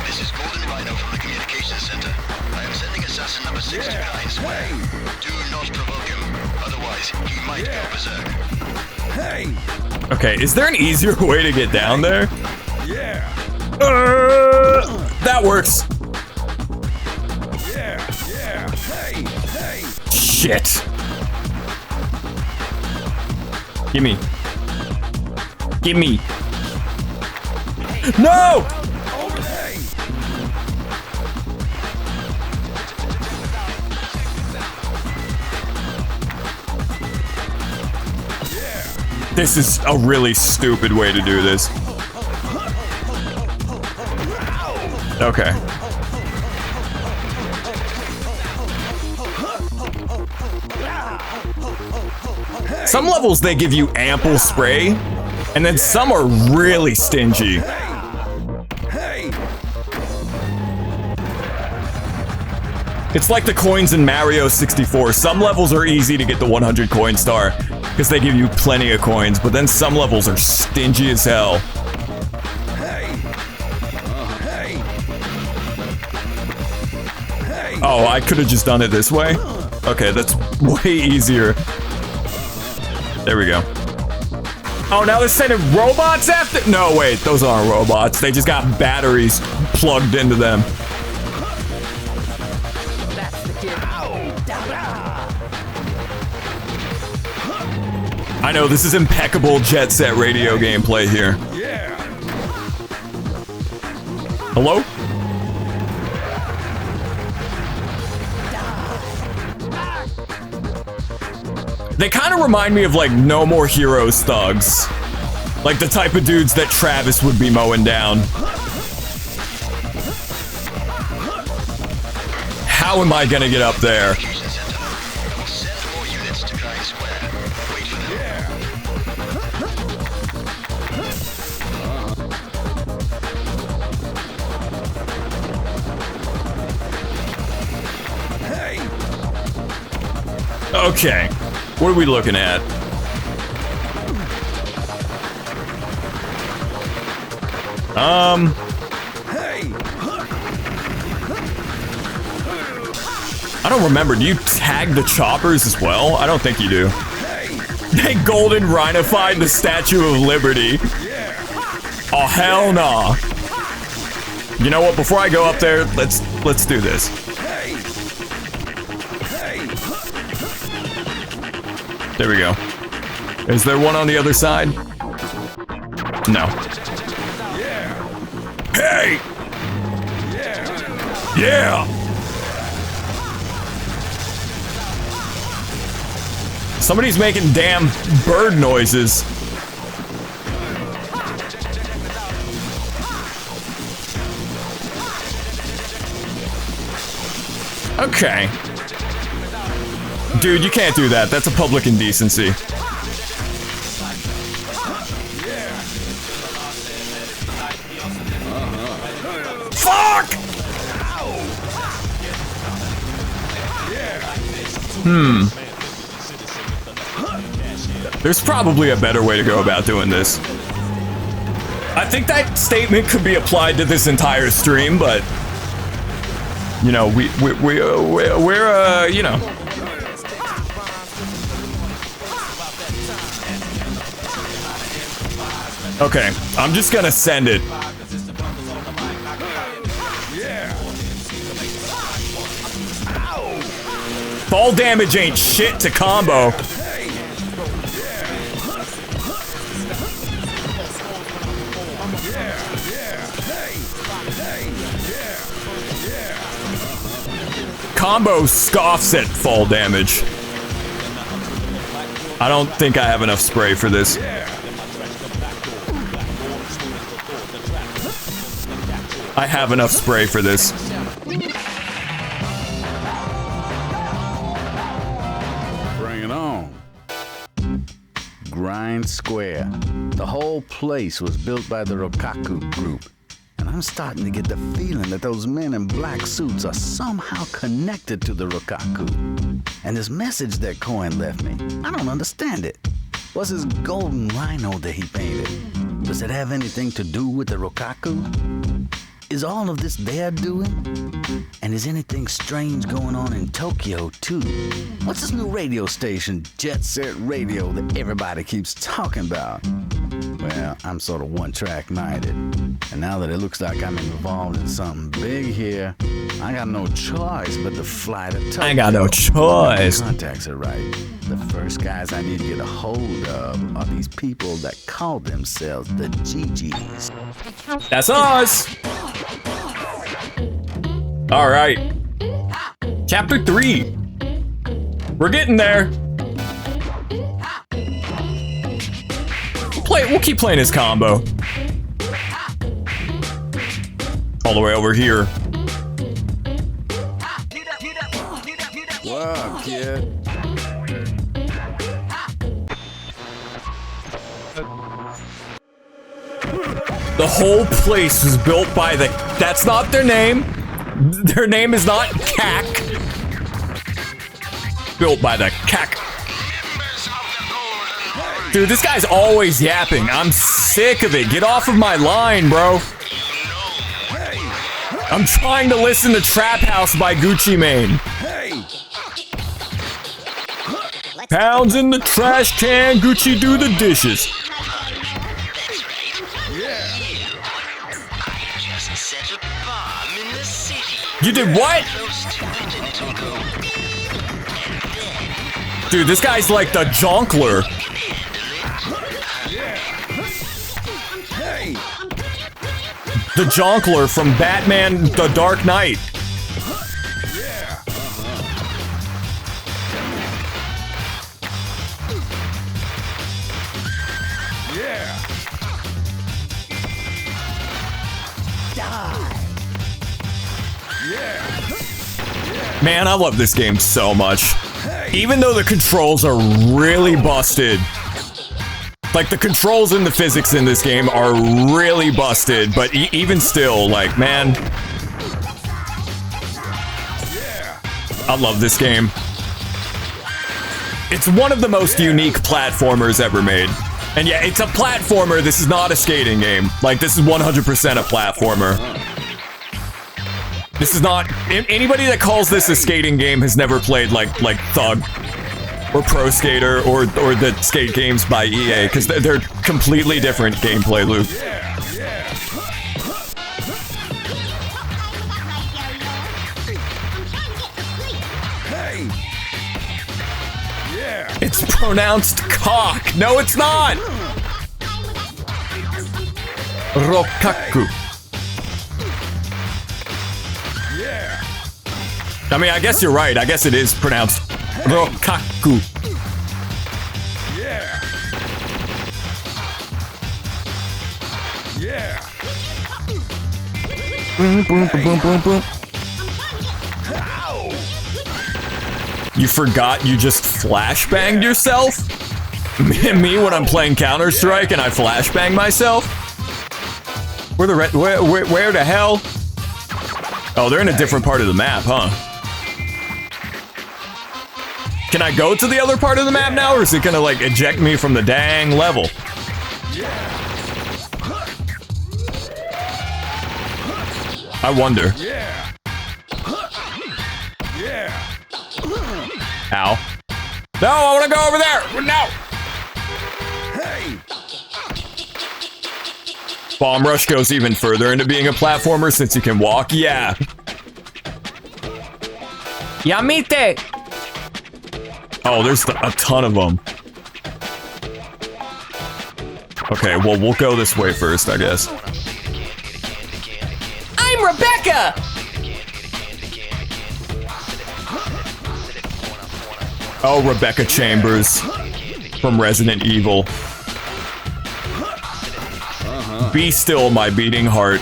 This is Golden Rhino from the communications center. I am sending assassin number 6 to Grind Square. Do not provoke him, otherwise he might go berserk. Hey. Okay, is there an easier way to get down there? Yeah. That works. Yeah. Hey. Shit. Gimme. No! Okay. This is a really stupid way to do this. Okay. Some levels they give you ample spray, and then some are really stingy. It's like the coins in Mario 64. Some levels are easy to get the 100 coin star because they give you plenty of coins, but then some levels are stingy as hell. Oh, I could have just done it this way? Okay, that's way easier. There we go. Oh, now they're sending robots after? No, wait, those aren't robots. They just got batteries plugged into them. I know, this is impeccable Jet Set Radio gameplay here. Hello? They kind of remind me of like No More Heroes thugs. Like the type of dudes that Travis would be mowing down. How am I gonna get up there? Okay, what are we looking at? I don't remember. Do you tag the choppers as well? I don't think you do. They golden rhinofied the Statue of Liberty. Oh, hell no. You know what? Before I go up there, let's do this. There we go. Is there one on the other side? No. Hey! Yeah! Somebody's making damn bird noises. Okay. Dude, you can't do that. That's a public indecency. Fuck! There's probably a better way to go about doing this. I think that statement could be applied to this entire stream, but you know, we're you know. Okay, I'm just gonna send it. Fall damage ain't shit to combo. Combo scoffs at fall damage. I don't think I have enough spray for this. I have enough spray for this. Bring it on. Grind Square. The whole place was built by the Rokaku group. And I'm starting to get the feeling that those men in black suits are somehow connected to the Rokaku. And this message that Coin left me, I don't understand it. What's his golden rhino that he painted? Does it have anything to do with the Rokaku? Is all of this their doing? And is anything strange going on in Tokyo, too? What's this new radio station, Jet Set Radio, that everybody keeps talking about? Well, I'm sort of one-track minded. And now that it looks like I'm involved in something big here, I got no choice but to fly to Tokyo. I got no choice. Contacts are right. The first guys I need to get a hold of are these people that call themselves the GGs. That's us! Alright. Chapter 3. We're getting there. We'll keep playing his combo. All the way over here. Wow, kid. The whole place was built by the... That's not their name. Their name is not CAC. Built by the CAC. Dude, this guy's always yapping. I'm sick of it. Get off of my line, bro. I'm trying to listen to Trap House by Gucci Mane. Pounds in the trash can, Gucci do the dishes. You did what? Dude, this guy's like the Jonkler. The Jonkler from Batman The Dark Knight. Man, I love this game so much. Even though the controls are really busted. Like, the controls and the physics in this game are really busted, but even still, like, man. I love this game. It's one of the most unique platformers ever made. And yeah, it's a platformer, this is not a skating game. Like, this is 100% a platformer. This is not anybody that calls this a skating game has never played like Thug or Pro Skater or the skate games by EA, because they're completely different gameplay loop. Hey. Yeah. It's pronounced cock. No, it's not. Rokaku. Yeah. I mean, I guess you're right. I guess it is pronounced Rokaku. Yeah. Yeah. Boom, boom, boom, boom, boom. You forgot you just flashbanged yourself? Me when I'm playing Counter-Strike and I flashbang myself? Where the hell? Oh, they're in a different part of the map, huh? Can I go to the other part of the map now, or is it gonna like eject me from the dang level? I wonder. Ow. No, I want to go over there! No! Hey! Bomb Rush goes even further into being a platformer since you can walk. Yeah. Yamite! Oh, there's a ton of them. Okay, well, we'll go this way first, I guess. I'm Rebecca! Oh, Rebecca Chambers from Resident Evil. Be still, my beating heart.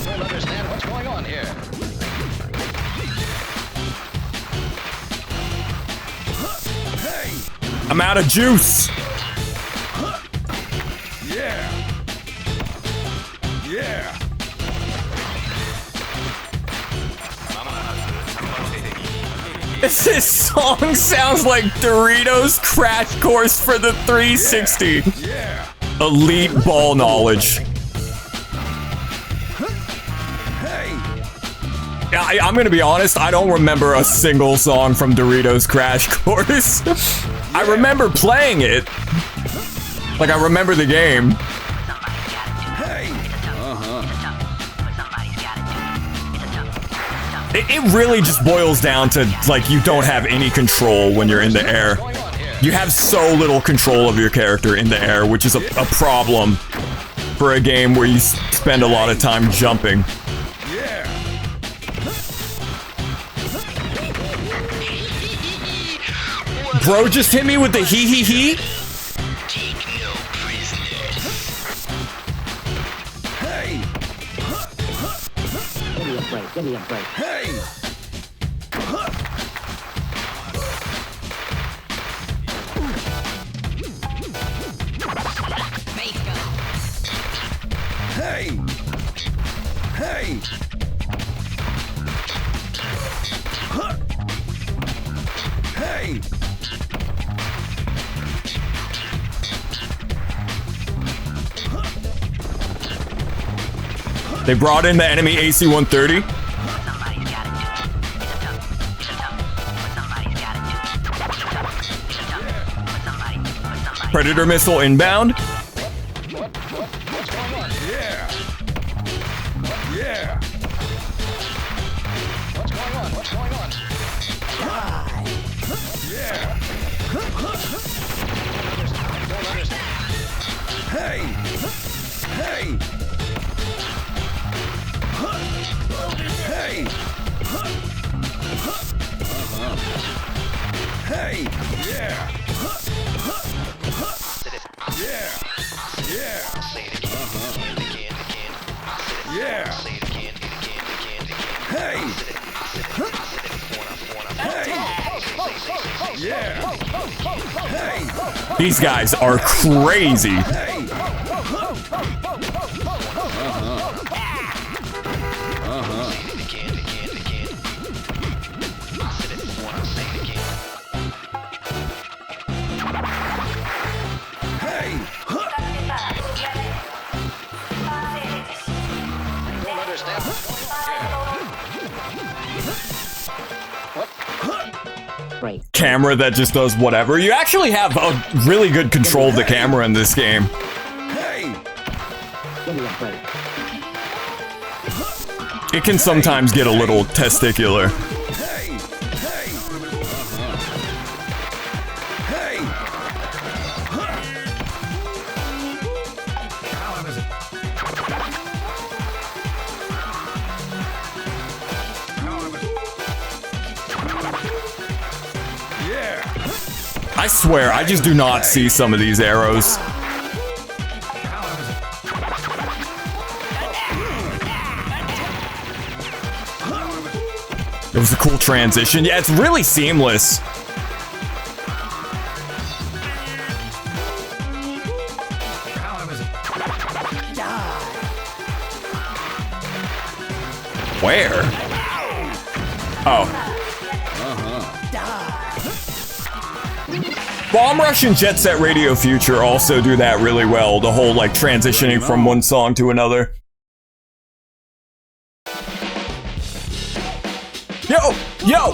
Don't understand what's going on here. I'm out of juice. Yeah. Yeah. This song sounds like Doritos Crash Course for the 360. Yeah. Elite ball knowledge. I'm gonna be honest, I don't remember a single song from Doritos Crash Course. I remember playing it. Like, I remember the game. It really just boils down to, like, you don't have any control when you're in the air. You have so little control of your character in the air, which is a problem for a game where you spend a lot of time jumping. Bro just hit me with the hee. Hey! Give me a break, give me a break. Hey! Hey! Hey! Hey! They brought in the enemy AC-130. Predator missile inbound. What's going on? Yeah. Yeah. What's going on? What's going on? Yeah. Don't understand. Hey. Hey. Hey. Hey. Yeah. Yeah. Yeah. Yeah. Hey. Hey. Yeah. Hey. These guys are crazy. Hey. Camera that just does whatever. You actually have a really good control of the camera in this game. It can sometimes get a little testicular. I swear, I just do not see some of these arrows. It was a cool transition. Yeah, it's really seamless. Where? Oh. Bomb Rush and Jet Set Radio Future also do that really well. The whole, like, transitioning from one song to another. Yo! Yo!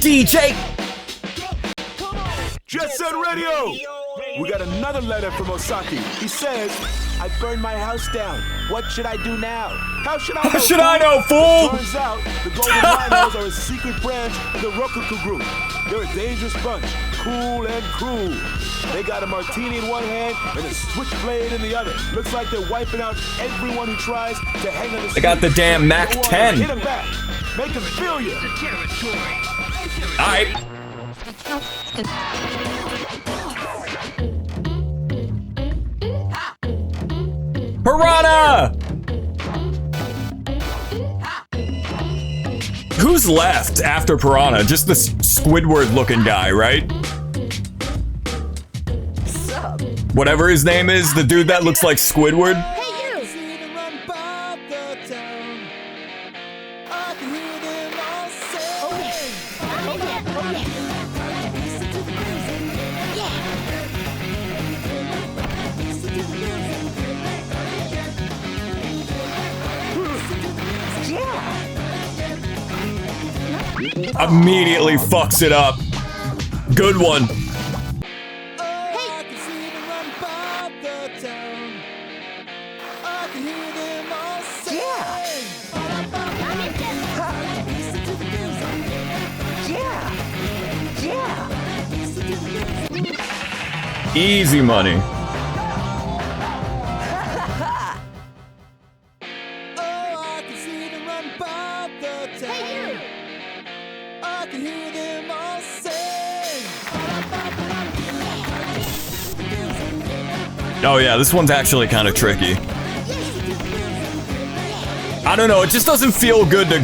DJ! Jet Set Radio! We got another letter from Osaki. He says, I burned my house down. What should I do now? How should I know, How should I know, fool? Turns out, the Golden Rhinos are a secret branch of the Rokuku group. They're a dangerous bunch, cool and cruel. They got a martini in one hand and a switchblade in the other. Looks like they're wiping out everyone who tries to hang on the street. They got the damn Mac 10. Hit them back. Make them feel you. Alright. Piranha! Who's left after Piranha? Just this Squidward looking guy, right? Whatever his name is, the dude that looks like Squidward. Immediately fucks it up. Good one. Easy money. Oh yeah, this one's actually kind of tricky. I don't know, it just doesn't feel good to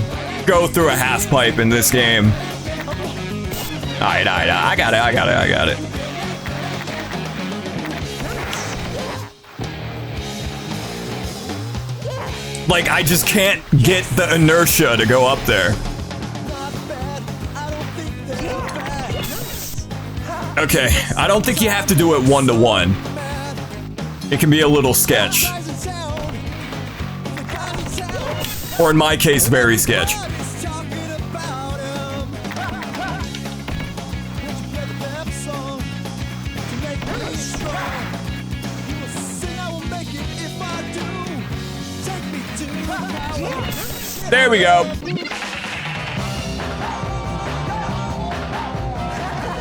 go through a half pipe in this game. Alright, I got it. Like, I just can't get the inertia to go up there. Okay, I don't think you have to do it 1-to-1. It can be a little sketch. Or in my case, very sketch. There we go.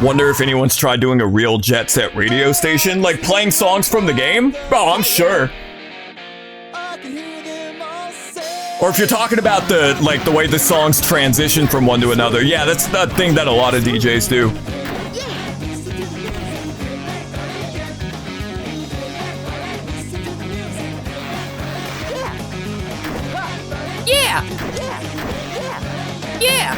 Wonder if anyone's tried doing a real Jet Set radio station, like playing songs from the game? Oh, I'm sure. Or if you're talking about the way the songs transition from one to another, yeah, that's the thing that a lot of DJs do. Yeah. Yeah.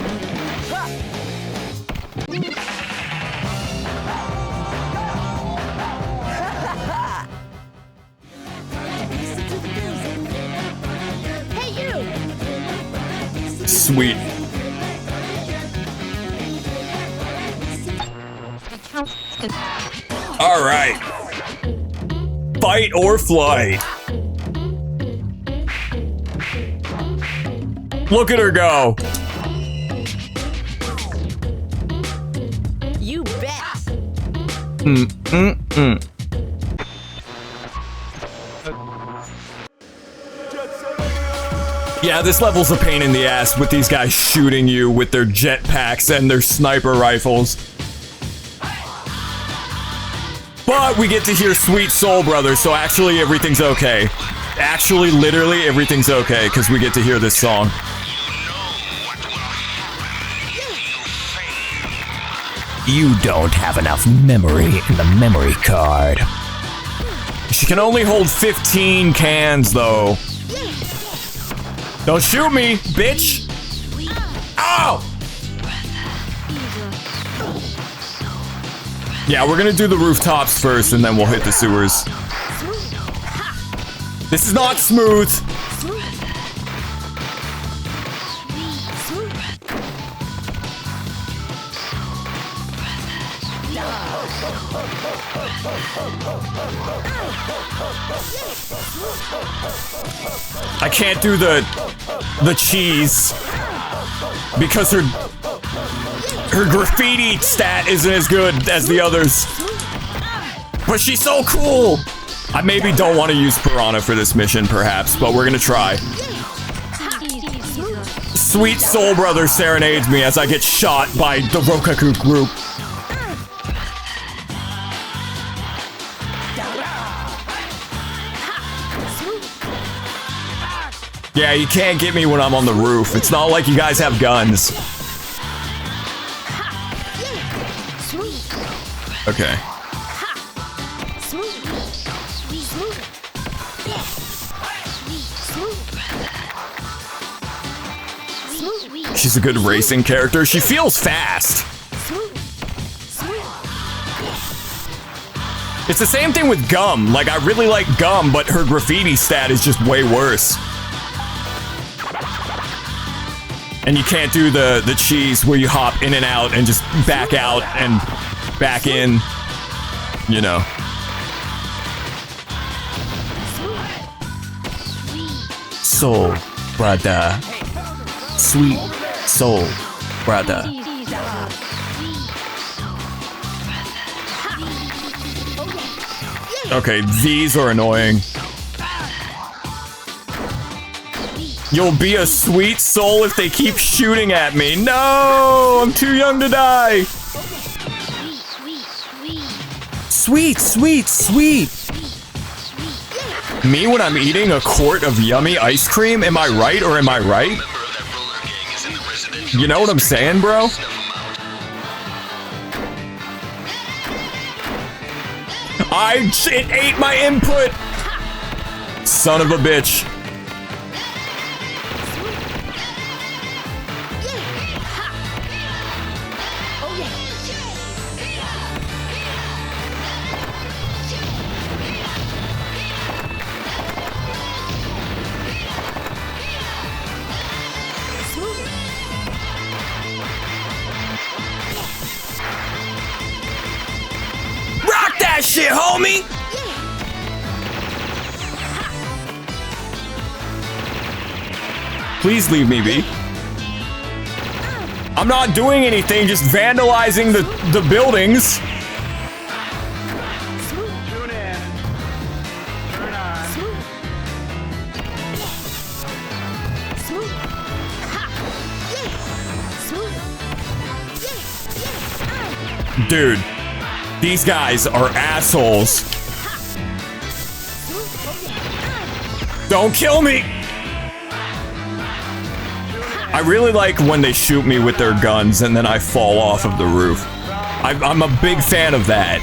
Sweet. All right. Fight or flight. Look at her go. You bet. Yeah, this level's a pain in the ass with these guys shooting you with their jetpacks and their sniper rifles. But we get to hear Sweet Soul Brothers, so actually everything's okay. Actually, literally everything's okay, because we get to hear this song. You don't have enough memory in the memory card. She can only hold 15 cans, though. Don't shoot me, bitch! Ow! Yeah, we're gonna do the rooftops first, and then we'll hit the sewers. This is not smooth. I can't do the cheese because her graffiti stat isn't as good as the others. But she's so cool. I maybe don't want to use Piranha for this mission, perhaps, but we're gonna try. Sweet Soul Brother serenades me as I get shot by the Rokaku group. Yeah, you can't get me when I'm on the roof. It's not like you guys have guns. Okay. She's a good racing character. She feels fast. It's the same thing with Gum. Like, I really like Gum, but her graffiti stat is just way worse. And you can't do the cheese where you hop in and out and just back out and back in, you know. Soul Brother. Sweet Soul Brother. Okay, these are annoying. You'll be a sweet soul if they keep shooting at me. No, I'm too young to die. Sweet, sweet, sweet. Me when I'm eating a quart of yummy ice cream? Am I right or am I right? You know what I'm saying, bro? It ate my input. Son of a bitch. Rock that shit, homie! Please leave me be. I'm not doing anything, just vandalizing the buildings. Dude, these guys are assholes. Don't kill me! I really like when they shoot me with their guns and then I fall off of the roof. I'm a big fan of that.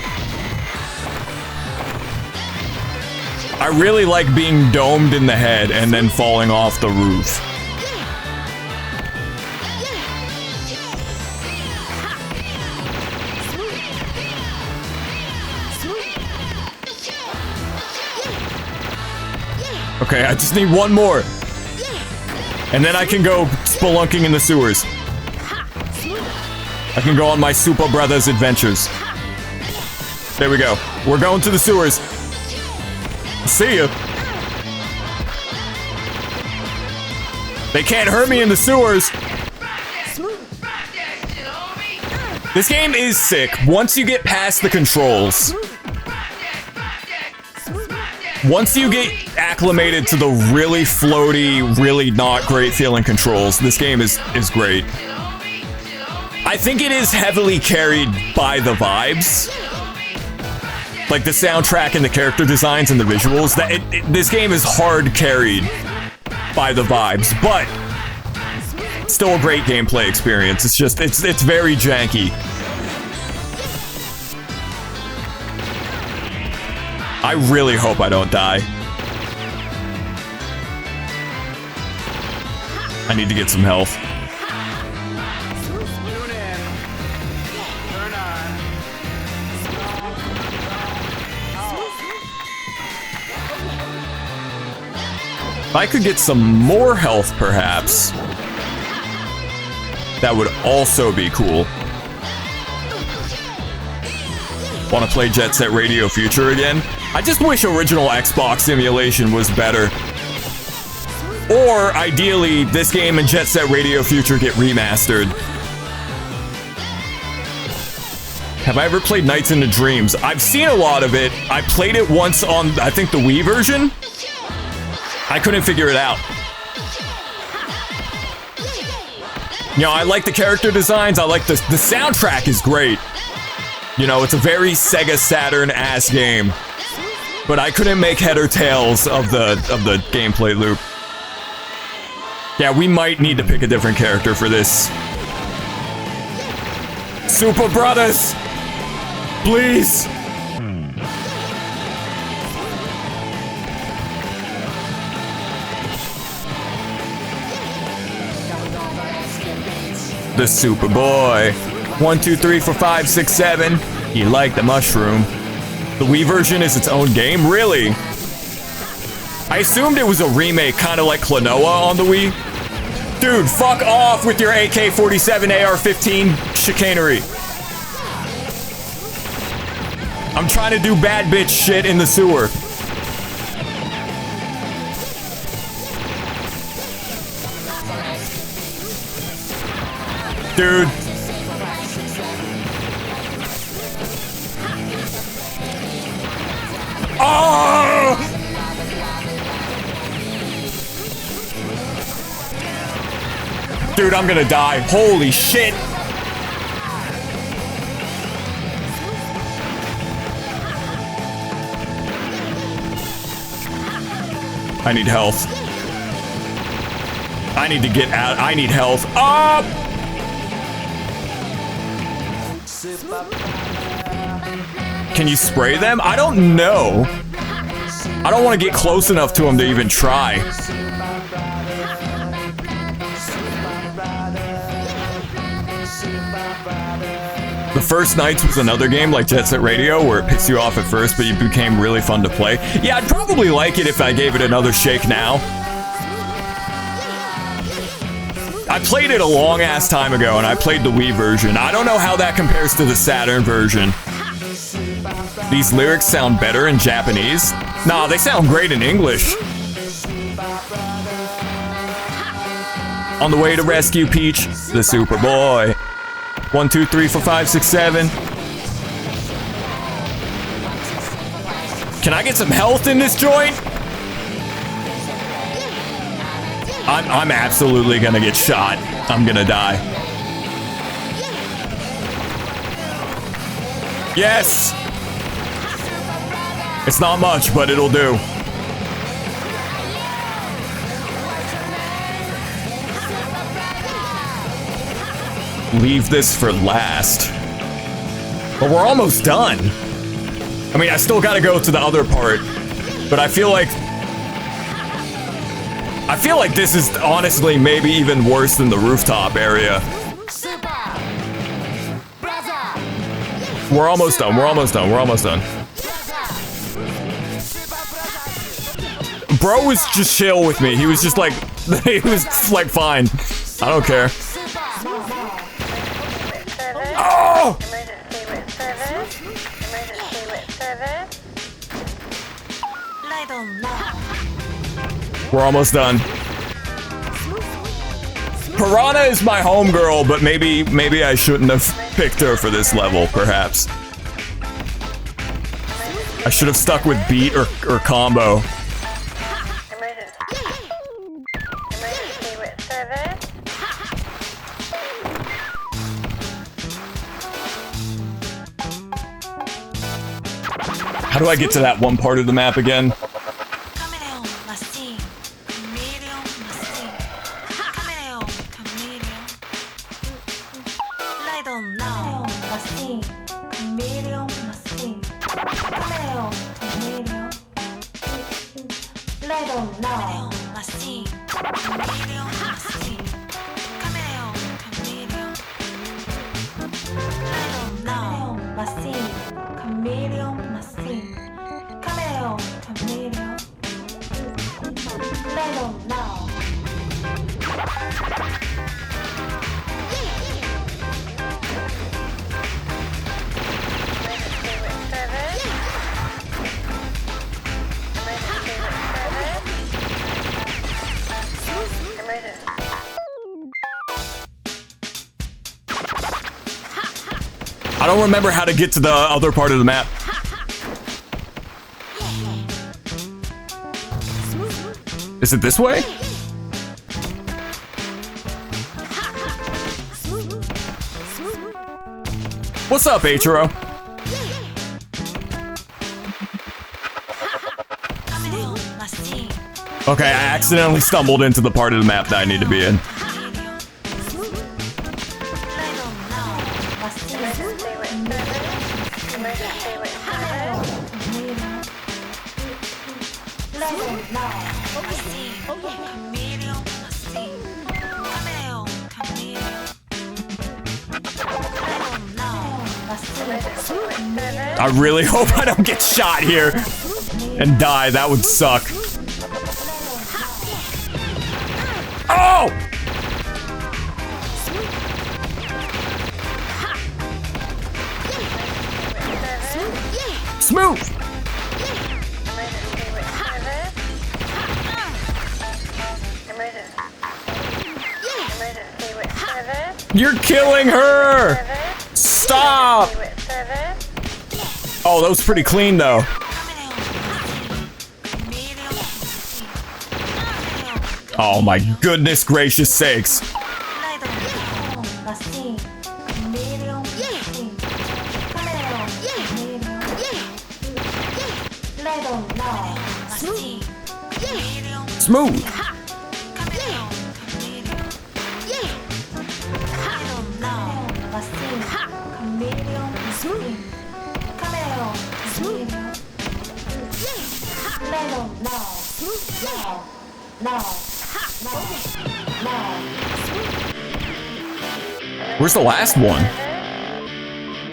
I really like being domed in the head and then falling off the roof. Okay, I just need one more. And then I can go spelunking in the sewers. I can go on my Super Brothers adventures. There we go. We're going to the sewers. See ya. They can't hurt me in the sewers. This game is sick once you get past the controls. Once you get acclimated to the really floaty, really not great feeling controls, this game is great. I think it is heavily carried by the vibes. Like the soundtrack and the character designs and the visuals. This game is hard carried by the vibes, but still a great gameplay experience. It's just, it's very janky. I really hope I don't die. I need to get some health. If I could get some more health, perhaps, that would also be cool. Want to play Jet Set Radio Future again? I just wish original Xbox simulation was better. Or, ideally, this game and Jet Set Radio Future get remastered. Have I ever played Nights into Dreams? I've seen a lot of it. I played it once on, I think, the Wii version. I couldn't figure it out. You know, I like the character designs. I like the soundtrack is great. You know, it's a very Sega Saturn-ass game. But I couldn't make head or tails of the gameplay loop. Yeah, we might need to pick a different character for this. Super Brothers! Please! The Superboy. 1, 2, 3, 4, 5, 6, 7. You like the mushroom. The Wii version is its own game? Really? I assumed it was a remake, kind of like Klonoa on the Wii. Dude, fuck off with your AK-47 AR-15 chicanery. I'm trying to do bad bitch shit in the sewer. Dude. Oh! Dude, I'm gonna die. Holy shit. I need health. I need to get out. I need health. Up! Can you spray them? I don't know. I don't want to get close enough to them to even try. The First Nights was another game like Jet Set Radio where it pissed you off at first, but it became really fun to play. Yeah, I'd probably like it if I gave it another shake now. I played it a long ass time ago and I played the Wii version. I don't know how that compares to the Saturn version. These lyrics sound better in Japanese? Nah, they sound great in English. On the way to rescue Peach, the Superboy. 1, 2, 3, 4, 5, 6, 7. Can I get some health in this joint? I'm absolutely gonna get shot. I'm gonna die. Yes! It's not much, but it'll do. Leave this for last. But we're almost done. I mean, I still gotta go to the other part, but I feel like this is honestly maybe even worse than the rooftop area. We're almost done. We're almost done. We're almost done. Bro was just chill with me. He was just like, he was like fine. I don't care. Oh! Emergency with service. Emergency with service. Light on low. We're almost done. Piranha is my homegirl, but maybe I shouldn't have picked her for this level, perhaps. I should have stuck with beat or combo. How do I get to that one part of the map again? I don't remember how to get to the other part of the map. Is it this way? What's up, Atro? Okay, I accidentally stumbled into the part of the map that I need to be in. I really hope I don't get shot here and die. That would suck. Oh! Smooth! You're killing her! Stop! Oh, that was pretty clean, though. Oh my goodness gracious sakes. Smooth. Where's the last one?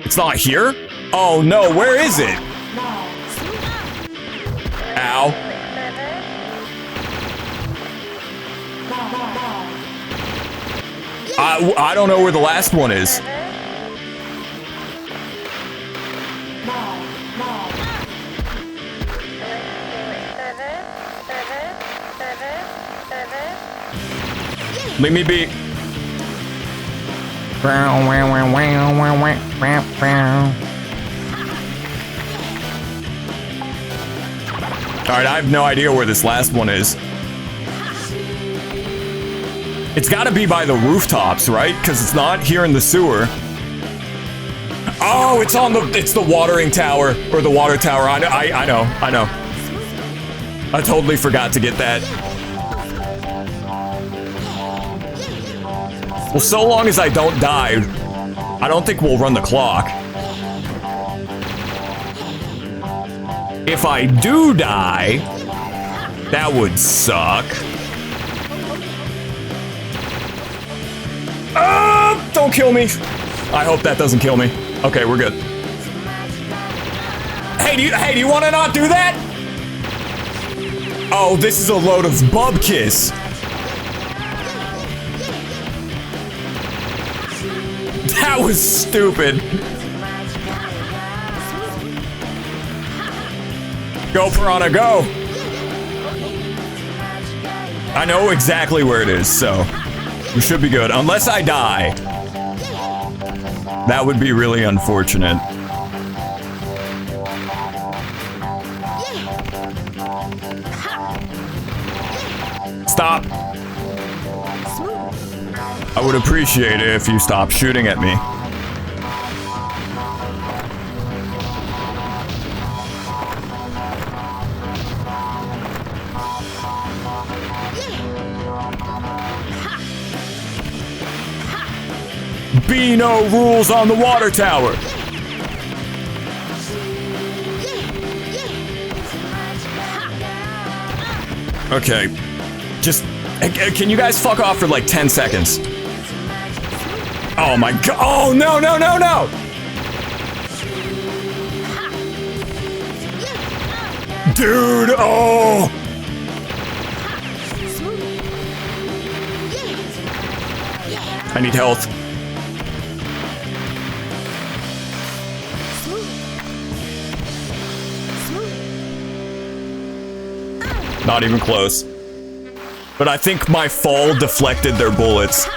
It's not here? Oh no, where is it? Ow. I don't know where the last one is. Leave me be. Alright, I have no idea where this last one is. It's gotta be by the rooftops, right? Because it's not here in the sewer. Oh, it's the watering tower, or the water tower. I know. I totally forgot to get that. Well, so long as I don't die, I don't think we'll run the clock. If I do die, that would suck. Don't kill me. I hope that doesn't kill me. Okay, we're good. Hey, do you want to not do that? Oh, this is a load of bubkiss. That was stupid. Go, Piranha, go. I know exactly where it is, so. We should be good, unless I die. That would be really unfortunate. Stop. I would appreciate it if you stopped shooting at me. Be no rules on the water tower. Okay. Just, can you guys fuck off for like 10 seconds? Oh my god. Oh, no, no, no, no. Dude, oh. I need health. Not even close. But I think my fall deflected their bullets.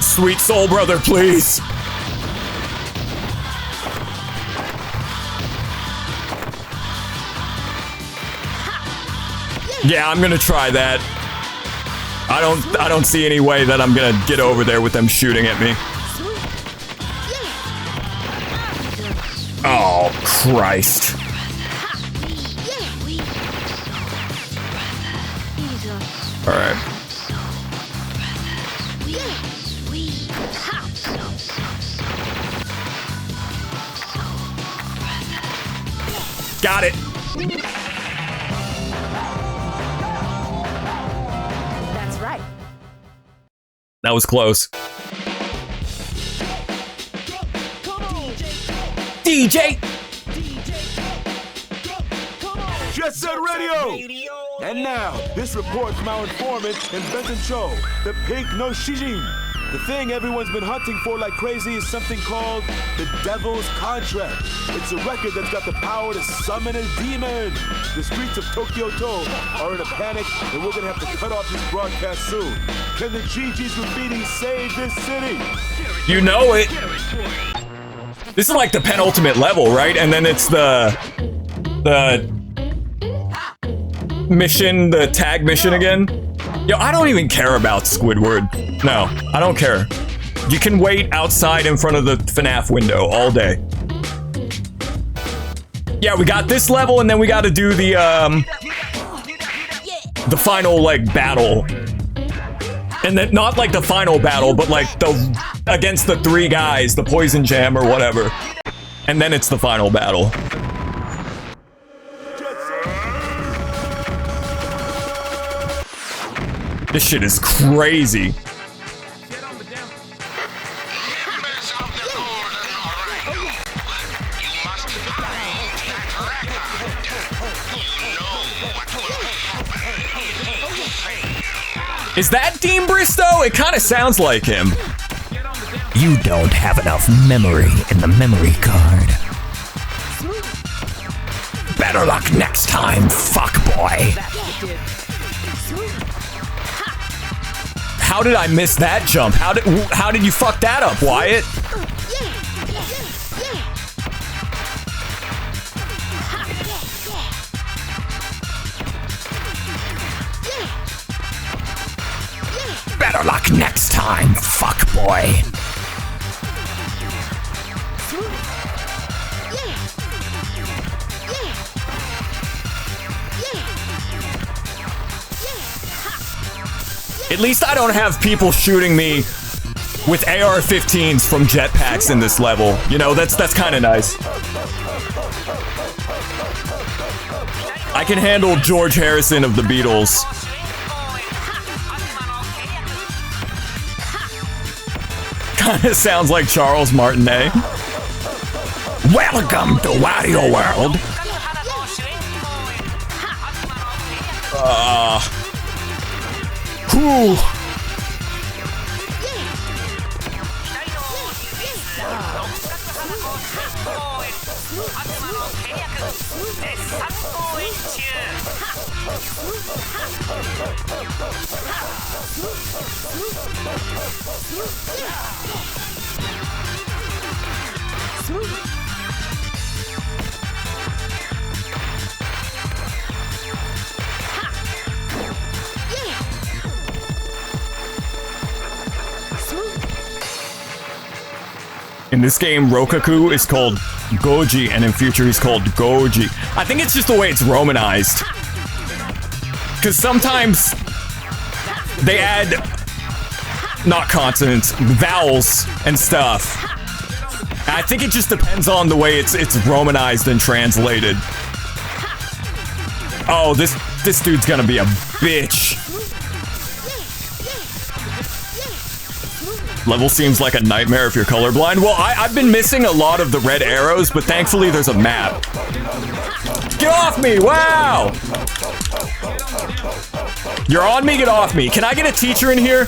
Sweet soul brother, please. Yeah, I'm gonna try that. I don't see any way that I'm gonna get over there with them shooting at me. Oh, Christ. Alright. Got it. That's right. That was close. DJ! Set Radio! And now, this report from our informant in Benton Cho, the Pink No Shijin. The thing everyone's been hunting for like crazy is something called the Devil's Contract. It's a record that's got the power to summon a demon. The streets of Tokyo-to are in a panic, and we're gonna have to cut off this broadcast soon. Can the GG's graffiti save this city? You know it. This is like the penultimate level, right? And then it's the mission, the tag mission again. Yo, I don't even care about Squidward. No, I don't care. You can wait outside in front of the FNAF window all day. Yeah, we got this level, and then we got to do the final, like, battle. And then, not like the final battle, but like against the 3 guys, the Poison Jam or whatever. And then it's the final battle. This shit is crazy. Is that Dean Bristow? It kind of sounds like him. You don't have enough memory in the memory card. Better luck next time, fuckboy. How did I miss that jump? How did you fuck that up, Wyatt? Better luck next time, fuckboy. At least I don't have people shooting me with AR-15s from jetpacks in this level. You know, that's kind of nice. I can handle George Harrison of the Beatles. Kinda sounds like Charles Martinet. Welcome to Wario World. Whew. In this game, Rokaku is called Goji, and in future he's called Goji. I think it's just the way it's romanized. Because sometimes they add, not consonants, vowels and stuff. I think it just depends on the way it's romanized and translated. Oh, this dude's gonna be a bitch. Level seems like a nightmare if you're colorblind. Well, I've been missing a lot of the red arrows, but thankfully there's a map. Get off me! Wow! You're on me? Get off me. Can I get a teacher in here?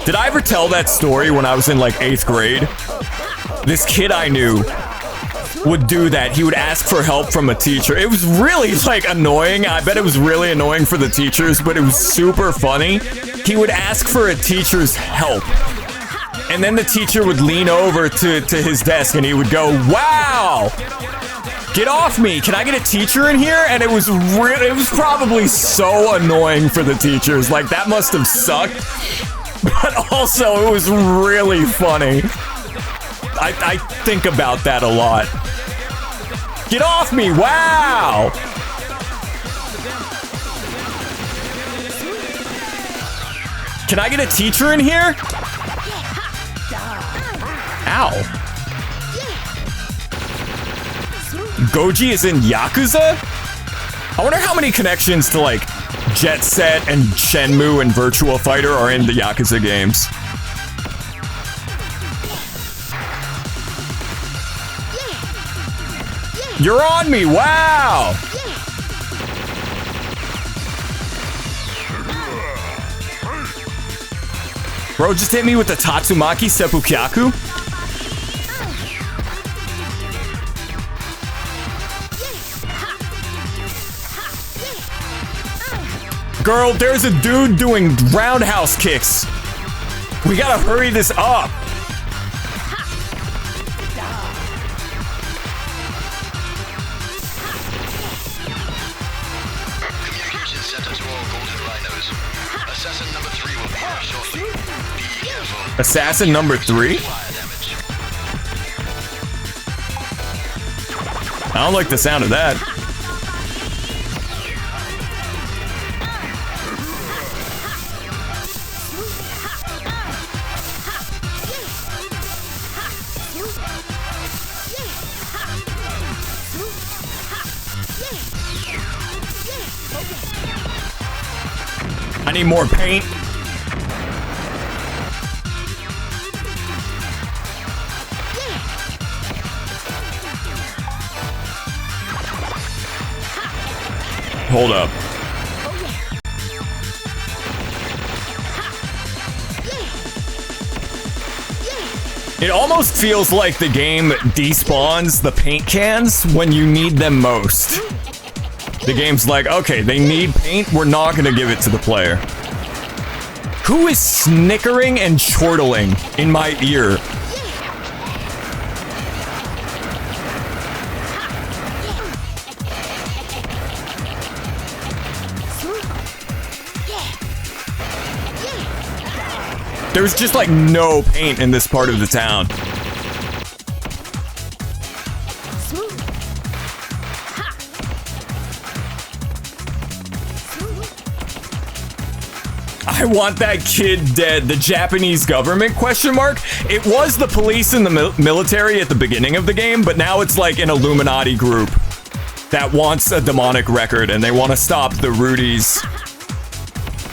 Did I ever tell that story when I was in like 8th grade? This kid I knew would do that. He would ask for help from a teacher. It was really like annoying. I bet it was really annoying for the teachers, but it was super funny. He would ask for a teacher's help. And then the teacher would lean over to his desk and he would go, "Wow! Get off me. Can I get a teacher in here?" And it was probably so annoying for the teachers. Like, that must have sucked. But also, it was really funny. I think about that a lot. Get off me! Wow! Can I get a teacher in here? Ow. Goji is in Yakuza? I wonder how many connections to like Jet Set and Shenmue and Virtua Fighter are in the Yakuza games. You're on me! Wow! Bro just hit me with the Tatsumaki Seppukyaku. Girl, there's a dude doing roundhouse kicks. We gotta hurry this up. Communication center to all golden rhinos. Assassin number 3 will be here shortly. Be careful. Assassin number 3? I don't like the sound of that. I need more paint. Hold up. It almost feels like the game despawns the paint cans when you need them most. The game's like, okay, they need paint, we're not gonna give it to the player. Who is snickering and chortling in my ear? There's just like no paint in this part of the town. I want that kid dead. The Japanese government, question mark? It was the police and the military at the beginning of the game, but now it's like an Illuminati group that wants a demonic record and they want to stop the Rudies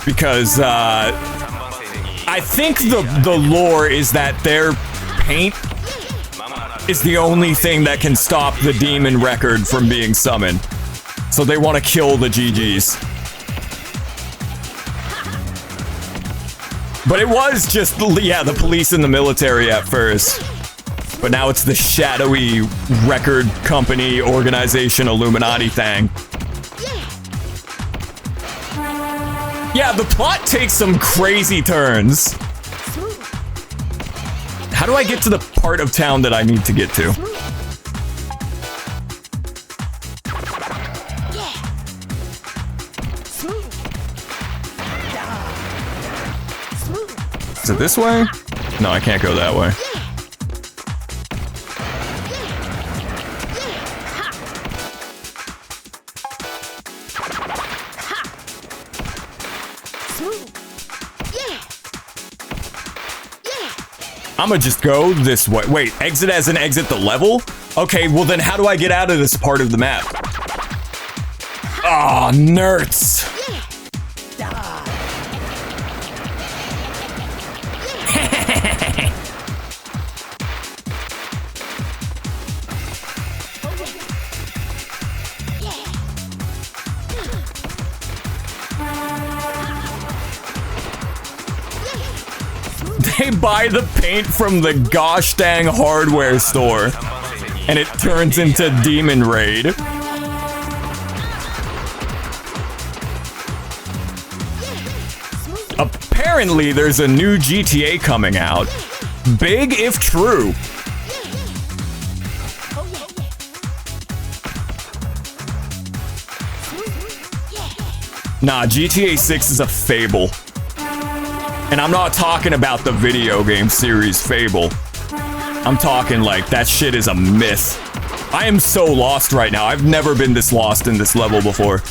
because I think the lore is that their paint is the only thing that can stop the demon record from being summoned. So they want to kill the GGs. But it was just, yeah, the police and the military at first. But now it's the shadowy record company organization Illuminati thing. Yeah, the plot takes some crazy turns. How do I get to the part of town that I need to get to? Is it this way? No, I can't go that way. I'ma just go this way. Wait, exit as in exit the level? Okay, well then how do I get out of this part of the map? Aw, nerds. They buy the paint from the gosh dang hardware store, and it turns into Demon Raid. Apparently, there's a new GTA coming out. Big if true. Nah, GTA 6 is a fable. And I'm not talking about the video game series Fable. I'm talking like that shit is a myth. I am so lost right now. I've never been this lost in this level before.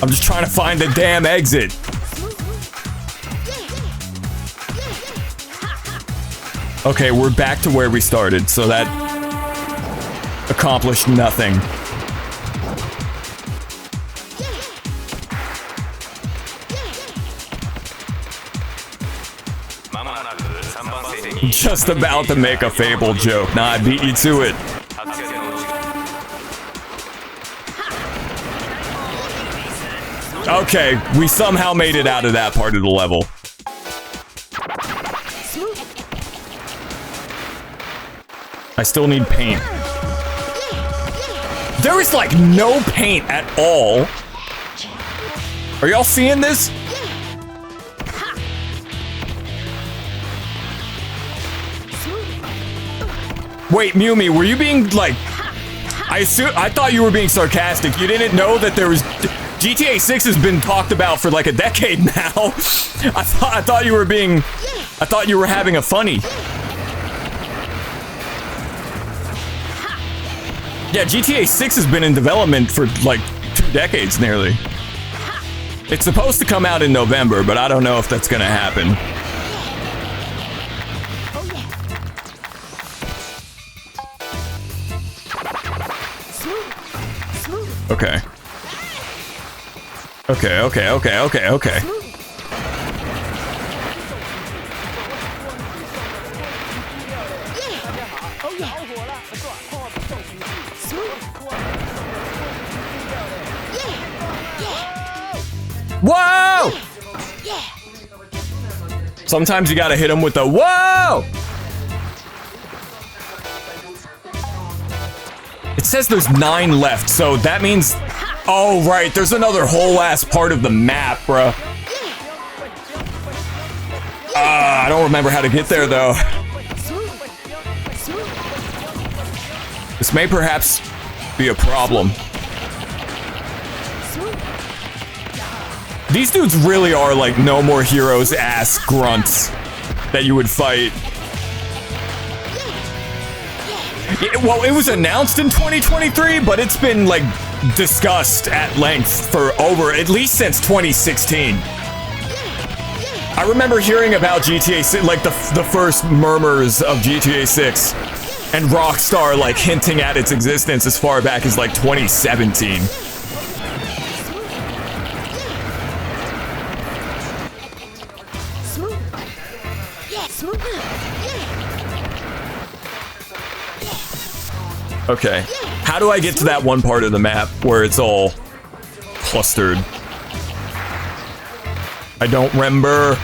I'm just trying to find the damn exit. Okay, we're back to where we started, so that accomplished nothing. Just about to make a Fable joke. Nah, I beat you to it. Okay, we somehow made it out of that part of the level. I still need paint. There is like no paint at all. Are y'all seeing this? Wait, Mumi, were you being like... I thought you were being sarcastic. You didn't know that there was... GTA 6 has been talked about for like a decade now. I thought you were being... I thought you were having a funny. Yeah, GTA 6 has been in development for like 2 decades nearly. It's supposed to come out in November, but I don't know if that's gonna happen. Okay. Okay. Whoa! Sometimes you gotta hit him with the whoa! It says there's 9 left, so that means... Oh, right, there's another whole ass part of the map, bruh. I don't remember how to get there, though. This may perhaps be a problem. These dudes really are like No More Heroes ass grunts that you would fight. Well, it was announced in 2023, but it's been like discussed at length for at least since 2016. I remember hearing about GTA 6, like the first murmurs of GTA 6, and Rockstar like hinting at its existence as far back as like 2017. Okay, how do I get to that one part of the map where it's all clustered? I don't remember.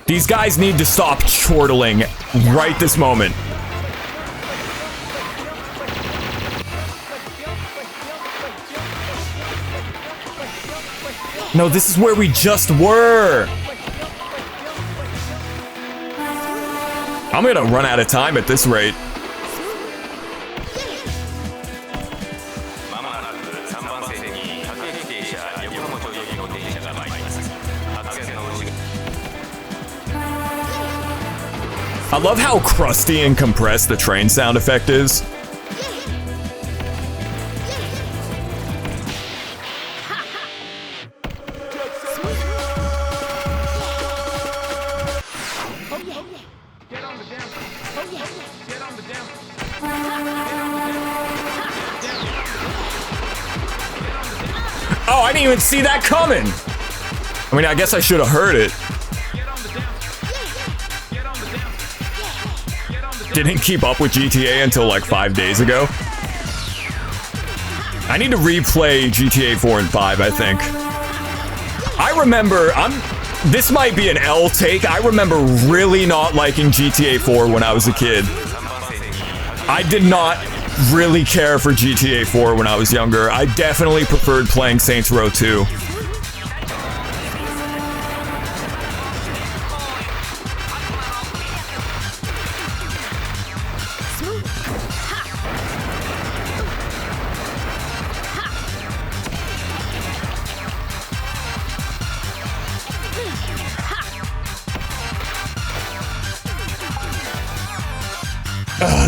These guys need to stop chortling right this moment. No, this is where we just were. I'm gonna run out of time at this rate. I love how crusty and compressed the train sound effect is. Oh, I didn't even see that coming. I mean, I guess I should have heard it. Didn't keep up with GTA until like 5 days ago. I need to replay GTA 4 and 5, I think. I remember, this might be an L take. I remember really not liking GTA 4 when I was a kid. I did not really care for GTA 4 when I was younger. I definitely preferred playing Saints Row 2.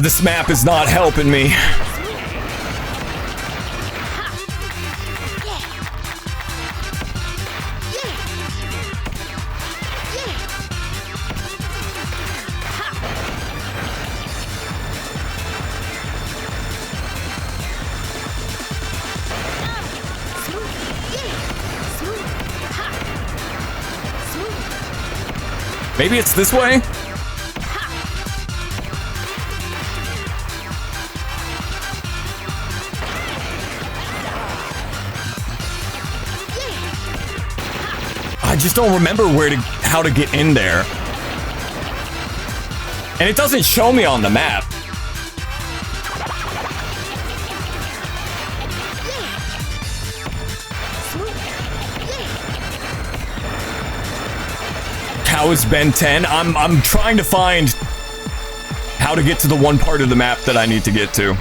This map is not helping me. Maybe it's this way? I just don't remember how to get in there. And it doesn't show me on the map. How is Ben 10? I'm trying to find how to get to the one part of the map that I need to get to.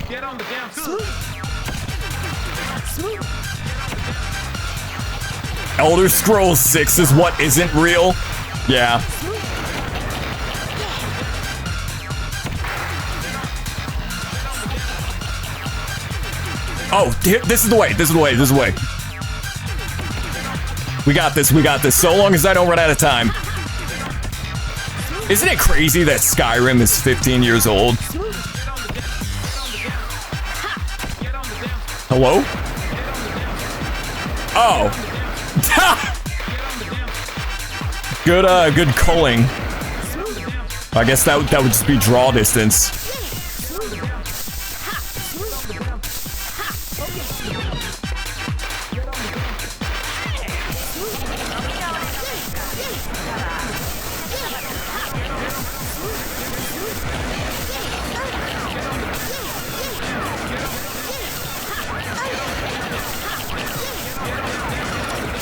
Get on the damn food. Elder Scrolls 6 is what isn't real? Yeah. Oh, this is the way, this is the way, this is the way. We got this, so long as I don't run out of time. Isn't it crazy that Skyrim is 15 years old? Hello? Oh. Good culling. I guess that would just be draw distance.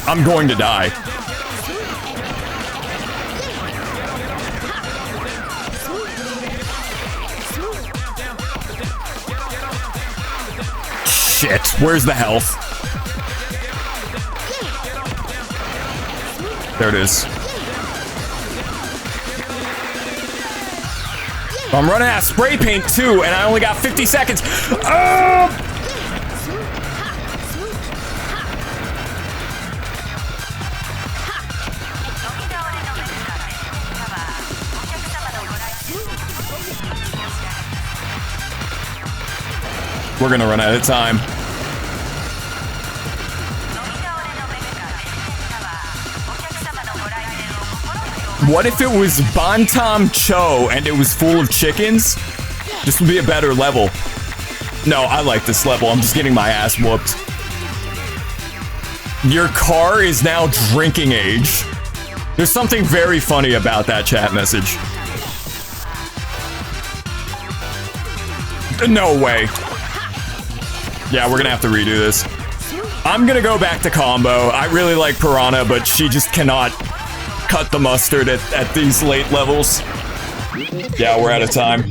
I'm going to die. Shit, where's the health? There it is. I'm running out of spray paint too, and I only got 50 seconds. We're gonna run out of time. What if it was Bantam Cho and it was full of chickens? This would be a better level. No, I like this level. I'm just getting my ass whooped. Your car is now drinking age. There's something very funny about that chat message. No way. Yeah, we're gonna have to redo this. I'm gonna go back to combo. I really like Piranha, but she just cannot cut the mustard at these late levels. Yeah, we're out of time.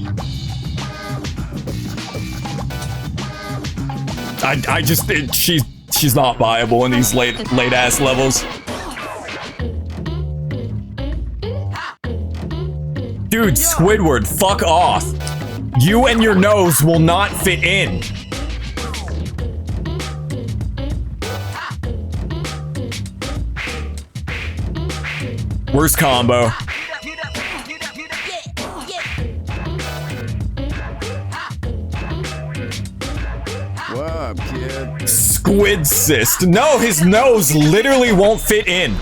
She's not viable in these late ass levels. Dude, Squidward, fuck off. You and your nose will not fit in. Where's combo? What up, kid? Squid cyst. No, his nose literally won't fit in.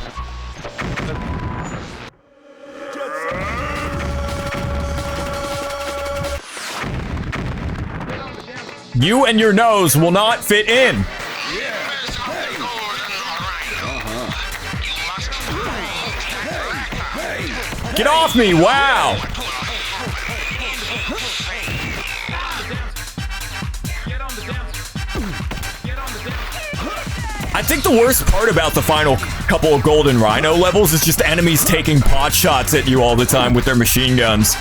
You and your nose will not fit in. Get off me, wow! I think the worst part about the final couple of Golden Rhino levels is just enemies taking pot shots at you all the time with their machine guns.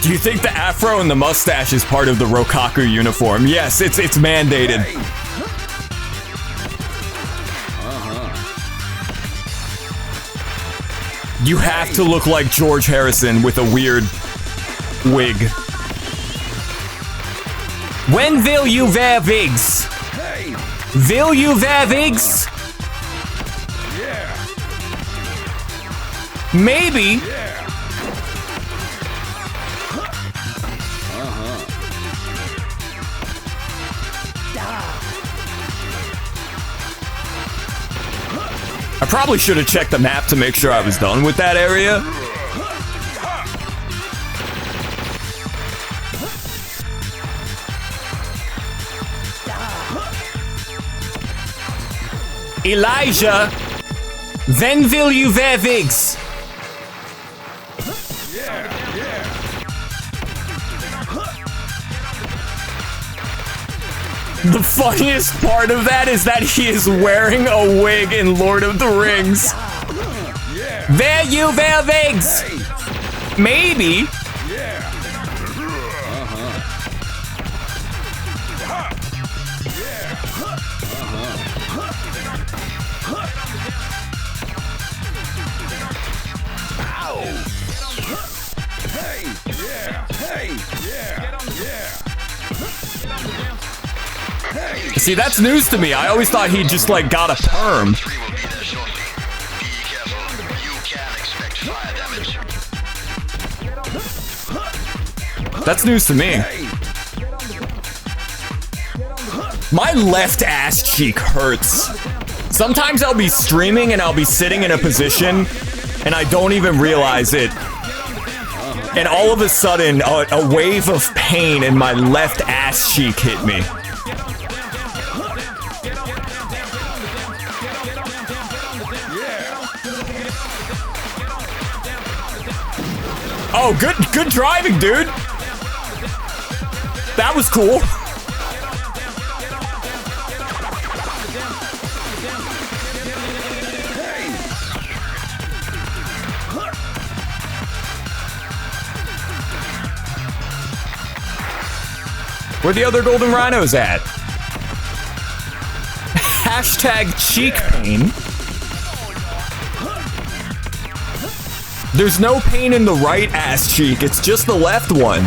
Do you think the afro and the mustache is part of the Rokaku uniform? Yes, it's mandated. You have to look like George Harrison with a weird wig. When will you wear wigs? Will you wear wigs? Maybe. I probably should have checked the map to make sure I was done with that area. Elijah, when will you wear wigs? The funniest part of that is that he is wearing a wig in Lord of the Rings. There you wear wigs! Maybe. See, that's news to me. I always thought he just, like, got a perm. That's news to me. My left ass cheek hurts. Sometimes I'll be streaming and I'll be sitting in a position and I don't even realize it. And all of a sudden, a wave of pain in my left ass cheek hit me. Oh, good driving, dude. That was cool. Where the other golden rhinos at? Hashtag cheek pain. There's no pain in the right ass cheek, it's just the left one.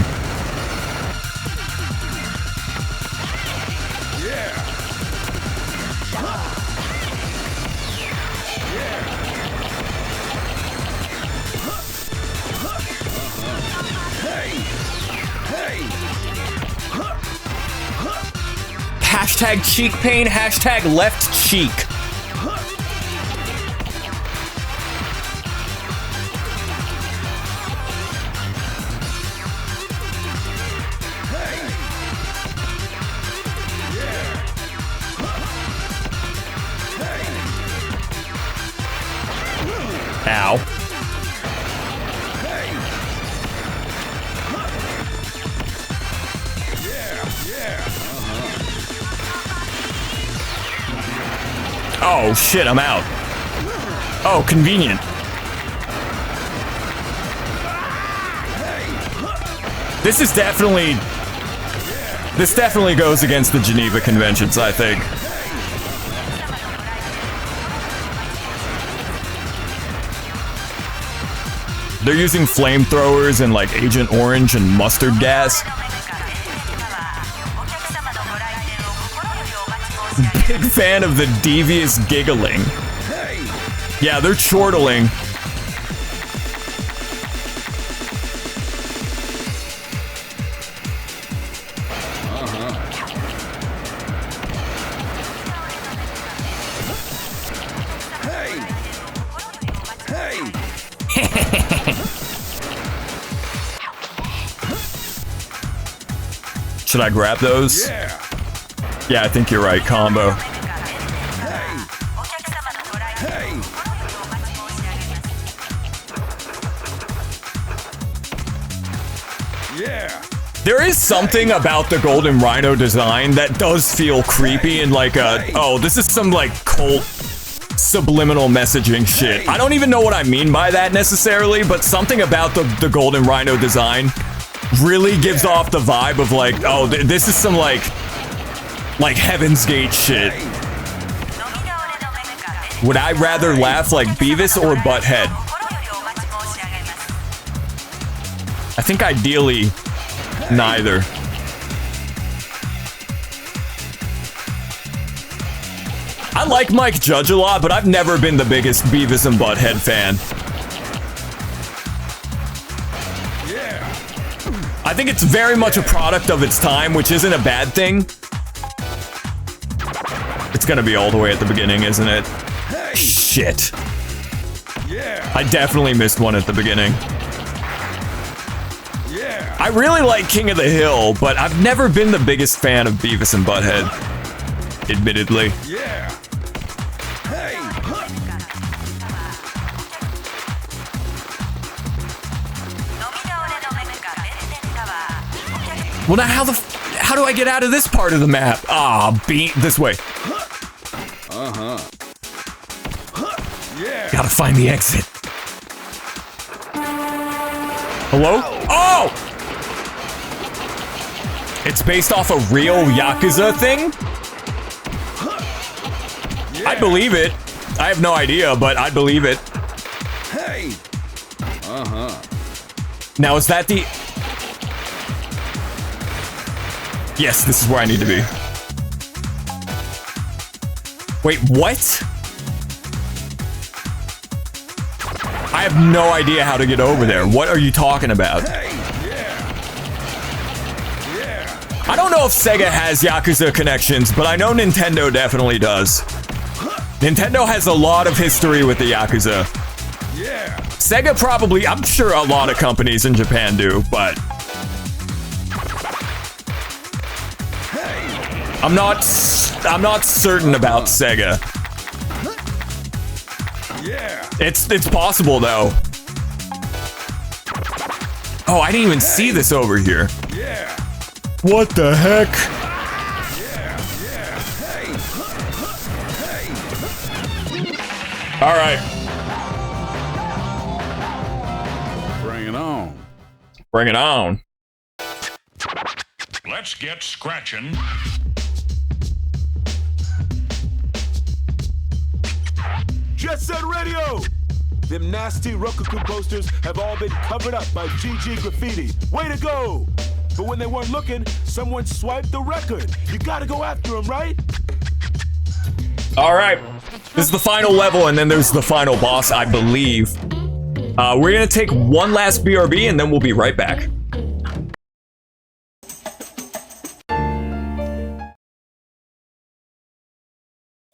Hashtag cheek pain, hashtag left cheek. Ow. Oh shit, I'm out. Oh, convenient. This definitely goes against the Geneva Conventions, I think. They're using flamethrowers and like Agent Orange and mustard gas. Big fan of the devious giggling. Yeah, they're chortling. Should I grab those? Yeah, I think you're right. Combo. There is something about the Golden Rhino design that does feel creepy and like oh, this is some like cult subliminal messaging shit. I don't even know what I mean by that necessarily, but something about the Golden Rhino design really gives off the vibe of like, oh, this is some like Heaven's Gate shit. Would I rather laugh like Beavis or Butthead? I think ideally, neither. I like Mike Judge a lot, but I've never been the biggest Beavis and Butthead fan. I think it's very much a product of its time, which isn't a bad thing. It's gonna be all the way at the beginning, isn't it? Shit. I definitely missed one at the beginning. I really like King of the Hill, but I've never been the biggest fan of Beavis and Butthead. Admittedly. Well, now how do I get out of this part of the map? Ah, this way. Gotta find the exit. Hello? Oh! It's based off a real Yakuza thing? I believe it. I have no idea, but I believe it. Now, is that the... Yes, this is where I need to be. Wait, what? I have no idea how to get over there. What are you talking about? I don't know if Sega has Yakuza connections, but I know Nintendo definitely does. Nintendo has a lot of history with the Yakuza. Sega probably, I'm sure a lot of companies in Japan do, but... I'm not certain about Sega. It's possible though. Oh, I didn't even see this over here. What the heck? All right. Bring it on. Bring it on. Let's get scratching. Set Radio! Them nasty Rokuku posters have all been covered up by GG Graffiti. Way to go! But when they weren't looking, someone swiped the record. You gotta go after them, right? All right. This is the final level, and then there's the final boss, I believe. We're gonna take one last BRB, and then we'll be right back.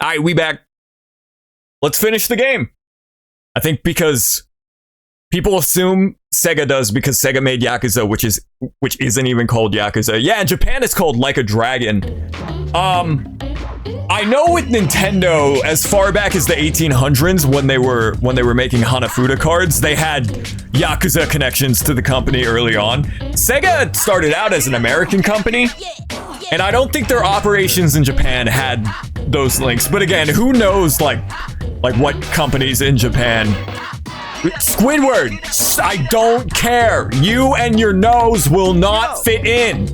All right, we back. Let's finish the game. I think because people assume Sega does because Sega made Yakuza, which isn't even called Yakuza. Yeah, in Japan it's called Like a Dragon. I know with Nintendo, as far back as the 1800s when they were making Hanafuda cards, they had Yakuza connections to the company early on. Sega started out as an American company, and I don't think their operations in Japan had those links. But again, who knows like what companies in Japan. Squidward, I don't care. You and your nose will not fit in.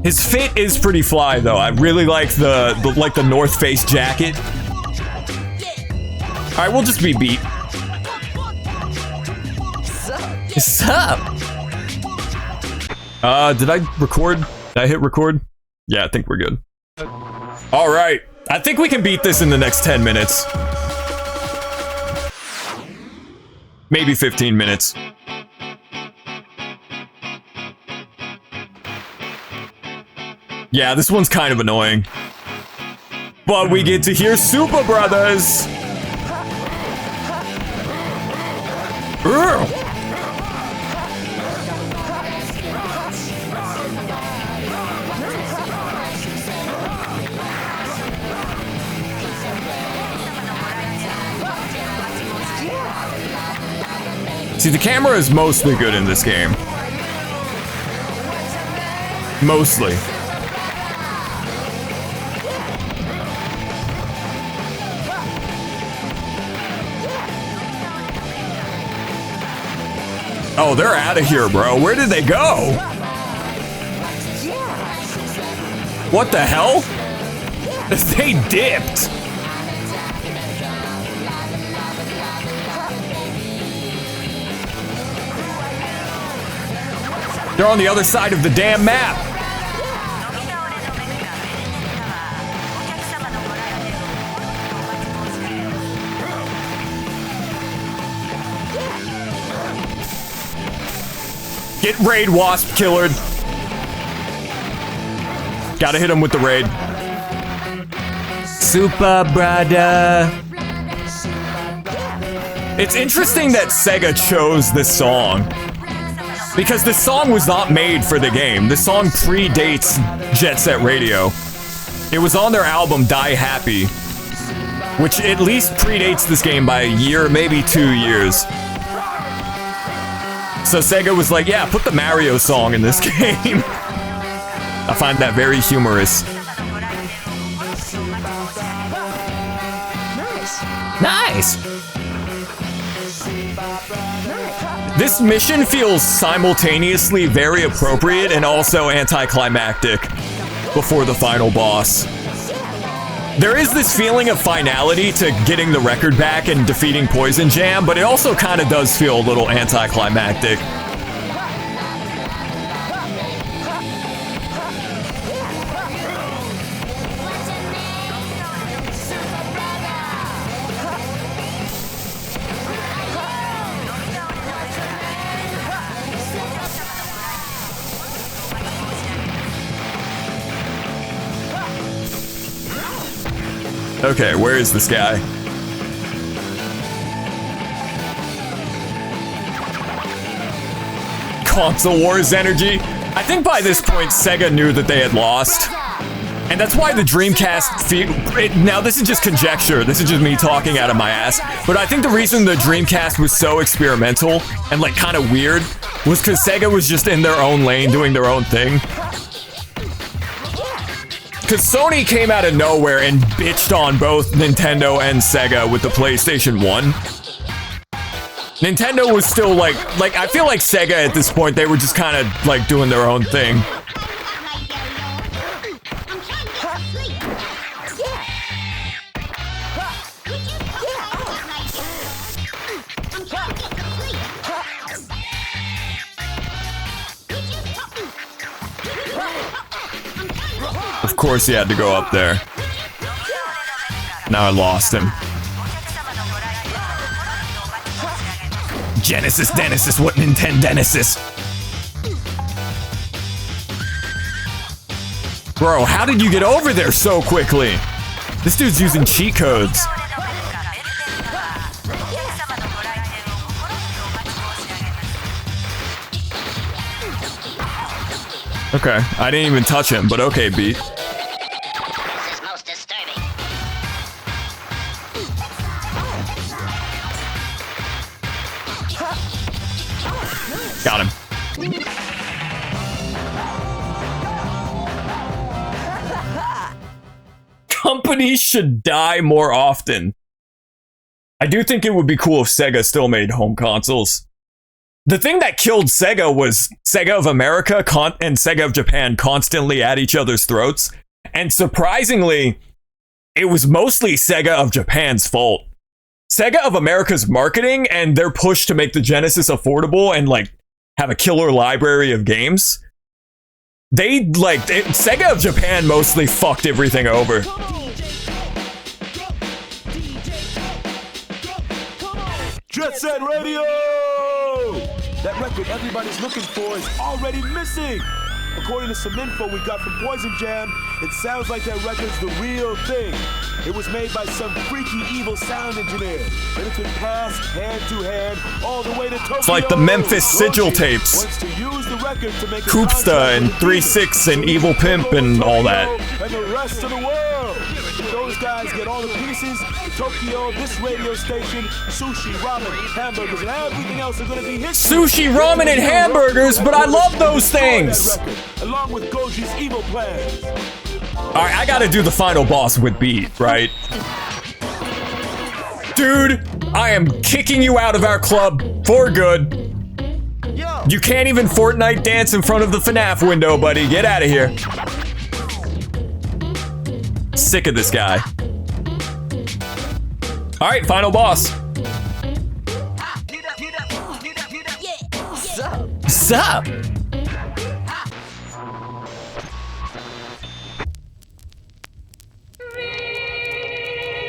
His fit is pretty fly though. I really like the North Face jacket. All right, we'll just be beat. What's up? Did I record? Did I hit record? Yeah, I think we're good. All right, I think we can beat this in the next 10 minutes. Maybe 15 minutes. Yeah, this one's kind of annoying. But we get to hear Super Brothers! Urgh. See, the camera is mostly good in this game. Mostly. Oh, they're out of here, bro. Where did they go? What the hell? They dipped. They're on the other side of the damn map. Get Raid Wasp killered. Gotta hit him with the raid. Super brother. It's interesting that Sega chose this song. Because this song was not made for the game. This song predates Jet Set Radio. It was on their album Die Happy, which at least predates this game by a year, maybe 2 years. So Sega was like, yeah, put the Mario song in this game. I find that very humorous. Nice! This mission feels simultaneously very appropriate and also anticlimactic before the final boss. There is this feeling of finality to getting the record back and defeating Poison Jam, but it also kind of does feel a little anticlimactic. Okay, where is this guy? Console Wars energy. I think by this point, Sega knew that they had lost. And that's why the Dreamcast... Now, this is just conjecture. This is just me talking out of my ass. But I think the reason the Dreamcast was so experimental and, like, kind of weird was because Sega was just in their own lane doing their own thing. Because Sony came out of nowhere and bitched on both Nintendo and Sega with the PlayStation 1. Nintendo was still like I feel like Sega at this point, they were just kind of like doing their own thing. Of course he had to go up there. Now I lost him. Genesis, Genesis, what Nintendo Genesis? Bro, how did you get over there so quickly? This dude's using cheat codes. Okay, I didn't even touch him, but okay, beat. This is most disturbing. Got him. Companies should die more often. I do think it would be cool if Sega still made home consoles. The thing that killed Sega was Sega of America and Sega of Japan constantly at each other's throats. And surprisingly, it was mostly Sega of Japan's fault. Sega of America's marketing and their push to make the Genesis affordable and like have a killer library of games. Sega of Japan mostly fucked everything over. Jet Set Radio! That record everybody's looking for is already missing. According to some info we got from Poison Jam, it sounds like that record's the real thing. It was made by some freaky evil sound engineer. And it's been passed hand to hand all the way to Tokyo. It's like the Memphis Sigil tapes. Wants to use the record to make Koopsta and 3-6 and Evil Pimp and all that. And the rest of the world. Those guys get all the pieces. Tokyo, this radio station, sushi, ramen, hamburgers, and everything else are going to be history. Sushi, ramen, and hamburgers, but I love those things. Along with Goji's evil plans. Alright, I gotta do the final boss with beat, right? Dude, I am kicking you out of our club for good. You can't even Fortnite dance in front of the FNAF window, buddy. Get out of here. Sick of this guy. Alright, final boss. Sup?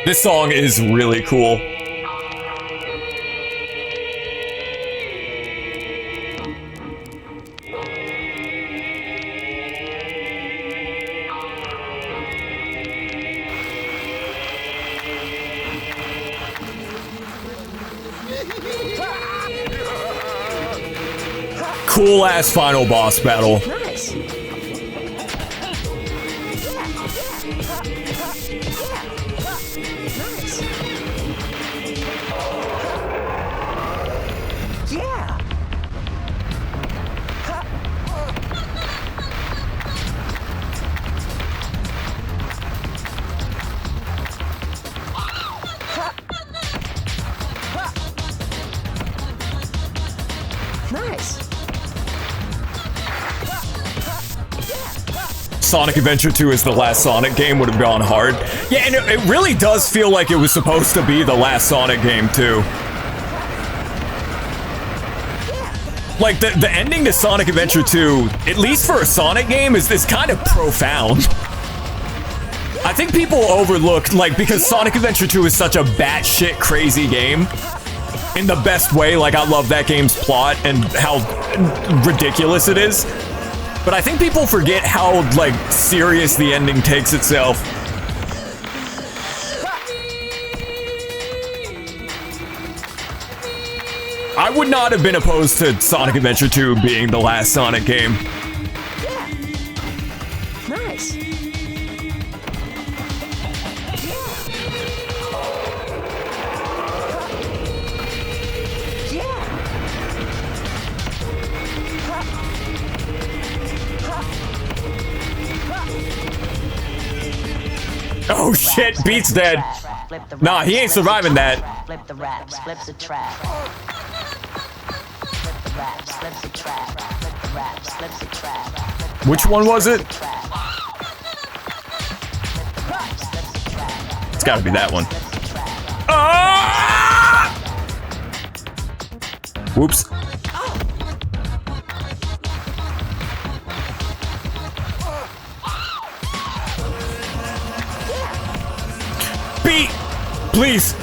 This song is really cool. Cool ass final boss battle. Nice. Yeah. Nice. Sonic Adventure 2 is the last Sonic game would have gone hard. Yeah, and it really does feel like it was supposed to be the last Sonic game too. Like the ending to Sonic Adventure 2, at least for a Sonic game, is kind of profound. I think people overlook, like, because Sonic Adventure 2 is such a batshit crazy game. In the best way, like, I love that game's plot and how ridiculous it is. But I think people forget how, like, serious the ending takes itself. I would not have been opposed to Sonic Adventure 2 being the last Sonic game. Nice. Oh shit, Beat's dead. Nah, he ain't surviving that. Flip the raps, flips the trap. Flip the raps, flips the trap. Flip the raps, flips the trap. Which one was it? It's gotta be that one. Ah! Whoops. Beat! Please!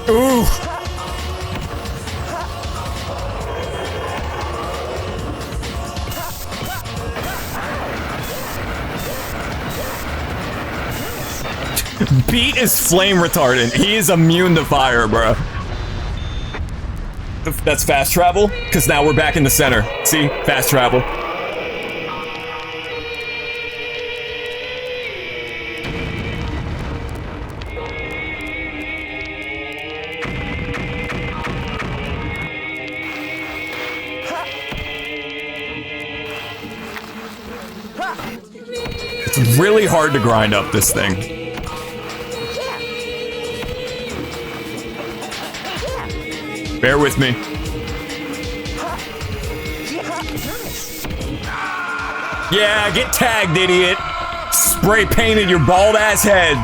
Ooh. Beat is flame retardant. He is immune to fire, bro. That's fast travel, because now we're back in the center. See? Fast travel. It's really hard to grind up this thing. Bear with me. Yeah, get tagged, idiot. Spray painted your bald ass head.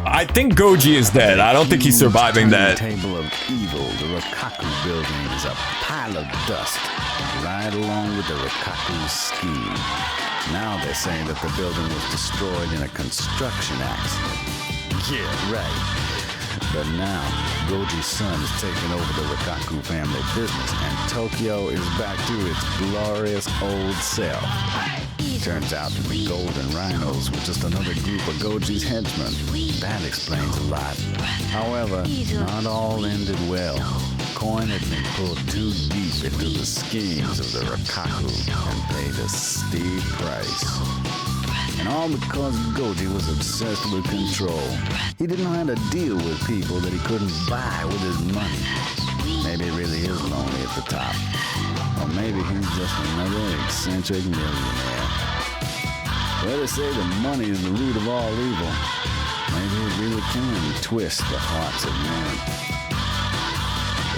I think Goji is dead. I don't think he's surviving that. Table of evil, the Rikaku building is a pile of dust, right along with the Rikaku scheme. Now they're saying that the building was destroyed in a construction accident. Yeah, right. But now, Goji's son is taking over the Rikaku family business, and Tokyo is back to its glorious old self. Turns out to be golden rhinos with just another group of Goji's henchmen. That explains a lot. However, not all ended well. Coin had been pulled too deep into the schemes of the Rikaku and paid a steep price. And all because Goji was obsessed with control. He didn't know how to deal with people that he couldn't buy with his money. Maybe he really is lonely at the top. Or maybe he's just another eccentric millionaire. Well, they say that money is the root of all evil. Maybe it really can twist the hearts of men.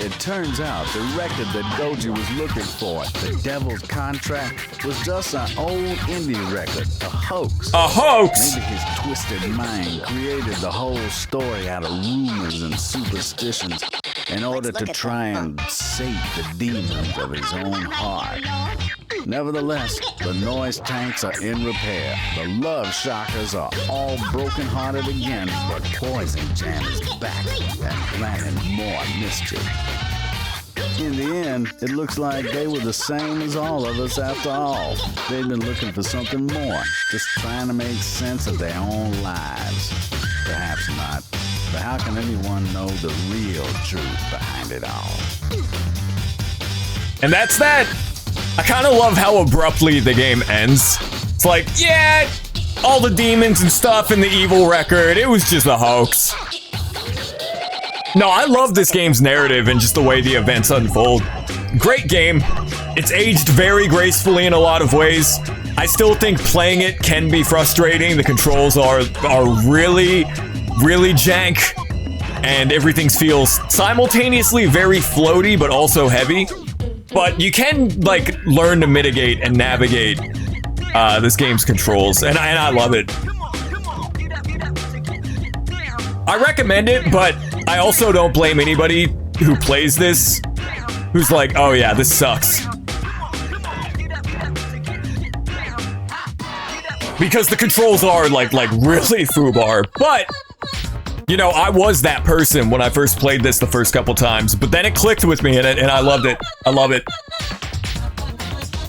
It turns out the record that Goji was looking for, The Devil's Contract, was just an old indie record, a hoax. A hoax? Maybe his twisted mind created the whole story out of rumors and superstitions in order to try and sate the demons of his own heart. Nevertheless, the noise tanks are in repair. The love shockers are all broken-hearted again, but Poison Jam is back and planning more mischief. In the end, it looks like they were the same as all of us after all. They've been looking for something more, just trying to make sense of their own lives. Perhaps not, but how can anyone know the real truth behind it all? And that's that! I kind of love how abruptly the game ends. It's like, yeah, all the demons and stuff in the evil record, it was just a hoax. No, I love this game's narrative and just the way the events unfold. Great game. It's aged very gracefully in a lot of ways. I still think playing it can be frustrating. The controls are really, really jank. And everything feels simultaneously very floaty, but also heavy. But you can, like, learn to mitigate and navigate this game's controls, and I love it. I recommend it, but I also don't blame anybody who plays this who's like, oh yeah, this sucks. Because the controls are, like really foobar, but... You know, I was that person when I first played this the first couple times, but then it clicked with me and I loved it. I love it.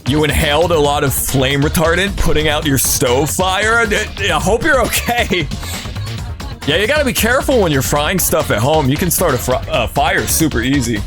You inhaled a lot of flame retardant, putting out your stove fire. I hope you're okay. Yeah, you gotta be careful when you're frying stuff at home. You can start a fire super easy.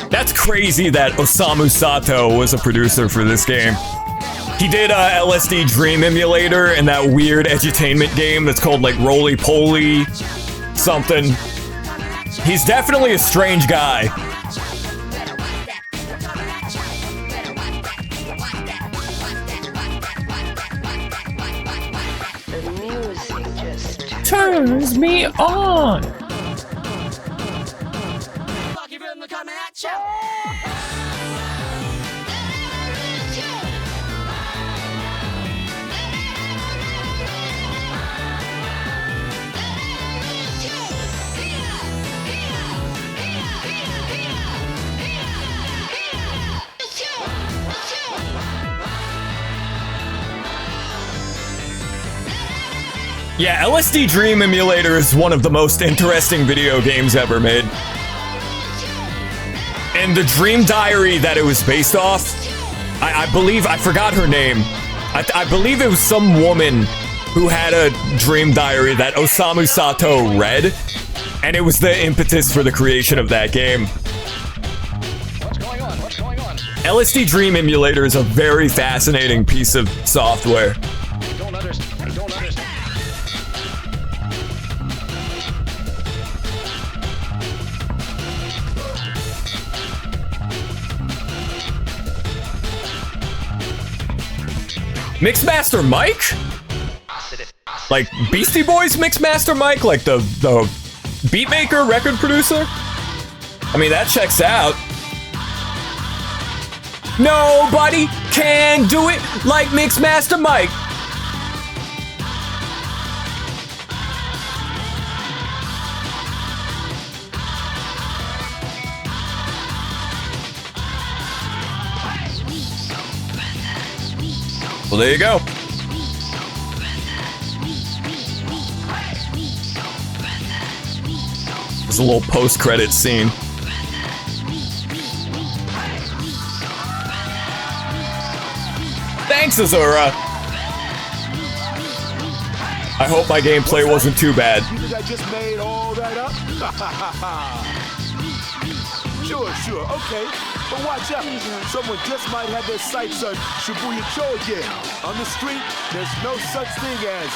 That's crazy that Osamu Sato was a producer for this game. He did LSD Dream Emulator and that weird edutainment game that's called like Roly Poly something. He's definitely a strange guy. The music just turns me on. Yeah, LSD Dream Emulator is one of the most interesting video games ever made. And the Dream Diary that it was based off, I believe, I forgot her name. I believe it was some woman who had a Dream Diary that Osamu Sato read, and it was the impetus for the creation of that game. What's going on? What's going on? LSD Dream Emulator is a very fascinating piece of software. I don't understand. I don't understand. Mixmaster Mike? Like Beastie Boys Mixmaster Mike? Like the beat maker, record producer? I mean, that checks out. Nobody can do it like Mixmaster Mike. Well, there you go. There's a little post-credit scene. Thanks, Azura. I hope my gameplay wasn't too bad. You think I just made all that up? Sure, okay. But watch out. Someone just might have their sights on Shibuya Cho again. On the street, there's no such thing as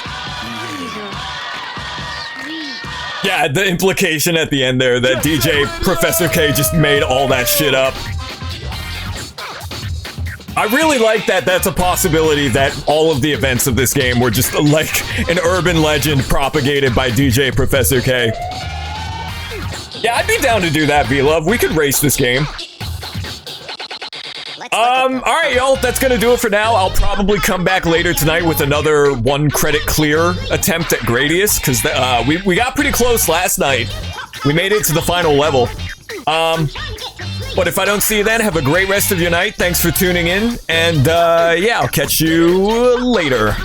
Yeah, the implication at the end there that DJ Professor K just made all that shit up. I really like that that's a possibility that all of the events of this game were just like an urban legend propagated by DJ Professor K. Yeah, I'd be down to do that, V-Love. We could race this game. Alright, y'all, that's gonna do it for now. I'll probably come back later tonight with another 1 credit clear attempt at Gradius, because we got pretty close last night. We made it to the final level. But if I don't see you then, have a great rest of your night. Thanks for tuning in, and yeah, I'll catch you later.